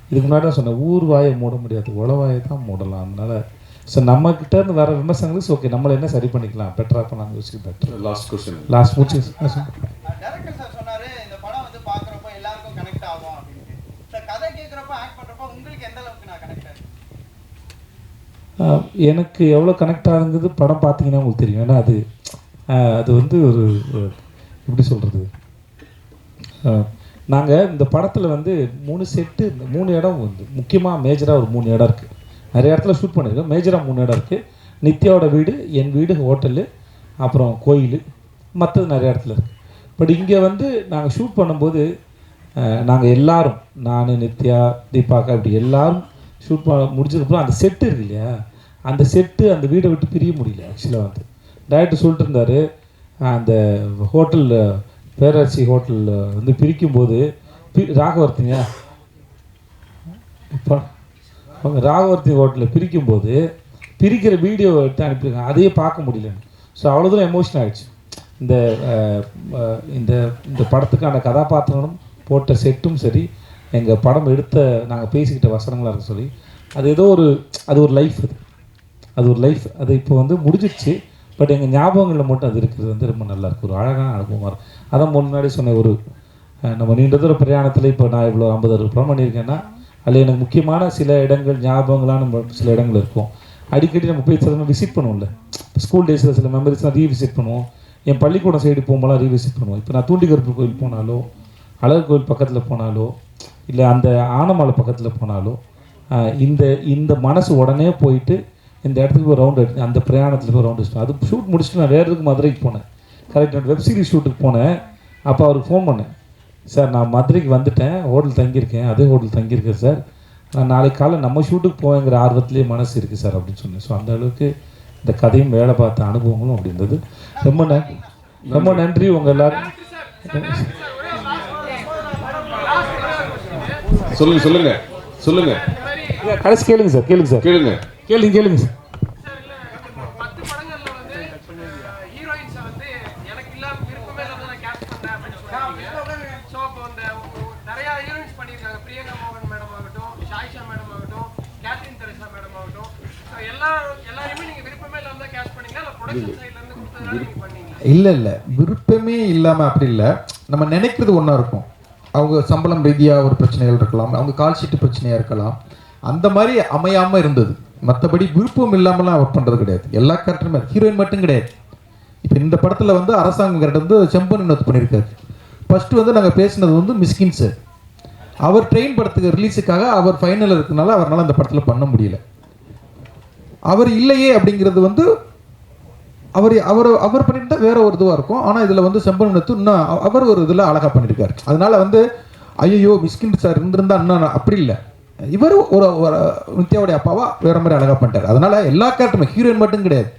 இதுக்கு முன்னாடி தான் சொன்னேன், ஊர் வாயை மூட முடியாது, உளவாயை தான் மூடலாம். அதனால் ஸோ நம்மக்கிட்ட இருந்து வர விமர்சனங்களுக்கு ஓகே நம்மளை என்ன சரி பண்ணிக்கலாம், பெட்டராக பண்ணலாம் யோசிக்க பெட்டர். லாஸ்ட் கொஸ்டின், லாஸ்ட் முடிச்சு டைரக்டர் சார் சொன்னாரு இந்த படம் வந்து பார்க்குறப்போ எல்லாருக்கும் கனெக்ட் ஆகும் அப்படின்னு. சார் கதை கேட்குறப்போ ஆக்ட் பண்ணுறப்போ உங்களுக்கு எந்த அளவுக்கு நான் கனெக்ட் ஆகும்? எனக்கு எவ்வளோ கனெக்ட் ஆகுங்கிறது படம் பார்த்தீங்கன்னா உங்களுக்கு தெரியும். ஏன்னா அது வந்து ஒரு எப்படி சொல்கிறது, நாங்கள் இந்த படத்தில் வந்து 3 செட்டு 3 இடம் வந்து முக்கியமாக மேஜராக ஒரு 3 இடம் இருக்குது. நிறைய இடத்துல ஷூட் பண்ணியிருக்கோம். மேஜராக 3 இடம் இருக்குது. நித்யாவோட வீடு, என் வீடு, ஹோட்டலு, அப்புறம் கோயில், மற்றது நிறைய இடத்துல இருக்குது. பட் இங்கே வந்து நாங்கள் ஷூட் பண்ணும்போது நாங்கள் எல்லாரும், நான், நித்யா, தீபாக்கா இப்படி எல்லாரும் ஷூட் முடிச்சதுக்கப்புறம் அந்த செட்டு இருக்கு இல்லையா, அந்த செட்டு அந்த வீடை விட்டு பிரிய முடியல. ஆக்சுவலாக வந்து டைரக்டர் சொல்லிட்டு இருந்தார், அந்த ஹோட்டலில் பேரரசி ஹோட்டலில் வந்து பிரிக்கும்போது ராகவர்த்திங்க இப்போ ராகவர்த்தி ஹோட்டலில் பிரிக்கும்போது பிரிக்கிற வீடியோ எடுத்து அனுப்பியிருக்காங்க, அதையே பார்க்க முடியலன்னு. ஸோ அவ்வளோ தூரம் எமோஷனல் ஆகிடுச்சு. இந்த இந்த இந்த படத்துக்கான கதாபாத்திரம் போட்ட செட்டும் சரி, எங்கள் படம் எடுத்த நாங்கள் பேசிக்கிட்ட வசனங்களாக இருக்க சொல்லி அது ஏதோ அது ஒரு லைஃப், அது ஒரு லைஃப். அது இப்போ வந்து முடிஞ்சிடுச்சு. பட் எங்கள் ஞாபகங்களில் மட்டும் அது இருக்கிறது வந்து ரொம்ப நல்லாயிருக்கு, ஒரு அழகான அனுபவமாக இருக்கும். அதான் முன்னாடி சொன்ன ஒரு நம்ம நீண்ட தூர பிரயாணத்தில் இப்போ நான் இவ்வளோ 50-60 படம் பண்ணியிருக்கேன்னா அதில் எனக்கு முக்கியமான சில இடங்கள் ஞாபகங்களான சில இடங்கள் இருக்கும். அடிக்கடி நம்ம போய் சில விசிட் பண்ணுவோம்ல, ஸ்கூல் டேஸில் சில மெமரிஸ்லாம் ரீவிசிட் பண்ணுவோம். என் பள்ளிக்கூடம் சைடு போகும்போதெல்லாம் ரீவிசிட் பண்ணுவோம். இப்போ நான் தூண்டிகருப்பு கோயில் போனாலோ, அழகு கோயில் பக்கத்தில் போனாலோ, இல்லை அந்த ஆனமலை பக்கத்தில் போனாலோ இந்த மனசு உடனே போயிட்டு இந்த இடத்துக்கு ஒரு ரவுண்ட் எடுத்து அந்த பிரயாணத்தில் போய் ரவுண்ட் அடிச்சிட்டோம். அது ஷூட் முடிச்சுட்டு நான் வேறு எதுக்கு மதுரைக்கு போனேன். கரெக்ட், நான் வெப் சீரிஸ் ஷூட்டுக்கு போனேன். அப்போ அவருக்கு ஃபோன் பண்ணேன், சார் நான் மதுரைக்கு வந்துட்டேன், ஹோட்டல் தங்கியிருக்கேன், அதே ஹோட்டல் தங்கியிருக்கேன் சார், நான் நாளைக்கு காலை நம்ம ஷூட்டுக்கு போவேங்கிற ஆர்வத்திலே மனசு இருக்குது சார் அப்படின்னு சொன்னேன். ஸோ அந்த அளவுக்கு இந்த கதையும் வேலை பார்த்த அனுபவங்களும் அப்படி இருந்தது. ரொம்ப நன்றி உங்கள் எல்லாரும். சொல்லுங்க கடைசி கேளுங்க சார், கேளுங்க சார், கேளுங்க சார். இல்லை விருப்பமே இல்லாமல் அப்படி இல்லை. நம்ம நினைக்கிறது ஒன்றா இருக்கும். அவங்க சம்பளம் ரீதியாக ஒரு பிரச்சனைகள் இருக்கலாம், அவங்க கால் ஷீட்டு பிரச்சனையாக இருக்கலாம், அந்த மாதிரி அமையாமல் இருந்தது. மற்றபடி விருப்பம் இல்லாமலாம் ஒர்க் பண்ணுறது கிடையாது. எல்லா கேரக்டருமே ஹீரோயின் மட்டும் கிடையாது, இப்போ இந்த படத்தில் வந்து அரசாங்கம் கரெக்டாக வந்து செம்பன் வினோத் பண்ணியிருக்காரு. ஃபஸ்ட்டு வந்து நாங்கள் பேசினது வந்து மிஸ்கின் சார். அவர் ட்ரெயின் படத்துக்கு ரிலீஸுக்காக அவர் ஃபைனல் இருக்கிறதுனால அவரால் அந்த படத்தில் பண்ண முடியல. அவர் இல்லையே அப்படிங்கிறது வந்து அவர் அவர் அவர் பண்ணியிருந்தால் வேற ஒரு இதுவாக இருக்கும். ஆனால் இதில் வந்து செம்பன் வினோத் இன்னும் அவர் ஒரு இதில் அழகாக பண்ணியிருக்காரு. அதனால வந்து ஐயோ மிஸ்கின் சார் இருந்திருந்தா இன்னும் அப்படி இல்லை, இவர் ஒரு நித்யாவுடைய அப்பாவா வேற மாதிரி அழகாக பண்ணிட்டார். அதனால எல்லா கேரக்டருமே ஹீரோயின் மட்டும் கிடையாது,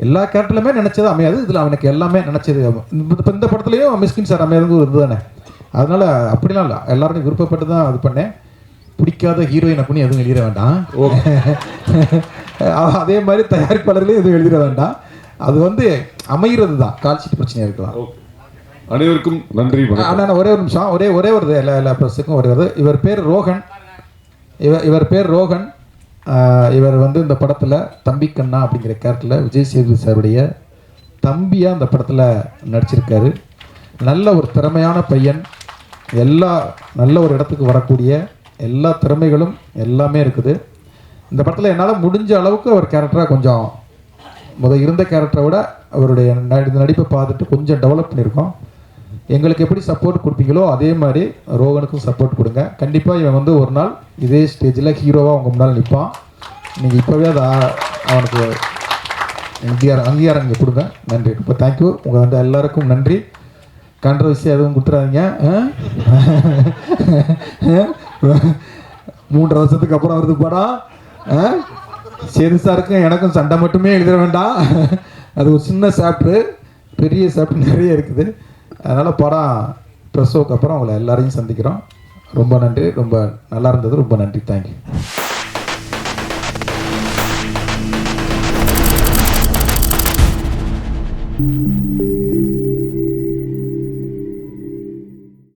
எல்லா கேரக்டர்லையுமே நினச்சது அமையாது. இதில் அவனுக்கு எல்லாமே நினச்சது. இந்த படத்துலையும் மிஸ்கின் சார் அமையாது ஒரு இது தானே. அதனால அப்படிலாம் இல்லை, எல்லாரும் விருப்பப்பட்டு தான் இது பண்ணேன். பிடிக்காத ஹீரோயின் அப்படின்னு எதுவும் எழுதிட வேண்டாம். அதே மாதிரி தயாரிப்பாளர்களே எதுவும் எழுதிட வேண்டாம். அது வந்து அமைகிறது தான், கால்ஷீட் பிரச்சனையாக இருக்கலாம். அனைவருக்கும் நன்றி. ஆனால் ஒரே ஒரு நிமிஷம், ஒரே ஒரு எல்லா ப்ரெஸ்ஸுக்கும் ஒரே வருது. இவர் பேர் ரோஹன். இவர் பேர் ரோஹன். இவர் வந்து இந்த படத்தில் தம்பி கண்ணா அப்படிங்கிற கேரக்டரில் விஜய் சேதுபதி சாருடைய தம்பியாக இந்த படத்தில் நடிச்சிருக்காரு. நல்ல ஒரு திறமையான பையன், நல்ல ஒரு இடத்துக்கு வரக்கூடிய எல்லா திறமைகளும் எல்லாமே இருக்குது. இந்த படத்தில் என்னால் முடிஞ்ச அளவுக்கு அவர் கேரக்டராக கொஞ்சம் இருந்த கேரக்டரை விட அவருடைய நடிப்பை பார்த்துட்டு கொஞ்சம் டெவலப் பண்ணியிருக்கோம். எங்களுக்கு எப்படி சப்போர்ட் கொடுப்பீங்களோ அதே மாதிரி ரோகனுக்கும் சப்போர்ட் கொடுங்க. கண்டிப்பாக இவன் வந்து ஒரு நாள் இதே ஸ்டேஜில் ஹீரோவாக அவங்க முன்னால் நிற்பான். நீங்கள் இப்போவே அதை அவனுக்கு அங்கீகாரம் நீங்கள் கொடுங்க. நன்றி. இப்போ தேங்க்யூ. உங்கள் வந்து எல்லாருக்கும் நன்றி. கான்ட்ரவர்சி எதுவும் கொடுத்துறாதீங்க. 3 வருஷத்துக்கு அப்புறம் வருது படம். சேது சாருக்கும் எனக்கும் சண்டை மட்டுமே எழுத வேண்டாம். அது ஒரு சின்ன சாப்டர், பெரிய சாப்டர் நிறைய இருக்குது. அதனால் படம் ப்ரெஸ்ஸோக்கு அப்புறம் அவங்கள எல்லாரையும் சந்திக்கிறோம். ரொம்ப நன்றி. ரொம்ப நல்லா இருந்தது. ரொம்ப நன்றி. தேங்க்யூ.